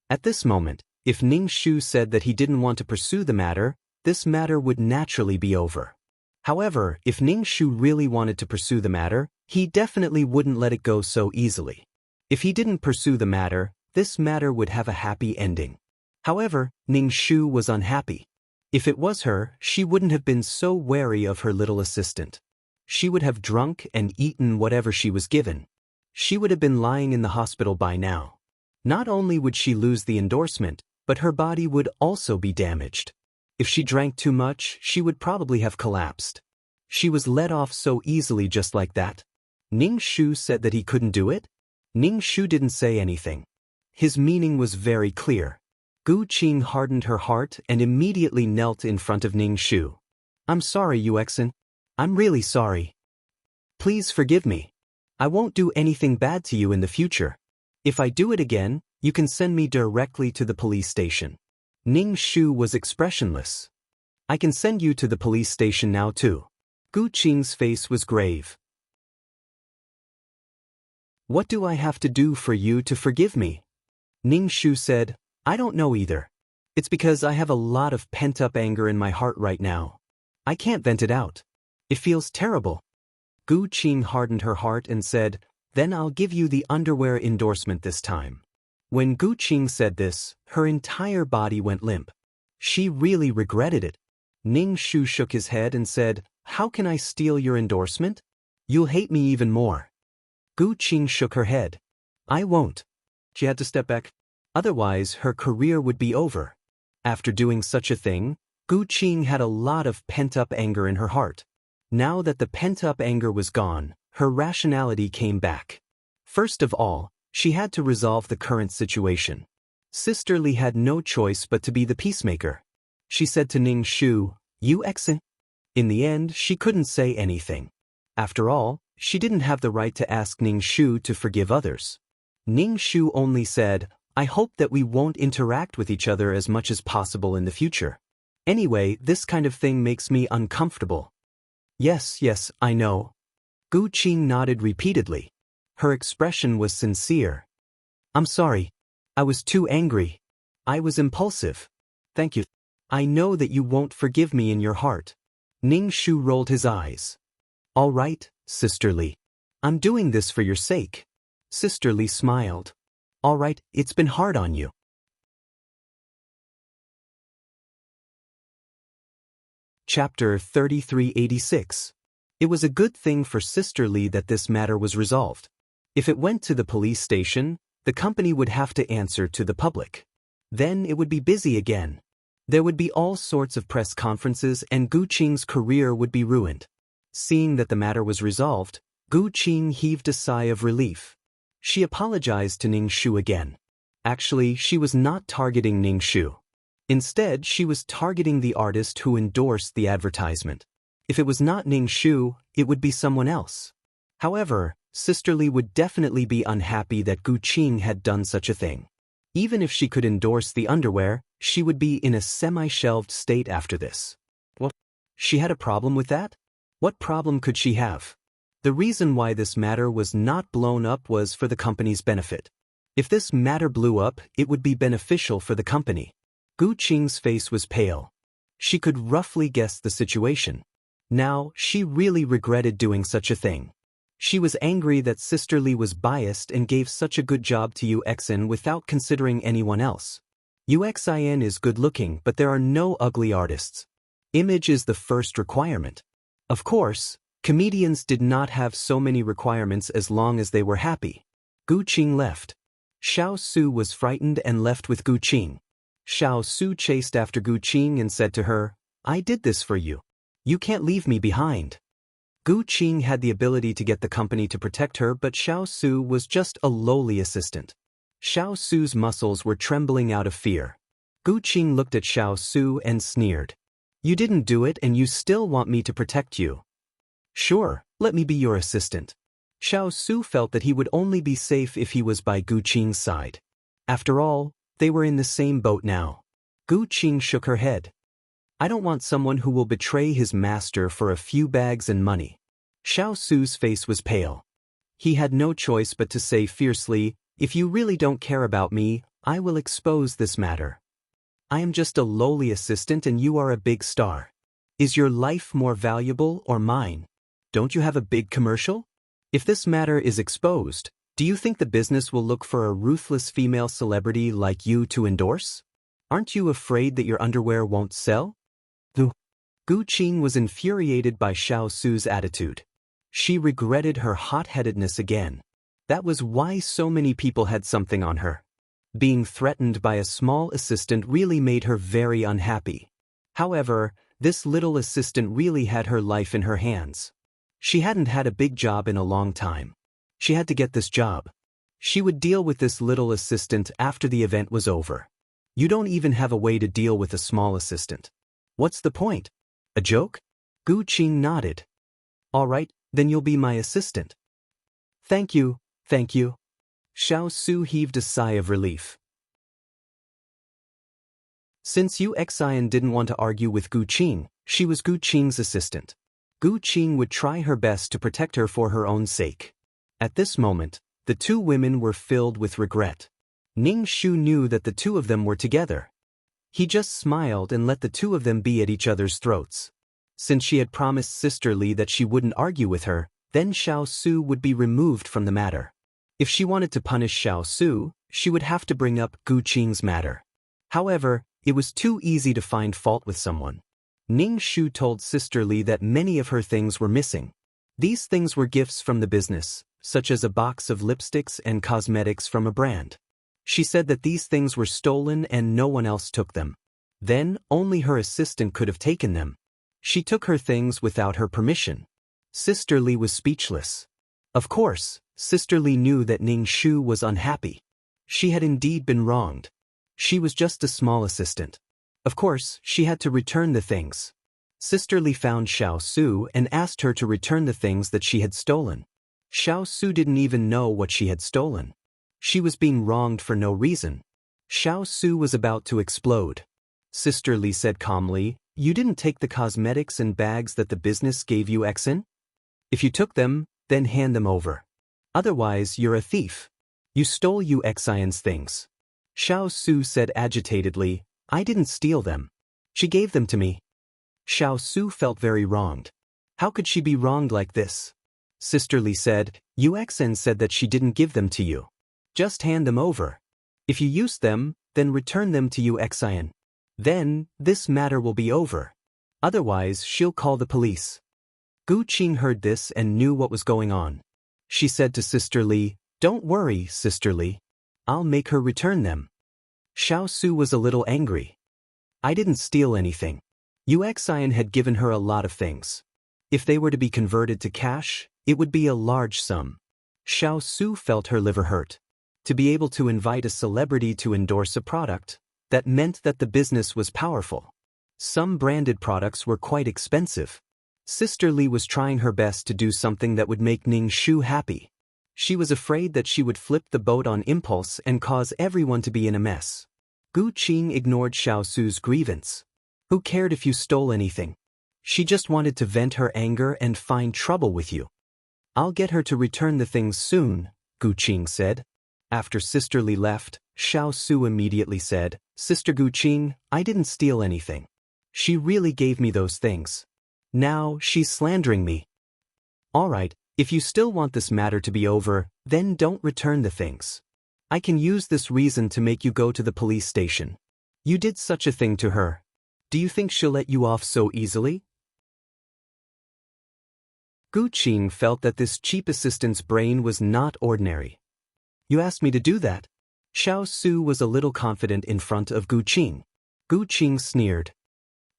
At this moment, if Ning Shu said that he didn't want to pursue the matter, this matter would naturally be over. However, if Ning Shu really wanted to pursue the matter, he definitely wouldn't let it go so easily. If he didn't pursue the matter, this matter would have a happy ending. However, Ning Shu was unhappy. If it was her, she wouldn't have been so wary of her little assistant. She would have drunk and eaten whatever she was given. She would have been lying in the hospital by now. Not only would she lose the endorsement, but her body would also be damaged. If she drank too much, she would probably have collapsed. She was let off so easily just like that. Ning Shu said that he couldn't do it? Ning Shu didn't say anything. His meaning was very clear. Gu Qing hardened her heart and immediately knelt in front of Ning Shu. "I'm sorry, Yuexin. I'm really sorry. Please forgive me. I won't do anything bad to you in the future. If I do it again, you can send me directly to the police station." Ning Shu was expressionless. "I can send you to the police station now too." Gu Qing's face was grave. "What do I have to do for you to forgive me?" Ning Shu said, "I don't know either. It's because I have a lot of pent-up anger in my heart right now. I can't vent it out. It feels terrible." Gu Qing hardened her heart and said, "Then I'll give you the underwear endorsement this time." When Gu Qing said this, her entire body went limp. She really regretted it. Ning Shu shook his head and said, "How can I steal your endorsement? You'll hate me even more." Gu Qing shook her head. "I won't." She had to step back. Otherwise, her career would be over. After doing such a thing, Gu Qing had a lot of pent-up anger in her heart. Now that the pent-up anger was gone, her rationality came back. First of all, she had to resolve the current situation. Sister Li had no choice but to be the peacemaker. She said to Ning Shu, "You exit." In the end, she couldn't say anything. After all, she didn't have the right to ask Ning Shu to forgive others. Ning Shu only said, "I hope that we won't interact with each other as much as possible in the future. Anyway, this kind of thing makes me uncomfortable." Yes, I know." Gu Qing nodded repeatedly. Her expression was sincere. "I'm sorry. I was too angry. I was impulsive. Thank you. I know that you won't forgive me in your heart." Ning Shu rolled his eyes. "All right, Sister Li. I'm doing this for your sake." Sister Li smiled. "All right, it's been hard on you." Chapter 3386. It was a good thing for Sister Li that this matter was resolved. If it went to the police station, the company would have to answer to the public. Then it would be busy again. There would be all sorts of press conferences and Gu Qing's career would be ruined. Seeing that the matter was resolved, Gu Qing heaved a sigh of relief. She apologized to Ning Shu again. Actually, she was not targeting Ning Shu. Instead, she was targeting the artist who endorsed the advertisement. If it was not Ning Shu, it would be someone else. However, Sister Li would definitely be unhappy that Gu Qing had done such a thing. Even if she could endorse the underwear, she would be in a semi-shelved state after this. Well, she had a problem with that? What problem could she have? The reason why this matter was not blown up was for the company's benefit. If this matter blew up, it would be beneficial for the company. Gu Qing's face was pale. She could roughly guess the situation. Now, she really regretted doing such a thing. She was angry that Sister Li was biased and gave such a good job to UXIN without considering anyone else. UXIN is good-looking, but there are no ugly artists. Image is the first requirement. Of course, comedians did not have so many requirements as long as they were happy. Gu Qing left. Xiao Su was frightened and left with Gu Qing. Xiao Su chased after Gu Qing and said to her, "I did this for you. You can't leave me behind." Gu Qing had the ability to get the company to protect her, but Xiao Su was just a lowly assistant. Xiao Su's muscles were trembling out of fear. Gu Qing looked at Xiao Su and sneered. "You didn't do it and you still want me to protect you. Sure, let me be your assistant." Xiao Su felt that he would only be safe if he was by Gu Qing's side. After all, they were in the same boat now. Gu Qing shook her head. "I don't want someone who will betray his master for a few bags and money." Xiao Su's face was pale. He had no choice but to say fiercely, "If you really don't care about me, I will expose this matter. I am just a lowly assistant and you are a big star. Is your life more valuable or mine? Don't you have a big commercial? If this matter is exposed, do you think the business will look for a ruthless female celebrity like you to endorse? Aren't you afraid that your underwear won't sell?" Gu Qing was infuriated by Xiao Su's attitude. She regretted her hot-headedness again. That was why so many people had something on her. Being threatened by a small assistant really made her very unhappy. However, this little assistant really had her life in her hands. She hadn't had a big job in a long time. She had to get this job. She would deal with this little assistant after the event was over. You don't even have a way to deal with a small assistant. What's the point? A joke? Gu Qing nodded. "All right, then you'll be my assistant." Thank you. Xiao Su heaved a sigh of relief. Since UXIN didn't want to argue with Gu Qing, she was Gu Qing's assistant. Gu Qing would try her best to protect her for her own sake. At this moment, the two women were filled with regret. Ning Shu knew that the two of them were together. He just smiled and let the two of them be at each other's throats. Since she had promised Sister Li that she wouldn't argue with her, then Xiao Su would be removed from the matter. If she wanted to punish Xiao Su, she would have to bring up Gu Qing's matter. However, it was too easy to find fault with someone. Ning Shu told Sister Lee that many of her things were missing. These things were gifts from the business, such as a box of lipsticks and cosmetics from a brand. She said that these things were stolen and no one else took them. Then, only her assistant could have taken them. She took her things without her permission. Sister Lee was speechless. Of course, Sister Lee knew that Ning Shu was unhappy. She had indeed been wronged. She was just a small assistant. Of course, she had to return the things. Sister Lee found Xiao Su and asked her to return the things that she had stolen. Xiao Su didn't even know what she had stolen. She was being wronged for no reason. Xiao Su was about to explode. Sister Lee said calmly, "You didn't take the cosmetics and bags that the business gave you, Exin? If you took them, then hand them over. Otherwise, you're a thief. You stole Exin's things." Xiao Su said agitatedly, "I didn't steal them. She gave them to me." Xiao Su felt very wronged. How could she be wronged like this? Sister Lee said, "Exin said that she didn't give them to you. Just hand them over. If you used them, then return them to Exin. Then, this matter will be over. Otherwise, she'll call the police." Gu Qing heard this and knew what was going on. She said to Sister Lee, "Don't worry, Sister Lee. I'll make her return them." Xiao Su was a little angry. "I didn't steal anything. Exin had given her a lot of things. If they were to be converted to cash, it would be a large sum." Xiao Su felt her liver hurt. To be able to invite a celebrity to endorse a product, that meant that the business was powerful. Some branded products were quite expensive. Sister Lee was trying her best to do something that would make Ning Shu happy. She was afraid that she would flip the boat on impulse and cause everyone to be in a mess. Gu Qing ignored Xiao Su's grievance. Who cared if you stole anything? She just wanted to vent her anger and find trouble with you. "I'll get her to return the things soon," Gu Qing said. After Sister Lee left, Xiao Su immediately said, "Sister Gu Qing, I didn't steal anything. She really gave me those things. Now, she's slandering me." "Alright, if you still want this matter to be over, then don't return the things. I can use this reason to make you go to the police station. You did such a thing to her. Do you think she'll let you off so easily?" Gu Qing felt that this cheap assistant's brain was not ordinary. "You asked me to do that?" Xiao Su was a little confident in front of Gu Qing. Gu Qing sneered.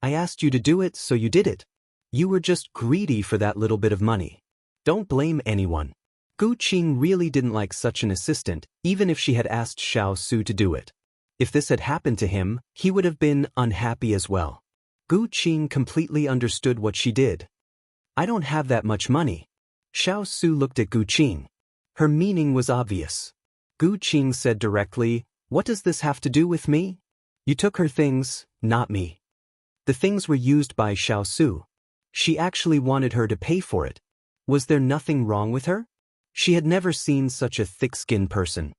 "I asked you to do it, so you did it. You were just greedy for that little bit of money. Don't blame anyone." Gu Qing really didn't like such an assistant, even if she had asked Xiao Su to do it. If this had happened to him, he would have been unhappy as well. Gu Qing completely understood what she did. "I don't have that much money." Xiao Su looked at Gu Qing. Her meaning was obvious. Gu Qing said directly, "What does this have to do with me? You took her things, not me." The things were used by Xiao Su. She actually wanted her to pay for it. Was there nothing wrong with her? She had never seen such a thick-skinned person.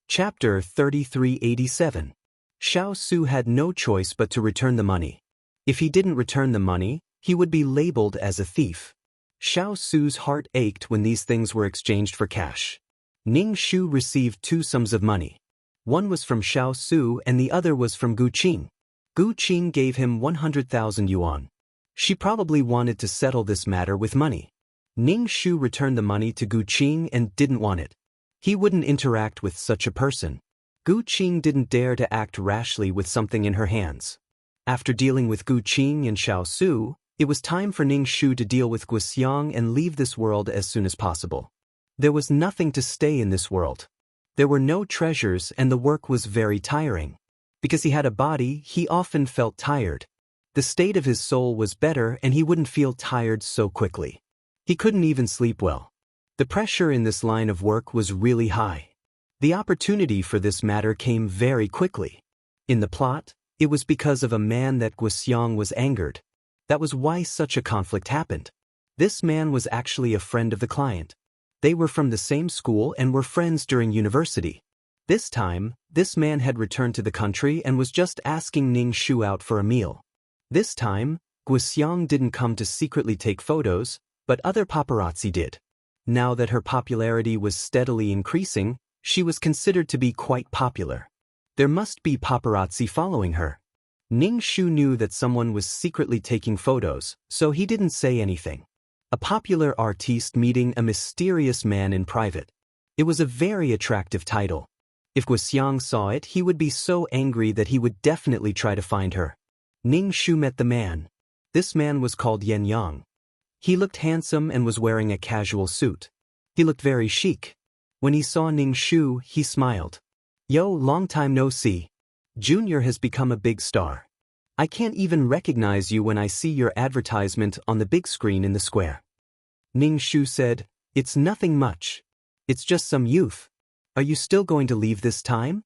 Chapter 3387. Xiao Su had no choice but to return the money. If he didn't return the money, he would be labeled as a thief. Xiao Su's heart ached when these things were exchanged for cash. Ning Shu received two sums of money. One was from Xiao Su and the other was from Gu Qing. Gu Qing gave him 100,000 yuan. She probably wanted to settle this matter with money. Ning Shu returned the money to Gu Qing and didn't want it. He wouldn't interact with such a person. Gu Qing didn't dare to act rashly with something in her hands. After dealing with Gu Qing and Xiao Su, it was time for Ning Shu to deal with Guxiang and leave this world as soon as possible. There was nothing to stay in this world. There were no treasures and the work was very tiring. Because he had a body, he often felt tired. The state of his soul was better and he wouldn't feel tired so quickly. He couldn't even sleep well. The pressure in this line of work was really high. The opportunity for this matter came very quickly. In the plot, it was because of a man that Guxiang was angered. That was why such a conflict happened. This man was actually a friend of the client. They were from the same school and were friends during university. This time, this man had returned to the country and was just asking Ning Shu out for a meal. This time, Guxiang didn't come to secretly take photos, but other paparazzi did. Now that her popularity was steadily increasing, she was considered to be quite popular. There must be paparazzi following her. Ning Shu knew that someone was secretly taking photos, so he didn't say anything. A popular artiste meeting a mysterious man in private. It was a very attractive title. If Guxiang saw it, he would be so angry that he would definitely try to find her. Ning Shu met the man. This man was called Yen Yang. He looked handsome and was wearing a casual suit. He looked very chic. When he saw Ning Shu, he smiled. Yo, long time no see. Junior has become a big star. I can't even recognize you when I see your advertisement on the big screen in the square. Ning Shu said, It's nothing much. It's just some youth. Are you still going to leave this time?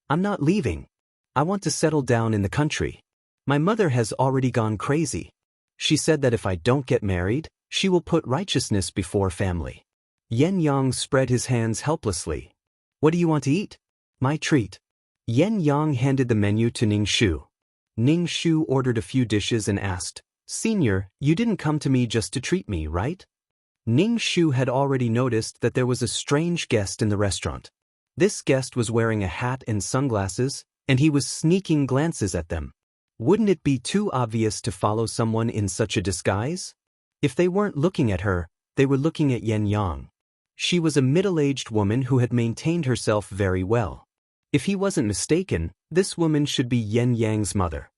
I'm not leaving. I want to settle down in the country. My mother has already gone crazy. She said that if I don't get married, she will put righteousness before family. Yen Yang spread his hands helplessly. What do you want to eat? My treat. Yen Yang handed the menu to Ning Shu. Ning Shu ordered a few dishes and asked, Senior, you didn't come to me just to treat me, right? Ning Shu had already noticed that there was a strange guest in the restaurant. This guest was wearing a hat and sunglasses, and he was sneaking glances at them. Wouldn't it be too obvious to follow someone in such a disguise? If they weren't looking at her, they were looking at Yen Yang. She was a middle-aged woman who had maintained herself very well. If he wasn't mistaken, this woman should be Yen Yang's mother.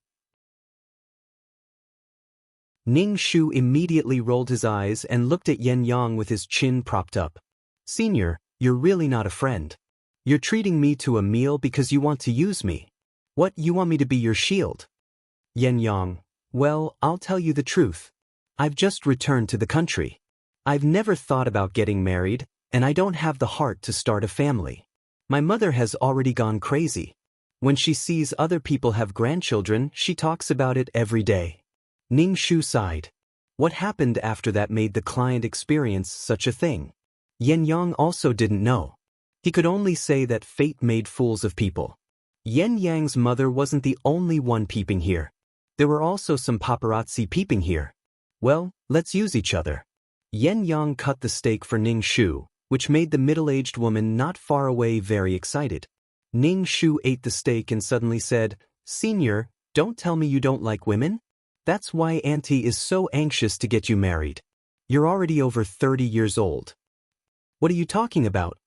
Ning Shu immediately rolled his eyes and looked at Yen Yang with his chin propped up. Senior, you're really not a friend. You're treating me to a meal because you want to use me. What, you want me to be your shield? Yen Yang, well, I'll tell you the truth. I've just returned to the country. I've never thought about getting married, and I don't have the heart to start a family. My mother has already gone crazy. When she sees other people have grandchildren, she talks about it every day. Ning Shu sighed. What happened after that made the client experience such a thing? Yen Yang also didn't know. He could only say that fate made fools of people. Yen Yang's mother wasn't the only one peeping here. There were also some paparazzi peeping here. Well, let's use each other. Yen Yang cut the steak for Ning Shu, which made the middle-aged woman not far away very excited. Ning Shu ate the steak and suddenly said, Senior, don't tell me you don't like women? That's why Auntie is so anxious to get you married. You're already over 30 years old. What are you talking about?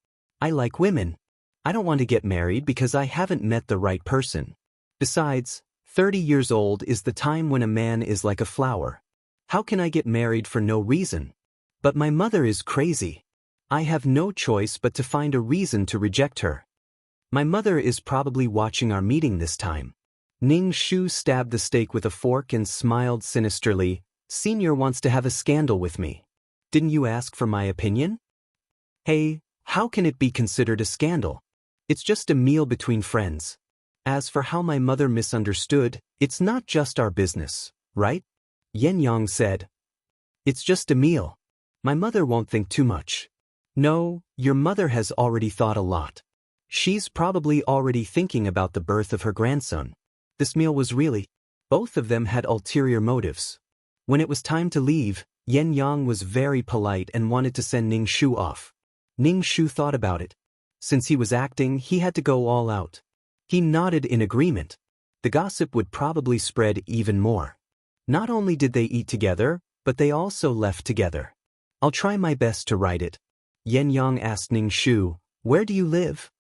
I like women. I don't want to get married because I haven't met the right person. Besides, 30 years old is the time when a man is like a flower. How can I get married for no reason? But my mother is crazy. I have no choice but to find a reason to reject her. My mother is probably watching our meeting this time. Ning Shu stabbed the steak with a fork and smiled sinisterly. Senior wants to have a scandal with me. Didn't you ask for my opinion? Hey, how can it be considered a scandal? It's just a meal between friends. As for how my mother misunderstood, it's not just our business, right? Yen Yang said. It's just a meal. My mother won't think too much. No, your mother has already thought a lot. She's probably already thinking about the birth of her grandson. This meal was really... Both of them had ulterior motives. When it was time to leave, Yen Yang was very polite and wanted to send Ning Shu off. Ning Shu thought about it. Since he was acting, he had to go all out. He nodded in agreement. The gossip would probably spread even more. Not only did they eat together, but they also left together. I'll try my best to write it. Yen Yang asked Ning Shu, Where do you live?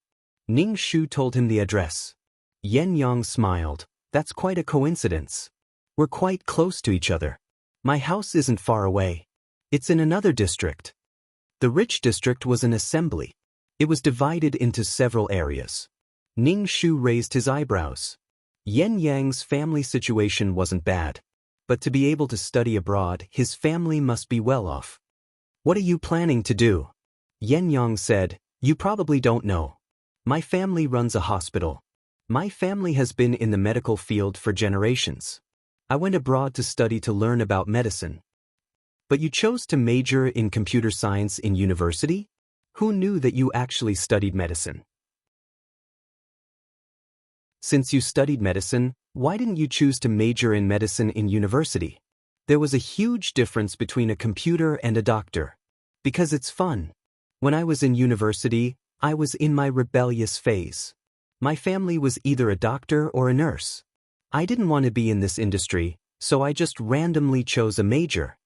Ning Shu told him the address. Yen Yang smiled. That's quite a coincidence. We're quite close to each other. My house isn't far away. It's in another district. The rich district was an assembly. It was divided into several areas. Ning Shu raised his eyebrows. Yen Yang's family situation wasn't bad. But to be able to study abroad, his family must be well off. What are you planning to do? Yen Yang said, You probably don't know. My family runs a hospital. My family has been in the medical field for generations. I went abroad to study to learn about medicine. But you chose to major in computer science in university? Who knew that you actually studied medicine? Since you studied medicine, why didn't you choose to major in medicine in university? There was a huge difference between a computer and a doctor. Because it's fun. When I was in university, I was in my rebellious phase. My family was either a doctor or a nurse. I didn't want to be in this industry, so I just randomly chose a major.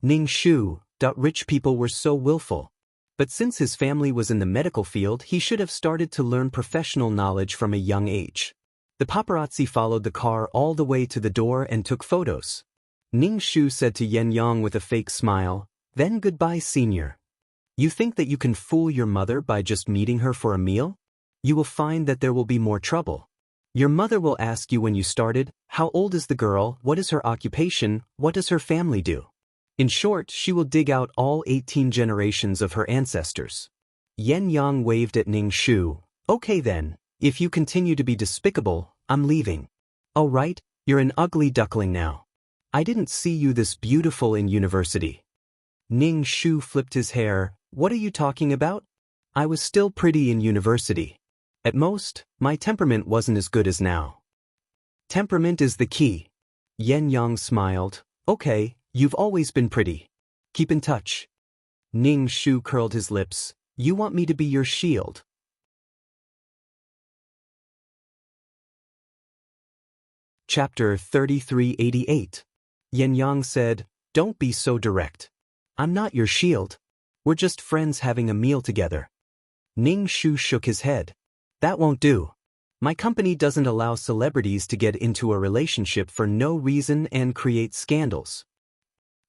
Ning Shu, rich people were so willful. But since his family was in the medical field, he should have started to learn professional knowledge from a young age. The paparazzi followed the car all the way to the door and took photos. Ning Shu said to Yen Yang with a fake smile, "Then goodbye, senior. You think that you can fool your mother by just meeting her for a meal? You will find that there will be more trouble. Your mother will ask you when you started, how old is the girl, what is her occupation, what does her family do? In short, she will dig out all 18 generations of her ancestors." Yen Yang waved at Ning Shu. "Okay then, if you continue to be despicable, I'm leaving." "Oh right, you're an ugly duckling now. I didn't see you this beautiful in university." Ning Shu flipped his hair. "What are you talking about? I was still pretty in university. At most, my temperament wasn't as good as now." "Temperament is the key." Yen Yang smiled. "Okay, you've always been pretty. Keep in touch." Ning Shu curled his lips. "You want me to be your shield?" Chapter 3388. Yen Yang said, "Don't be so direct. I'm not your shield. We're just friends having a meal together." Ning Shu shook his head. "That won't do. My company doesn't allow celebrities to get into a relationship for no reason and create scandals.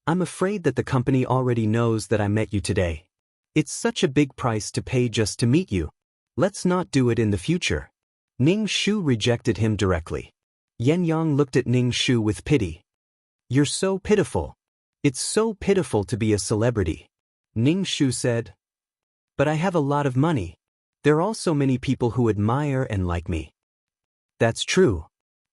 I'm afraid that the company already knows that I met you today. It's such a big price to pay just to meet you. Let's not do it in the future." Ning Shu rejected him directly. Yen Yang looked at Ning Shu with pity. "You're so pitiful. It's so pitiful to be a celebrity." Ning Shu said, "But I have a lot of money. There are also many people who admire and like me." "That's true.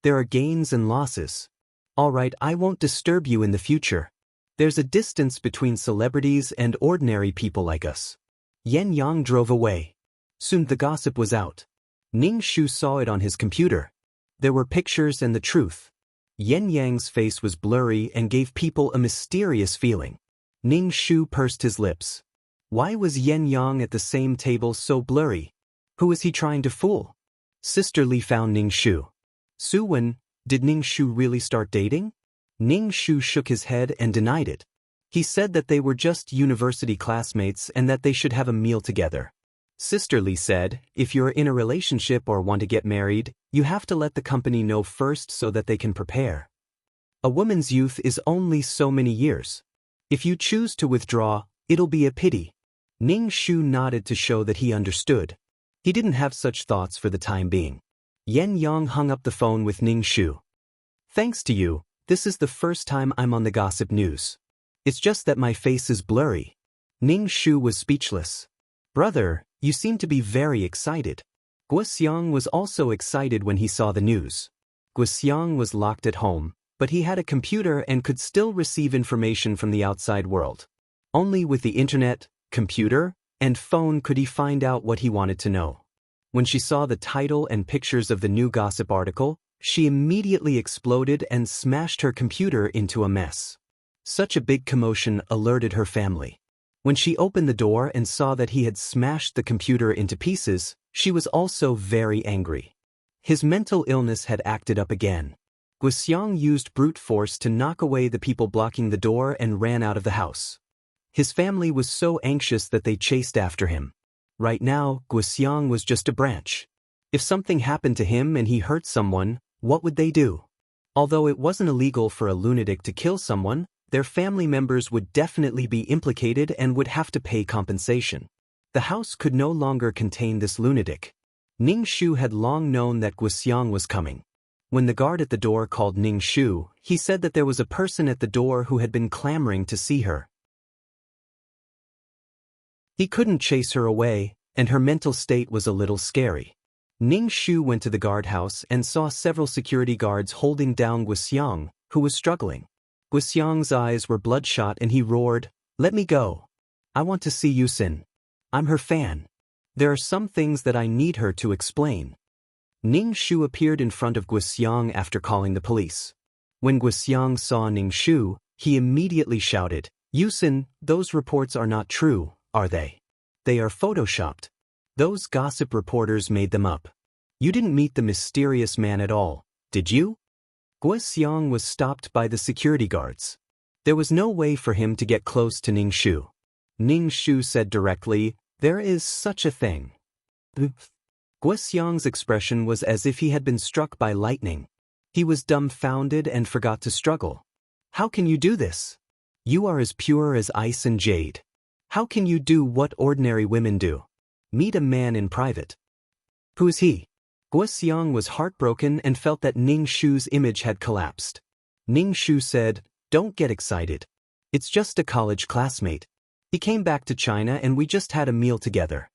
There are gains and losses. All right, I won't disturb you in the future. There's a distance between celebrities and ordinary people like us." Yen Yang drove away. Soon the gossip was out. Ning Shu saw it on his computer. There were pictures and the truth. Yen Yang's face was blurry and gave people a mysterious feeling. Ning Shu pursed his lips. Why was Yen Yang at the same table so blurry? Who was he trying to fool? Sister Li found Ning Shu. "Su Wen, did Ning Shu really start dating?" Ning Shu shook his head and denied it. He said that they were just university classmates and that they should have a meal together. Sister Li said, "If you're in a relationship or want to get married, you have to let the company know first so that they can prepare. A woman's youth is only so many years. If you choose to withdraw, it'll be a pity." Ning Shu nodded to show that he understood. He didn't have such thoughts for the time being. Yen Yang hung up the phone with Ning Shu. "Thanks to you, this is the first time I'm on the gossip news. It's just that my face is blurry." Ning Shu was speechless. "Brother, you seem to be very excited." Guoxiang was also excited when he saw the news. Guoxiang was locked at home, but he had a computer and could still receive information from the outside world. Only with the internet, computer, and phone could he find out what he wanted to know. When she saw the title and pictures of the new gossip article, she immediately exploded and smashed her computer into a mess. Such a big commotion alerted her family. When she opened the door and saw that he had smashed the computer into pieces, she was also very angry. His mental illness had acted up again. Guoxiang used brute force to knock away the people blocking the door and ran out of the house. His family was so anxious that they chased after him. Right now, Guoxiang was just a branch. If something happened to him and he hurt someone, what would they do? Although it wasn't illegal for a lunatic to kill someone, their family members would definitely be implicated and would have to pay compensation. The house could no longer contain this lunatic. Ning Shu had long known that Guoxiang was coming. When the guard at the door called Ning Shu, he said that there was a person at the door who had been clamoring to see her. He couldn't chase her away, and her mental state was a little scary. Ning Shu went to the guardhouse and saw several security guards holding down Guoxiang, who was struggling. Guoxiang's eyes were bloodshot and he roared, "Let me go. I want to see Yusin. I'm her fan. There are some things that I need her to explain." Ning Shu appeared in front of Guoxiang after calling the police. When Guoxiang saw Ning Shu, he immediately shouted, "Yusin, those reports are not true, are they? They are photoshopped. Those gossip reporters made them up." You didn't meet the mysterious man at all, did you? Guo Xiang was stopped by the security guards. There was no way for him to get close to Ning Shu. Ning Shu said directly, "There is such a thing." Guo Xiang's expression was as if he had been struck by lightning. He was dumbfounded and forgot to struggle. How can you do this? You are as pure as ice and jade. How can you do what ordinary women do? Meet a man in private. Who is he? Guo Xiang was heartbroken and felt that Ning Shu's image had collapsed. Ning Shu said, "Don't get excited. It's just a college classmate. He came back to China and we just had a meal together."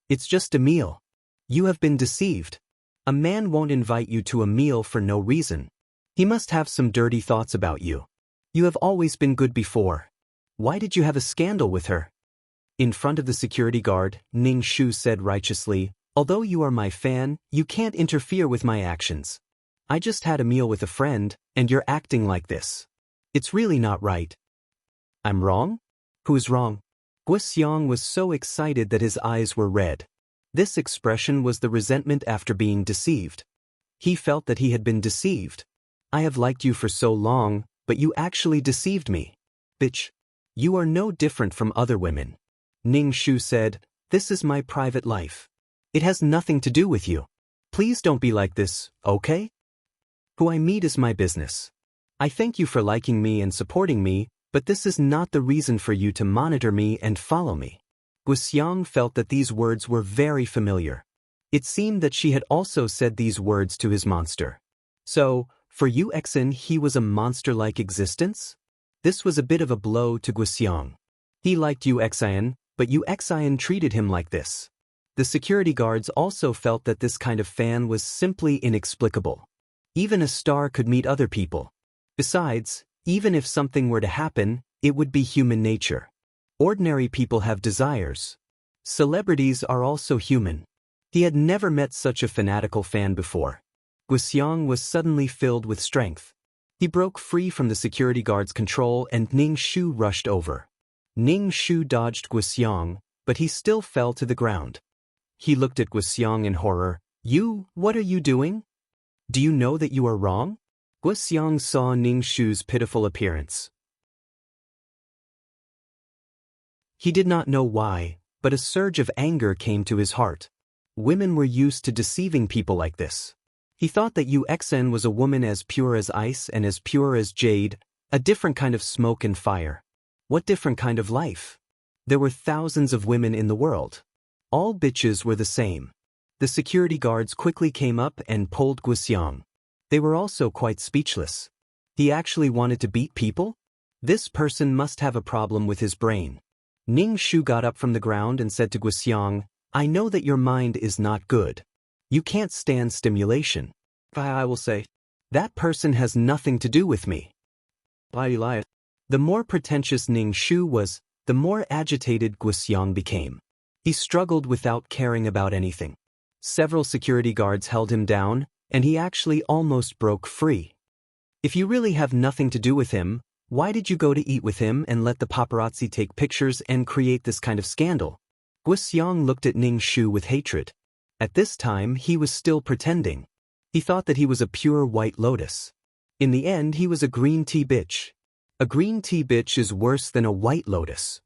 It's just a meal. You have been deceived. A man won't invite you to a meal for no reason. He must have some dirty thoughts about you. You have always been good before. Why did you have a scandal with her? In front of the security guard, Ning Shu said righteously, "Although you are my fan, you can't interfere with my actions. I just had a meal with a friend, and you're acting like this. It's really not right." I'm wrong? Who is wrong? Guo Xiang was so excited that his eyes were red. This expression was the resentment after being deceived. He felt that he had been deceived. I have liked you for so long, but you actually deceived me. Bitch. You are no different from other women. Ning Shu said, "This is my private life. It has nothing to do with you. Please don't be like this, okay? Who I meet is my business. I thank you for liking me and supporting me, but this is not the reason for you to monitor me and follow me." Guo Xiang felt that these words were very familiar. It seemed that she had also said these words to his monster. So, for Yu Exin he was a monster-like existence? This was a bit of a blow to Guo Xiang. He liked Yu Exin, but Yu Exin treated him like this. The security guards also felt that this kind of fan was simply inexplicable. Even a star could meet other people. Besides, even if something were to happen, it would be human nature. Ordinary people have desires. Celebrities are also human. He had never met such a fanatical fan before. Guo Xiang was suddenly filled with strength. He broke free from the security guard's control and Ning Shu rushed over. Ning Shu dodged Guo Xiang, but he still fell to the ground. He looked at Guo Xiang in horror. What are you doing? Do you know that you are wrong? Guo Xiang saw Ning Shu's pitiful appearance. He did not know why, but a surge of anger came to his heart. Women were used to deceiving people like this. He thought that Yu Exin was a woman as pure as ice and as pure as jade, a different kind of smoke and fire. What different kind of life? There were thousands of women in the world. All bitches were the same. The security guards quickly came up and pulled Guo Xiang. They were also quite speechless. He actually wanted to beat people? This person must have a problem with his brain. Ning Shu got up from the ground and said to Guo Xiang, "I know that your mind is not good. You can't stand stimulation. I will say, that person has nothing to do with me." The more pretentious Ning Shu was, the more agitated Guo Xiang became. He struggled without caring about anything. Several security guards held him down, and he actually almost broke free. If you really have nothing to do with him, why did you go to eat with him and let the paparazzi take pictures and create this kind of scandal? Guo Xiang looked at Ning Shu with hatred. At this time, he was still pretending. He thought that he was a pure white lotus. In the end, he was a green tea bitch. A green tea bitch is worse than a white lotus.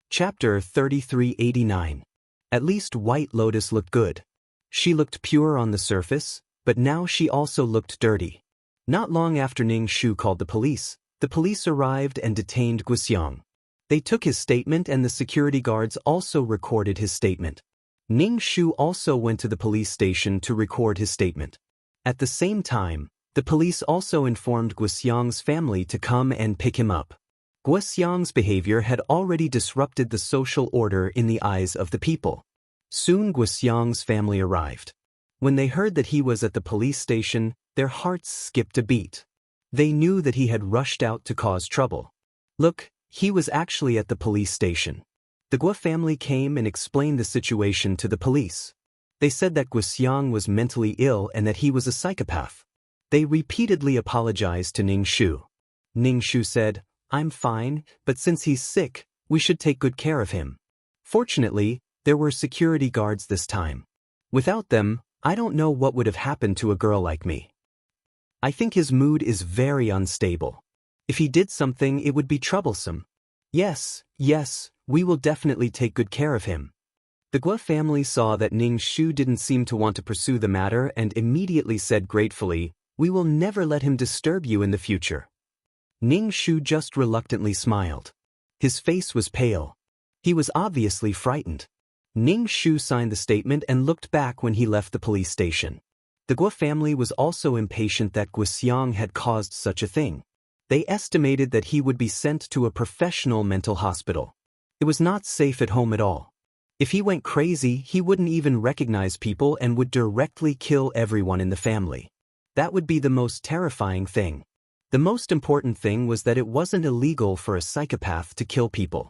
Chapter 3389. At least White Lotus looked good. She looked pure on the surface, but now she also looked dirty. Not long after Ning Shu called the police arrived and detained Guo Xiang. They took his statement and the security guards also recorded his statement. Ning Shu also went to the police station to record his statement. At the same time, the police also informed Guo Xiang's family to come and pick him up. Guo Xiang's behavior had already disrupted the social order in the eyes of the people. Soon Guo Xiang's family arrived. When they heard that he was at the police station, their hearts skipped a beat. They knew that he had rushed out to cause trouble. Look, he was actually at the police station. The Guo family came and explained the situation to the police. They said that Guo Xiang was mentally ill and that he was a psychopath. They repeatedly apologized to Ning Shu. Ning Shu said, "I'm fine, but since he's sick, we should take good care of him. Fortunately, there were security guards this time. Without them, I don't know what would have happened to a girl like me. I think his mood is very unstable. If he did something, it would be troublesome. Yes, we will definitely take good care of him. The Guo family saw that Ning Shu didn't seem to want to pursue the matter and immediately said gratefully, "We will never let him disturb you in the future." Ning Shu just reluctantly smiled. His face was pale. He was obviously frightened. Ning Shu signed the statement and looked back when he left the police station. The Guo family was also impatient that Guo Xiang had caused such a thing. They estimated that he would be sent to a professional mental hospital. It was not safe at home at all. If he went crazy, he wouldn't even recognize people and would directly kill everyone in the family. That would be the most terrifying thing. The most important thing was that it wasn't illegal for a psychopath to kill people.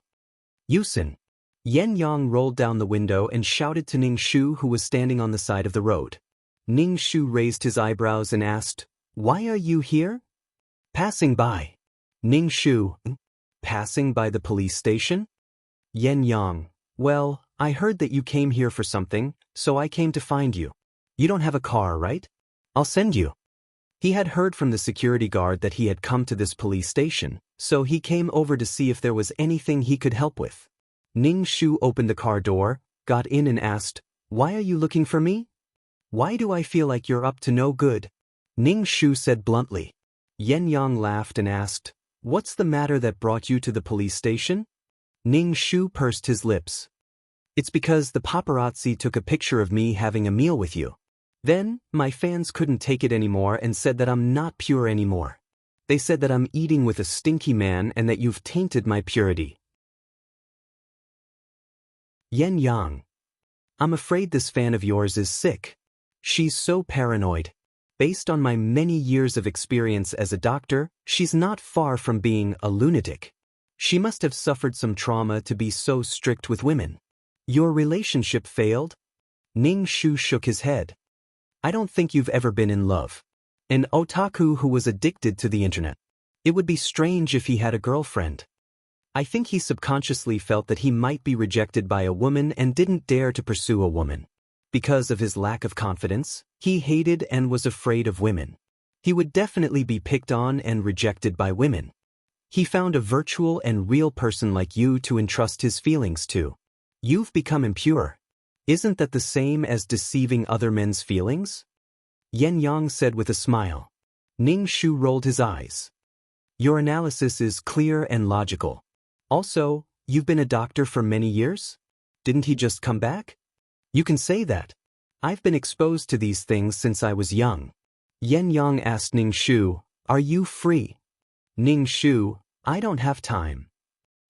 Yusin. Yan Yang rolled down the window and shouted to Ning Shu, who was standing on the side of the road. Ning Shu raised his eyebrows and asked, "Why are you here?" "Passing by." Ning Shu. "Passing by the police station?" Yan Yang. "Well, I heard that you came here for something, so I came to find you. You don't have a car, right? I'll send you." He had heard from the security guard that he had come to this police station, so he came over to see if there was anything he could help with. Ning Shu opened the car door, got in and asked, "Why are you looking for me?" "Why do I feel like you're up to no good?" Ning Shu said bluntly. Yan Yang laughed and asked, "What's the matter that brought you to the police station?" Ning Shu pursed his lips. "It's because the paparazzi took a picture of me having a meal with you. Then, my fans couldn't take it anymore and said that I'm not pure anymore. They said that I'm eating with a stinky man and that you've tainted my purity." Yan Yang. "I'm afraid this fan of yours is sick. She's so paranoid. Based on my many years of experience as a doctor, she's not far from being a lunatic. She must have suffered some trauma to be so strict with women." "Your relationship failed?" Ning Shu shook his head. "I don't think you've ever been in love. An otaku who was addicted to the internet. It would be strange if he had a girlfriend. I think he subconsciously felt that he might be rejected by a woman and didn't dare to pursue a woman. Because of his lack of confidence, he hated and was afraid of women. He would definitely be picked on and rejected by women. He found a virtual and real person like you to entrust his feelings to. You've become impure. Isn't that the same as deceiving other men's feelings?" Yan Yang said with a smile. Ning Shu rolled his eyes. "Your analysis is clear and logical. Also, you've been a doctor for many years? Didn't he just come back? You can say that. I've been exposed to these things since I was young." Yan Yang asked Ning Shu, "Are you free?" Ning Shu, "I don't have time.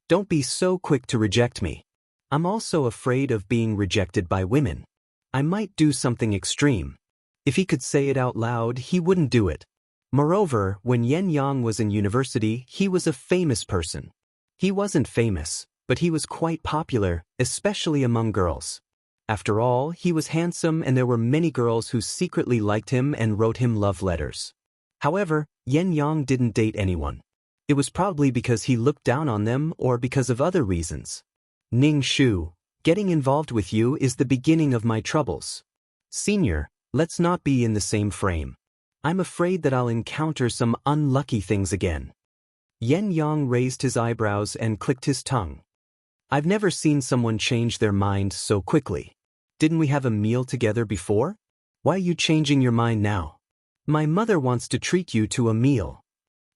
Don't be so quick to reject me. I'm also afraid of being rejected by women. I might do something extreme." If he could say it out loud, he wouldn't do it. Moreover, when Yan Yang was in university, he was a famous person. He wasn't famous, but he was quite popular, especially among girls. After all, he was handsome and there were many girls who secretly liked him and wrote him love letters. However, Yan Yang didn't date anyone. It was probably because he looked down on them or because of other reasons. "Ning Shu, getting involved with you is the beginning of my troubles. Senior, let's not be in the same frame. I'm afraid that I'll encounter some unlucky things again." Yan Yang raised his eyebrows and clicked his tongue. "I've never seen someone change their mind so quickly. Didn't we have a meal together before? Why are you changing your mind now? My mother wants to treat you to a meal."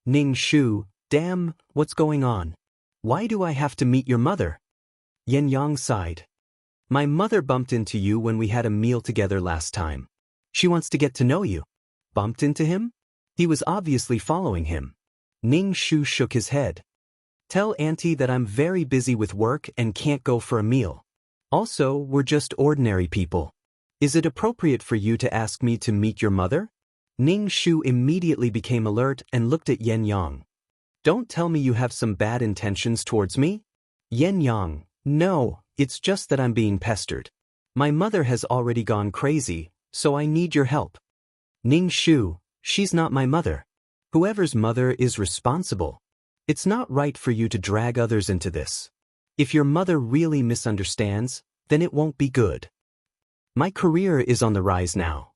Ning Shu, "Damn, what's going on? Why do I have to meet your mother?" Yan Yang sighed. "My mother bumped into you when we had a meal together last time. She wants to get to know you." Bumped into him? He was obviously following him. Ning Shu shook his head. "Tell Auntie that I'm very busy with work and can't go for a meal. Also, we're just ordinary people. Is it appropriate for you to ask me to meet your mother?" Ning Shu immediately became alert and looked at Yan Yang. "Don't tell me you have some bad intentions towards me?" Yan Yang, "No, it's just that I'm being pestered. My mother has already gone crazy, so I need your help." Ning Shu, "She's not my mother. Whoever's mother is responsible. It's not right for you to drag others into this." If your mother really misunderstands, then it won't be good. My career is on the rise now.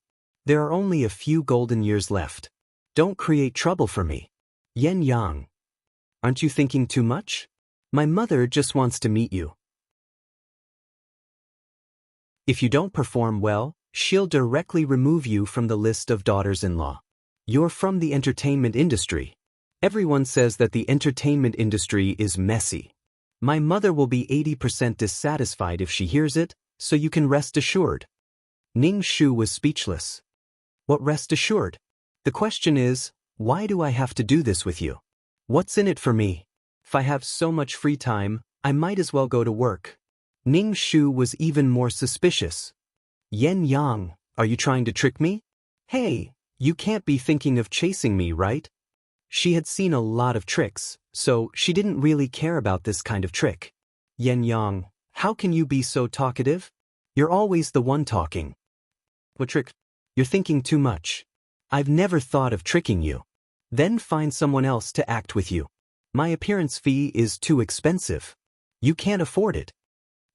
There are only a few golden years left. Don't create trouble for me. Yen Yang. Aren't you thinking too much? My mother just wants to meet you. If you don't perform well, she'll directly remove you from the list of daughters-in-law. You're from the entertainment industry. Everyone says that the entertainment industry is messy. My mother will be 80% dissatisfied if she hears it, so you can rest assured. Ning Shu was speechless. What rest assured? The question is, why do I have to do this with you? What's in it for me? If I have so much free time, I might as well go to work. Ning Shu was even more suspicious. Yen Yang, are you trying to trick me? Hey, you can't be thinking of chasing me, right? She had seen a lot of tricks, so she didn't really care about this kind of trick. Yen Yang, how can you be so talkative? You're always the one talking. What trick? You're thinking too much. I've never thought of tricking you. Then find someone else to act with you. My appearance fee is too expensive. You can't afford it.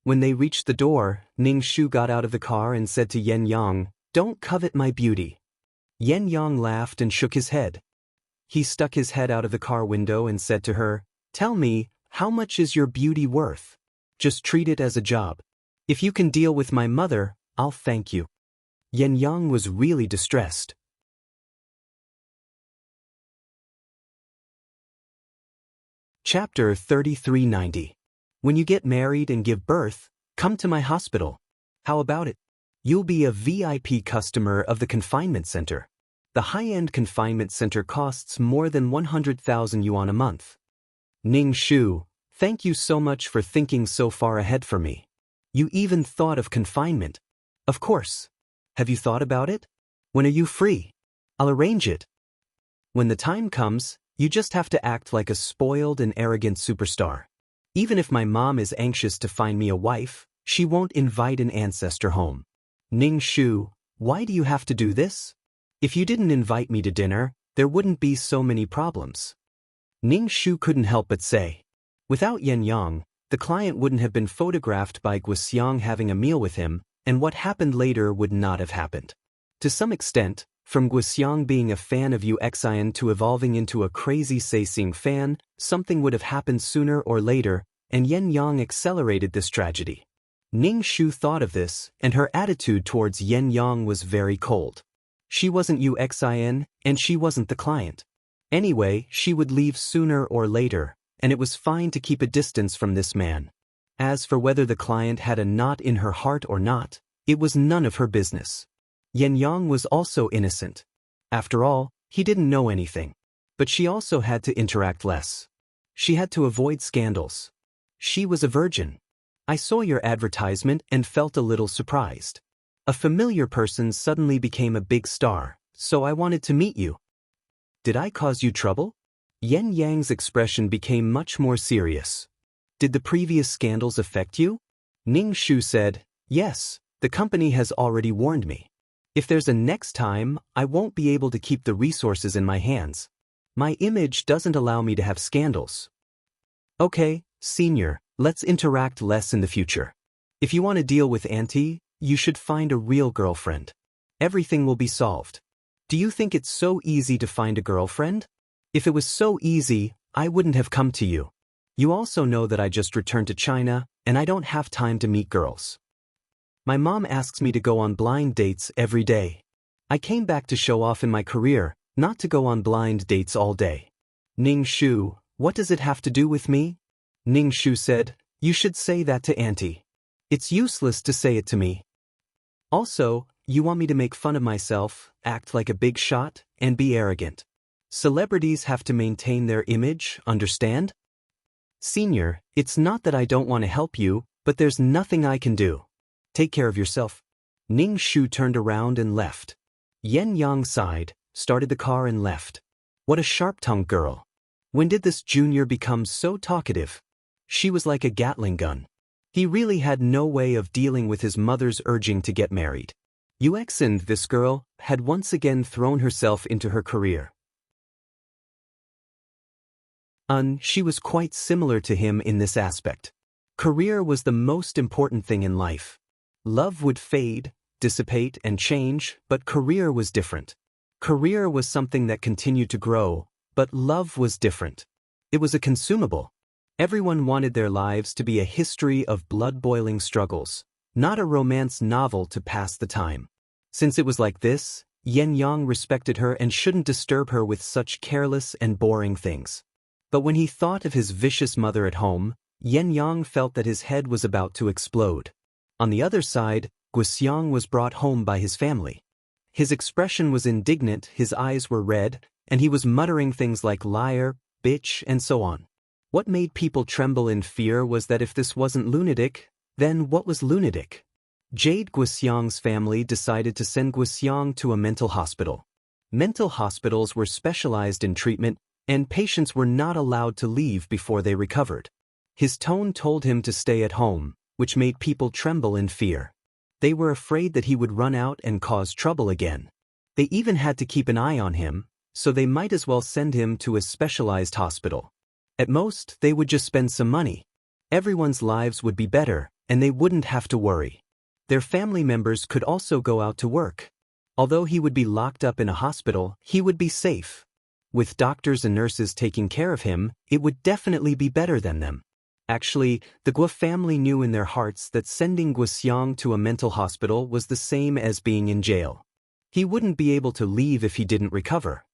When they reached the door, Ning Shu got out of the car and said to Yen Yang, "Don't covet my beauty." Yen Yang laughed and shook his head. He stuck his head out of the car window and said to her, "Tell me, how much is your beauty worth? Just treat it as a job. If you can deal with my mother, I'll thank you." Yen Yang was really distressed. Chapter 3390. When you get married and give birth, come to my hospital. How about it? You'll be a VIP customer of the confinement center. The high-end confinement center costs more than 100,000 yuan a month. Ning Shu, thank you so much for thinking so far ahead for me. You even thought of confinement. Of course. Have you thought about it? When are you free? I'll arrange it. When the time comes, you just have to act like a spoiled and arrogant superstar. Even if my mom is anxious to find me a wife, she won't invite an ancestor home. Ning Shu, why do you have to do this? If you didn't invite me to dinner, there wouldn't be so many problems. Ning Shu couldn't help but say. Without Yen Yang, the client wouldn't have been photographed by Guxiang having a meal with him, and what happened later would not have happened. To some extent, from Guxiang being a fan of Uxian to evolving into a crazy Seising fan, something would have happened sooner or later, and Yen Yang accelerated this tragedy. Ning Shu thought of this, and her attitude towards Yen Yang was very cold. She wasn't Uxian, and she wasn't the client. Anyway, she would leave sooner or later, and it was fine to keep a distance from this man. As for whether the client had a knot in her heart or not, it was none of her business. Yen Yang was also innocent. After all, he didn't know anything. But she also had to interact less. She had to avoid scandals. She was a virgin. I saw your advertisement and felt a little surprised. A familiar person suddenly became a big star, so I wanted to meet you. Did I cause you trouble? Yen Yang's expression became much more serious. Did the previous scandals affect you? Ning Shu said, yes, the company has already warned me. If there's a next time, I won't be able to keep the resources in my hands. My image doesn't allow me to have scandals. Okay, senior, let's interact less in the future. If you want to deal with Auntie, you should find a real girlfriend. Everything will be solved. Do you think it's so easy to find a girlfriend? If it was so easy, I wouldn't have come to you. You also know that I just returned to China, and I don't have time to meet girls. My mom asks me to go on blind dates every day. I came back to show off in my career, not to go on blind dates all day. Ning Shu, what does it have to do with me? Ning Shu said, you should say that to Auntie. It's useless to say it to me. Also, you want me to make fun of myself, act like a big shot, and be arrogant. Celebrities have to maintain their image, understand? Senior, it's not that I don't want to help you, but there's nothing I can do. Take care of yourself. Ning Shu turned around and left. Yen Yang sighed, started the car and left. What a sharp-tongued girl. When did this junior become so talkative? She was like a Gatling gun. He really had no way of dealing with his mother's urging to get married. Uxian, this girl, had once again thrown herself into her career. She was quite similar to him in this aspect. Career was the most important thing in life. Love would fade, dissipate, and change, but career was different. Career was something that continued to grow, but love was different. It was a consumable. Everyone wanted their lives to be a history of blood-boiling struggles, not a romance novel to pass the time. Since it was like this, Yen Yang respected her and shouldn't disturb her with such careless and boring things. But when he thought of his vicious mother at home, Yen Yang felt that his head was about to explode. On the other side, Guxiang was brought home by his family. His expression was indignant, his eyes were red, and he was muttering things like liar, bitch, and so on. What made people tremble in fear was that if this wasn't lunatic, then what was lunatic? Jade Guxiang's family decided to send Guxiang to a mental hospital. Mental hospitals were specialized in treatment, and patients were not allowed to leave before they recovered. His tone told him to stay at home, which made people tremble in fear. They were afraid that he would run out and cause trouble again. They even had to keep an eye on him, so they might as well send him to a specialized hospital. At most, they would just spend some money. Everyone's lives would be better, and they wouldn't have to worry. Their family members could also go out to work. Although he would be locked up in a hospital, he would be safe. With doctors and nurses taking care of him, it would definitely be better than them. Actually, the Guo family knew in their hearts that sending Guxiang to a mental hospital was the same as being in jail. He wouldn't be able to leave if he didn't recover.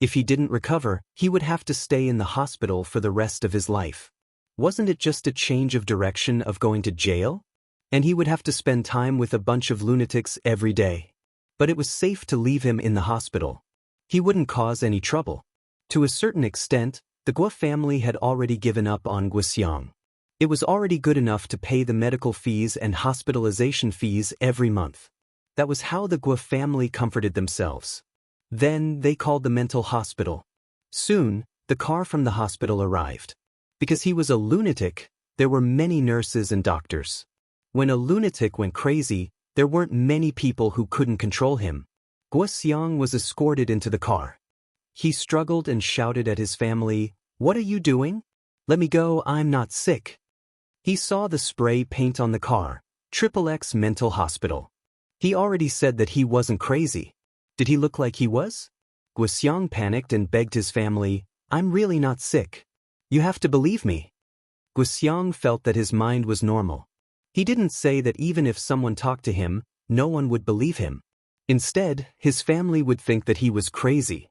If he didn't recover, he would have to stay in the hospital for the rest of his life. Wasn't it just a change of direction of going to jail? And he would have to spend time with a bunch of lunatics every day. But it was safe to leave him in the hospital. He wouldn't cause any trouble. To a certain extent, the Guo family had already given up on Guxiang. It was already good enough to pay the medical fees and hospitalization fees every month. That was how the Guo family comforted themselves. Then they called the mental hospital. Soon, the car from the hospital arrived. Because he was a lunatic, there were many nurses and doctors. When a lunatic went crazy, there weren't many people who couldn't control him. Guxiang was escorted into the car. He struggled and shouted at his family, "What are you doing? Let me go, I'm not sick." He saw the spray paint on the car, XXX Mental Hospital. He already said that he wasn't crazy. Did he look like he was? Guxiang panicked and begged his family, "I'm really not sick. You have to believe me." Guxiang felt that his mind was normal. He didn't say that even if someone talked to him, no one would believe him. Instead, his family would think that he was crazy.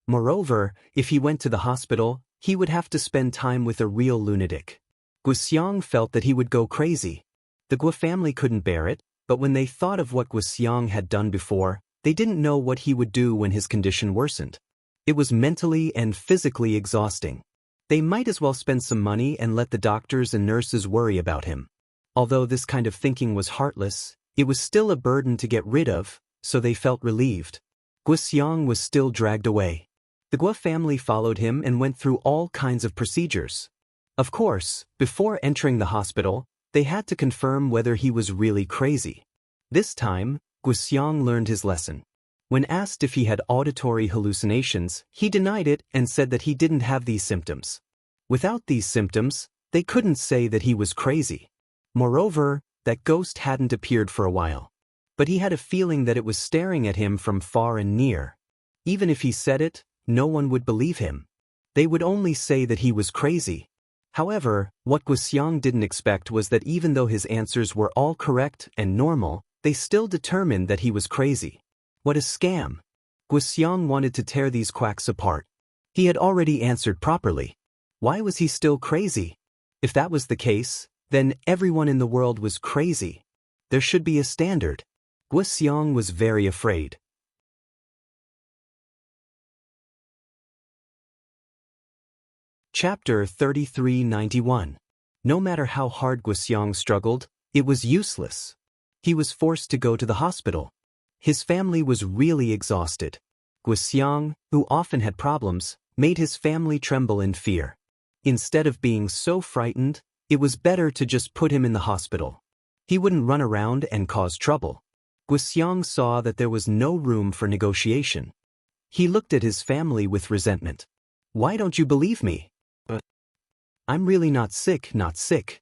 Moreover, if he went to the hospital, he would have to spend time with a real lunatic. Guxiang felt that he would go crazy. The Guo family couldn't bear it, but when they thought of what Guxiang had done before, they didn't know what he would do when his condition worsened. It was mentally and physically exhausting. They might as well spend some money and let the doctors and nurses worry about him. Although this kind of thinking was heartless, it was still a burden to get rid of, so they felt relieved. Guxiang was still dragged away. The Guo family followed him and went through all kinds of procedures. Of course, before entering the hospital, they had to confirm whether he was really crazy. This time, Guxiang learned his lesson. When asked if he had auditory hallucinations, he denied it and said that he didn't have these symptoms. Without these symptoms, they couldn't say that he was crazy. Moreover, that ghost hadn't appeared for a while. But he had a feeling that it was staring at him from far and near. Even if he said it, no one would believe him. They would only say that he was crazy. However, what Guxiang didn't expect was that even though his answers were all correct and normal, they still determined that he was crazy. What a scam! Guxiang wanted to tear these quacks apart. He had already answered properly. Why was he still crazy? If that was the case, then everyone in the world was crazy. There should be a standard. Guxiang was very afraid. Chapter 3391. No matter how hard Guxiang struggled, it was useless. He was forced to go to the hospital. His family was really exhausted. Guxiang, who often had problems, made his family tremble in fear. Instead of being so frightened, it was better to just put him in the hospital. He wouldn't run around and cause trouble. Guxiang saw that there was no room for negotiation. He looked at his family with resentment. "Why don't you believe me?" I'm really not sick, not sick.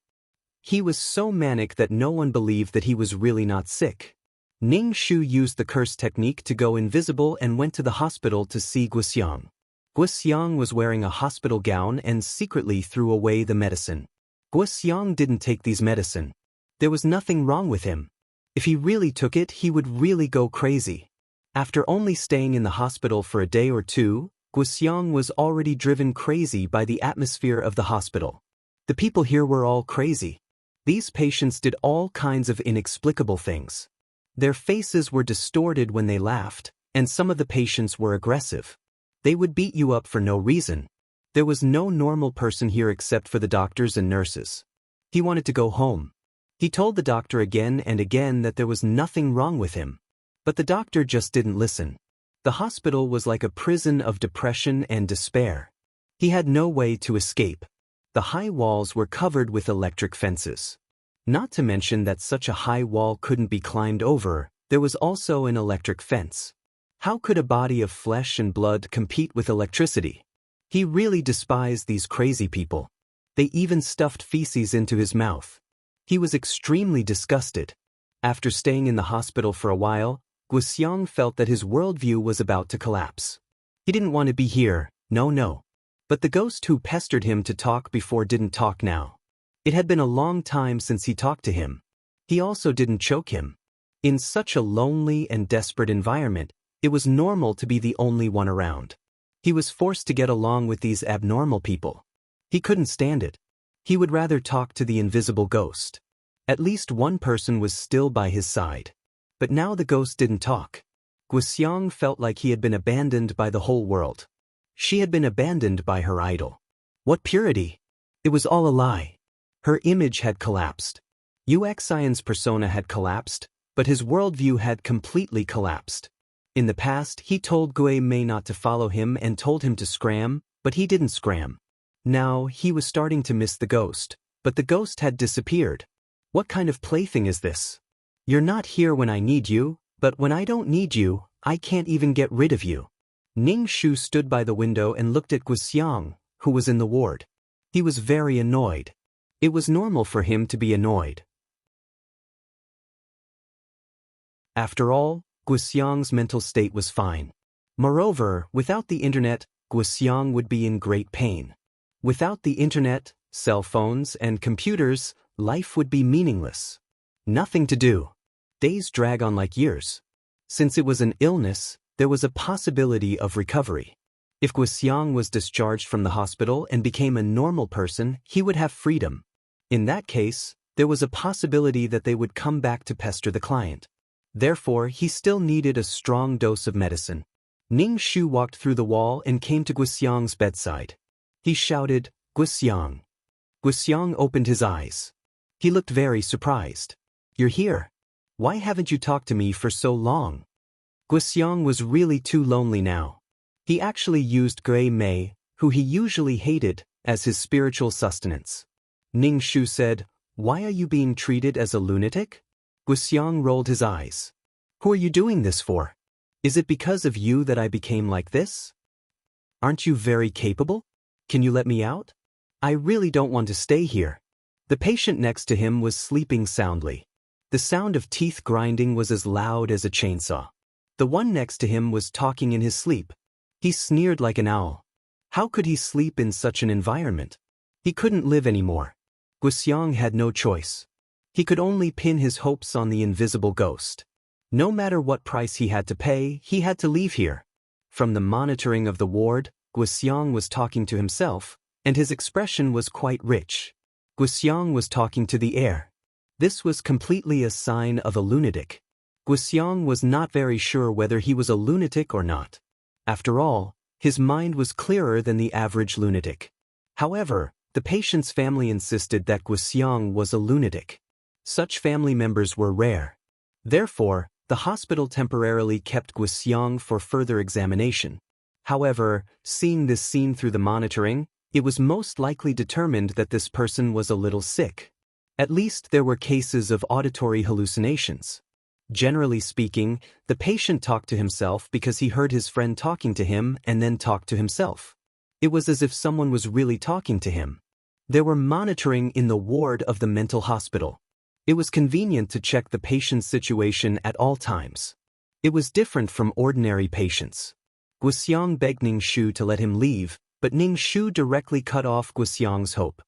He was so manic that no one believed that he was really not sick. Ning Shu used the curse technique to go invisible and went to the hospital to see Guxiang. Guxiang was wearing a hospital gown and secretly threw away the medicine. Guxiang didn't take these medicine. There was nothing wrong with him. If he really took it, he would really go crazy. After only staying in the hospital for a day or two, Guxiang was already driven crazy by the atmosphere of the hospital. The people here were all crazy. These patients did all kinds of inexplicable things. Their faces were distorted when they laughed, and some of the patients were aggressive. They would beat you up for no reason. There was no normal person here except for the doctors and nurses. He wanted to go home. He told the doctor again and again that there was nothing wrong with him. But the doctor just didn't listen. The hospital was like a prison of depression and despair. He had no way to escape. The high walls were covered with electric fences. Not to mention that such a high wall couldn't be climbed over, there was also an electric fence. How could a body of flesh and blood compete with electricity? He really despised these crazy people. They even stuffed feces into his mouth. He was extremely disgusted. After staying in the hospital for a while, Guxiang felt that his worldview was about to collapse. He didn't want to be here, no. But the ghost who pestered him to talk before didn't talk now. It had been a long time since he talked to him. He also didn't choke him. In such a lonely and desperate environment, it was normal to be the only one around. He was forced to get along with these abnormal people. He couldn't stand it. He would rather talk to the invisible ghost. At least one person was still by his side. But now the ghost didn't talk. Guxiang felt like he had been abandoned by the whole world. She had been abandoned by her idol. What purity! It was all a lie. Her image had collapsed. Uxian's persona had collapsed, but his worldview had completely collapsed. In the past, he told Gui Mei not to follow him and told him to scram, but he didn't scram. Now, he was starting to miss the ghost, but the ghost had disappeared. What kind of plaything is this? You're not here when I need you, but when I don't need you, I can't even get rid of you. Ning Shu stood by the window and looked at Guxiang, who was in the ward. He was very annoyed. It was normal for him to be annoyed. After all, Guxiang's mental state was fine. Moreover, without the internet, Guxiang would be in great pain. Without the internet, cell phones, and computers, life would be meaningless. Nothing to do. Days drag on like years. Since it was an illness, there was a possibility of recovery. If Guxiang was discharged from the hospital and became a normal person, he would have freedom. In that case, there was a possibility that they would come back to pester the client. Therefore, he still needed a strong dose of medicine. Ning Shu walked through the wall and came to Guxiang's bedside. He shouted, "Guxiang." Guxiang opened his eyes. He looked very surprised. "You're here. Why haven't you talked to me for so long?" Guxiang was really too lonely now. He actually used Gui Mei, who he usually hated, as his spiritual sustenance. Ning Shu said, "Why are you being treated as a lunatic?" Guxiang rolled his eyes. "Who are you doing this for? Is it because of you that I became like this? Aren't you very capable? Can you let me out? I really don't want to stay here." The patient next to him was sleeping soundly. The sound of teeth grinding was as loud as a chainsaw. The one next to him was talking in his sleep. He sneered like an owl. How could he sleep in such an environment? He couldn't live anymore. Guxiang had no choice. He could only pin his hopes on the invisible ghost. No matter what price he had to pay, he had to leave here. From the monitoring of the ward, Guxiang was talking to himself, and his expression was quite rich. Guxiang was talking to the air. This was completely a sign of a lunatic. Guxiang was not very sure whether he was a lunatic or not. After all, his mind was clearer than the average lunatic. However, the patient's family insisted that Guxiang was a lunatic. Such family members were rare. Therefore, the hospital temporarily kept Guxiang for further examination. However, seeing this scene through the monitoring, it was most likely determined that this person was a little sick. At least there were cases of auditory hallucinations. Generally speaking, the patient talked to himself because he heard his friend talking to him and then talked to himself. It was as if someone was really talking to him. They were monitoring in the ward of the mental hospital. It was convenient to check the patient's situation at all times. It was different from ordinary patients. Guxiang begged Ning Shu to let him leave, but Ning Shu directly cut off Guxiang's hope.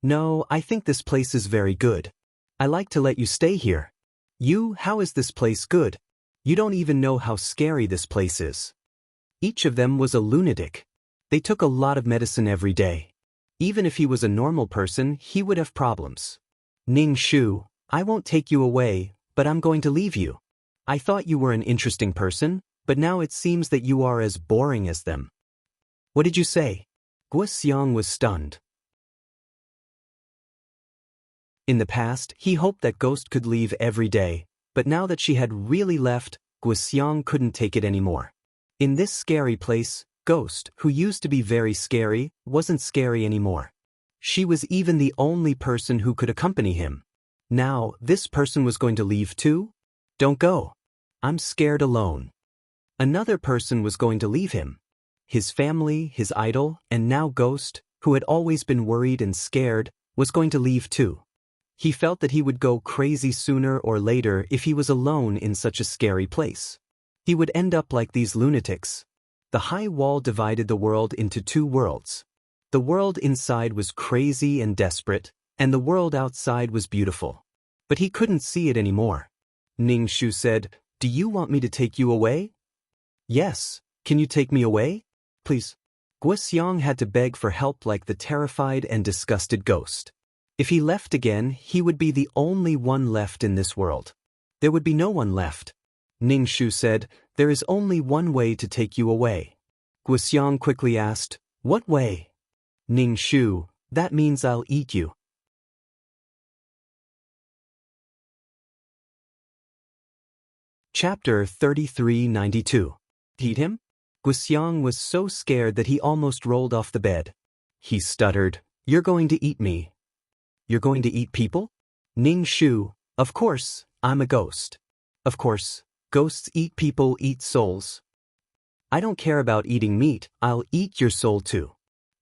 "No, I think this place is very good. I like to let you stay here." How is this place good? You don't even know how scary this place is." Each of them was a lunatic. They took a lot of medicine every day. Even if he was a normal person, he would have problems. "Ning Shu, I won't take you away, but I'm going to leave you. I thought you were an interesting person, but now it seems that you are as boring as them." "What did you say?" Guxiang was stunned. In the past, he hoped that Ghost could leave every day, but now that she had really left, Guxiang couldn't take it anymore. In this scary place, Ghost, who used to be very scary, wasn't scary anymore. She was even the only person who could accompany him. Now, this person was going to leave too? "Don't go. I'm scared alone." Another person was going to leave him. His family, his idol, and now Ghost, who had always been worried and scared, was going to leave too. He felt that he would go crazy sooner or later if he was alone in such a scary place. He would end up like these lunatics. The high wall divided the world into two worlds. The world inside was crazy and desperate, and the world outside was beautiful. But he couldn't see it anymore. Ning Shu said, "Do you want me to take you away?" "Yes, can you take me away? Please." Guxiang had to beg for help like the terrified and disgusted Ghost. If he left again, he would be the only one left in this world. There would be no one left. Ning Shu said, "There is only one way to take you away." Guxiang quickly asked, "What way?" Ning Shu, "That means I'll eat you." Chapter 3392. Eat him? Guxiang was so scared that he almost rolled off the bed. He stuttered, "You're going to eat me." "You're going to eat people?" Ning Shu, "Of course, I'm a ghost. Of course, ghosts eat people, eat souls. I don't care about eating meat, I'll eat your soul too.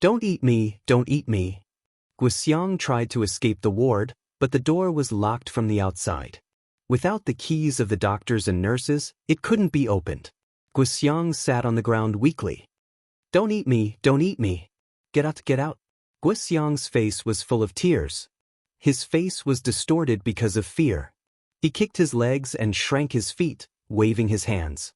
Don't eat me, don't eat me." Guxiang tried to escape the ward, but the door was locked from the outside. Without the keys of the doctors and nurses, it couldn't be opened. Guxiang sat on the ground weakly. "Don't eat me, don't eat me. Get out, get out." Guxiang's face was full of tears. His face was distorted because of fear. He kicked his legs and shrank his feet, waving his hands.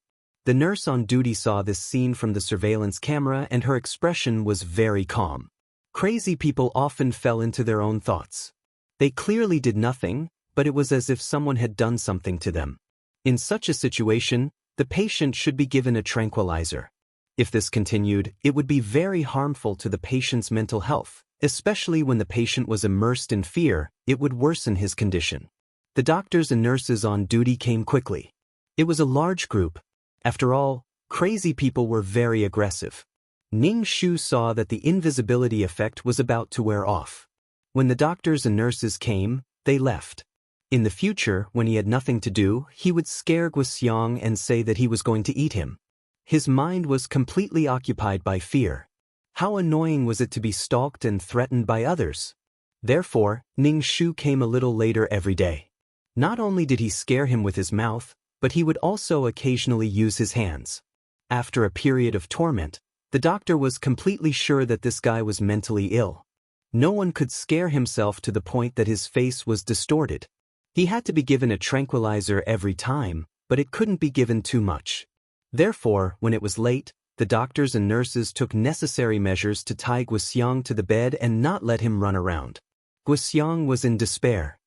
The nurse on duty saw this scene from the surveillance camera and her expression was very calm. Crazy people often fell into their own thoughts. They clearly did nothing, but it was as if someone had done something to them. In such a situation, the patient should be given a tranquilizer. If this continued, it would be very harmful to the patient's mental health, especially when the patient was immersed in fear. It would worsen his condition. The doctors and nurses on duty came quickly. It was a large group. After all, crazy people were very aggressive. Ning Shu saw that the invisibility effect was about to wear off. When the doctors and nurses came, they left. In the future, when he had nothing to do, he would scare Guxiang and say that he was going to eat him. His mind was completely occupied by fear. How annoying was it to be stalked and threatened by others? Therefore, Ning Shu came a little later every day. Not only did he scare him with his mouth, but he would also occasionally use his hands. After a period of torment, the doctor was completely sure that this guy was mentally ill. No one could scare himself to the point that his face was distorted. He had to be given a tranquilizer every time, but it couldn't be given too much. Therefore, when it was late, the doctors and nurses took necessary measures to tie Guxiang to the bed and not let him run around. Guxiang was in despair.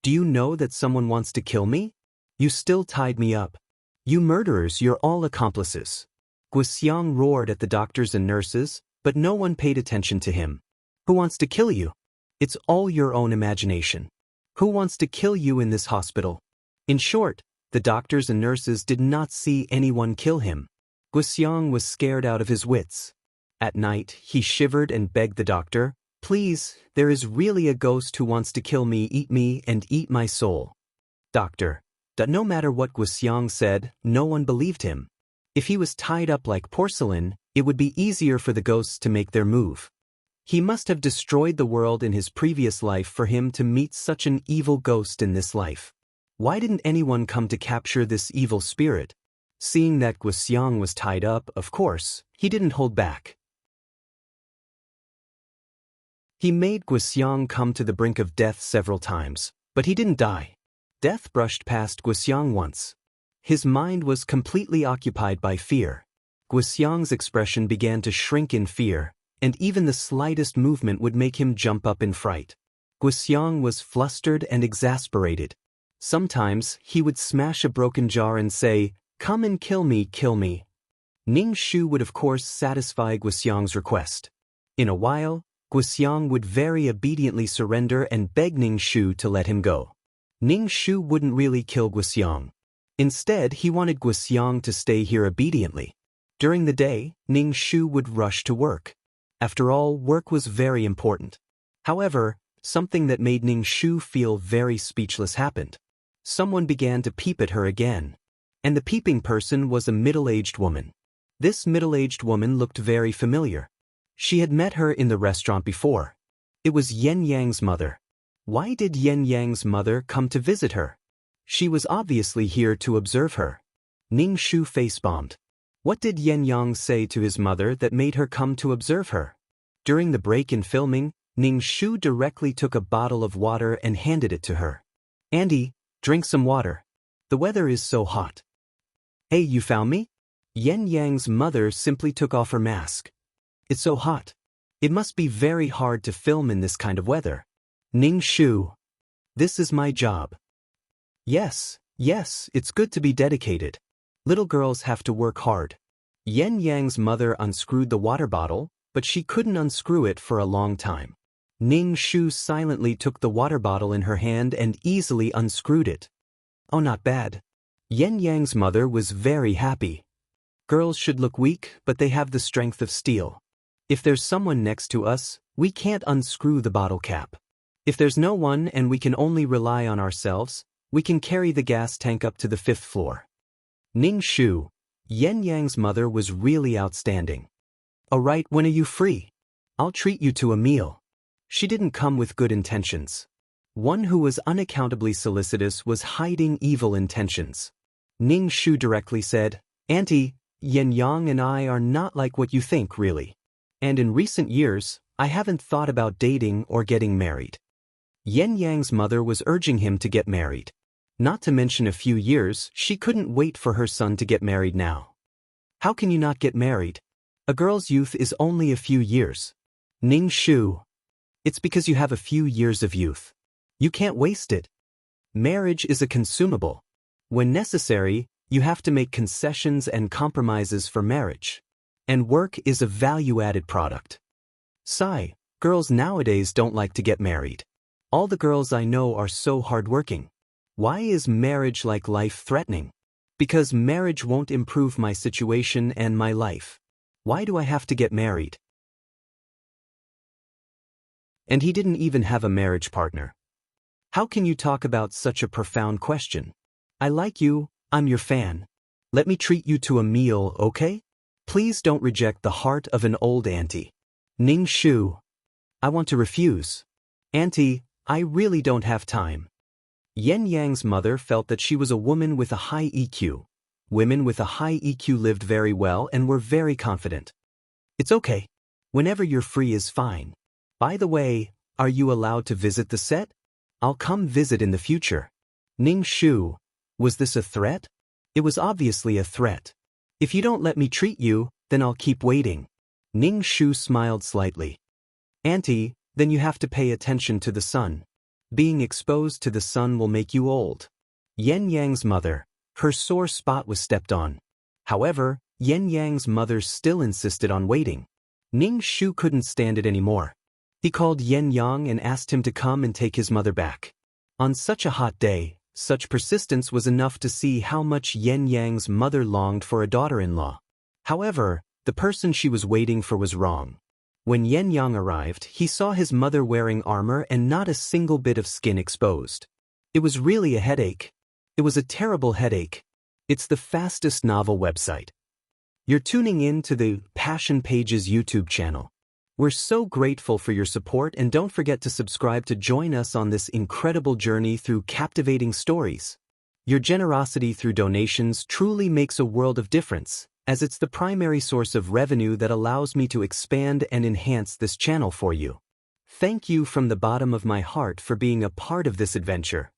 "Do you know that someone wants to kill me? You still tied me up. You murderers, you're all accomplices." Guxiang roared at the doctors and nurses, but no one paid attention to him. "Who wants to kill you? It's all your own imagination. Who wants to kill you in this hospital?" In short, the doctors and nurses did not see anyone kill him. Guxiang was scared out of his wits. At night, he shivered and begged the doctor, "Please, there is really a ghost who wants to kill me and eat my soul." "Doctor." No matter what Guxiang said, no one believed him. If he was tied up like porcelain, it would be easier for the ghosts to make their move. He must have destroyed the world in his previous life for him to meet such an evil ghost in this life. Why didn't anyone come to capture this evil spirit? Seeing that Guxiang was tied up, of course, he didn't hold back. He made Guxiang come to the brink of death several times, but he didn't die. Death brushed past Guxiang once. His mind was completely occupied by fear. Guxiang's expression began to shrink in fear, and even the slightest movement would make him jump up in fright. Guxiang was flustered and exasperated. Sometimes he would smash a broken jar and say, "Come and kill me, kill me." Ning Shu would of course satisfy Guxiang's request. In a while, Guxiang would very obediently surrender and beg Ning Shu to let him go. Ning Shu wouldn't really kill Guxiang. Instead, he wanted Guxiang to stay here obediently. During the day, Ning Shu would rush to work. After all, work was very important. However, something that made Ning Shu feel very speechless happened. Someone began to peep at her again. And the peeping person was a middle-aged woman. This middle-aged woman looked very familiar. She had met her in the restaurant before. It was Yen Yang's mother. Why did Yen Yang's mother come to visit her? She was obviously here to observe her. Ning Shu face-bombed. What did Yen Yang say to his mother that made her come to observe her? During the break in filming, Ning Shu directly took a bottle of water and handed it to her. "Andy, drink some water. The weather is so hot." "Hey, you found me?" Yen Yang's mother simply took off her mask. "It's so hot. It must be very hard to film in this kind of weather." "Ning Shu, this is my job." Yes, it's good to be dedicated. Little girls have to work hard." Yen Yang's mother unscrewed the water bottle, but she couldn't unscrew it for a long time. Ning Shu silently took the water bottle in her hand and easily unscrewed it. "Oh, not bad." Yen Yang's mother was very happy. Girls should look weak, but they have the strength of steel. If there's someone next to us, we can't unscrew the bottle cap. If there's no one and we can only rely on ourselves, we can carry the gas tank up to the 5th floor. Ning Shu, Yen Yang's mother, was really outstanding. "Alright, when are you free? I'll treat you to a meal." She didn't come with good intentions. One who was unaccountably solicitous was hiding evil intentions. Ning Shu directly said, "Auntie, Yen Yang and I are not like what you think, really. And in recent years, I haven't thought about dating or getting married." Yen Yang's mother was urging him to get married. Not to mention a few years, she couldn't wait for her son to get married now. "How can you not get married? A girl's youth is only a few years." "Ning Shu, it's because you have a few years of youth. You can't waste it. Marriage is a consumable. When necessary, you have to make concessions and compromises for marriage. And work is a value-added product. Sigh, girls nowadays don't like to get married. All the girls I know are so hardworking. Why is marriage like life-threatening? Because marriage won't improve my situation and my life. Why do I have to get married?" And he didn't even have a marriage partner. How can you talk about such a profound question? "I like you, I'm your fan. Let me treat you to a meal, okay? Please don't reject the heart of an old auntie." "Ning Shu, I want to refuse. Auntie, I really don't have time." Yen Yang's mother felt that she was a woman with a high EQ. Women with a high EQ lived very well and were very confident. "It's okay. Whenever you're free is fine. By the way, are you allowed to visit the set? I'll come visit in the future." Ning Shu, was this a threat? It was obviously a threat. "If you don't let me treat you, then I'll keep waiting." Ning Shu smiled slightly. "Auntie, then you have to pay attention to the sun. Being exposed to the sun will make you old." Yen Yang's mother, her sore spot was stepped on. However, Yen Yang's mother still insisted on waiting. Ning Shu couldn't stand it anymore. He called Yen Yang and asked him to come and take his mother back. On such a hot day, such persistence was enough to see how much Yen Yang's mother longed for a daughter-in-law. However, the person she was waiting for was wrong. When Yen Yang arrived, he saw his mother wearing armor and not a single bit of skin exposed. It was really a headache. It was a terrible headache. It's the fastest novel website. You're tuning in to the Passion Pages YouTube channel. We're so grateful for your support, and don't forget to subscribe to join us on this incredible journey through captivating stories. Your generosity through donations truly makes a world of difference, as it's the primary source of revenue that allows me to expand and enhance this channel for you. Thank you from the bottom of my heart for being a part of this adventure.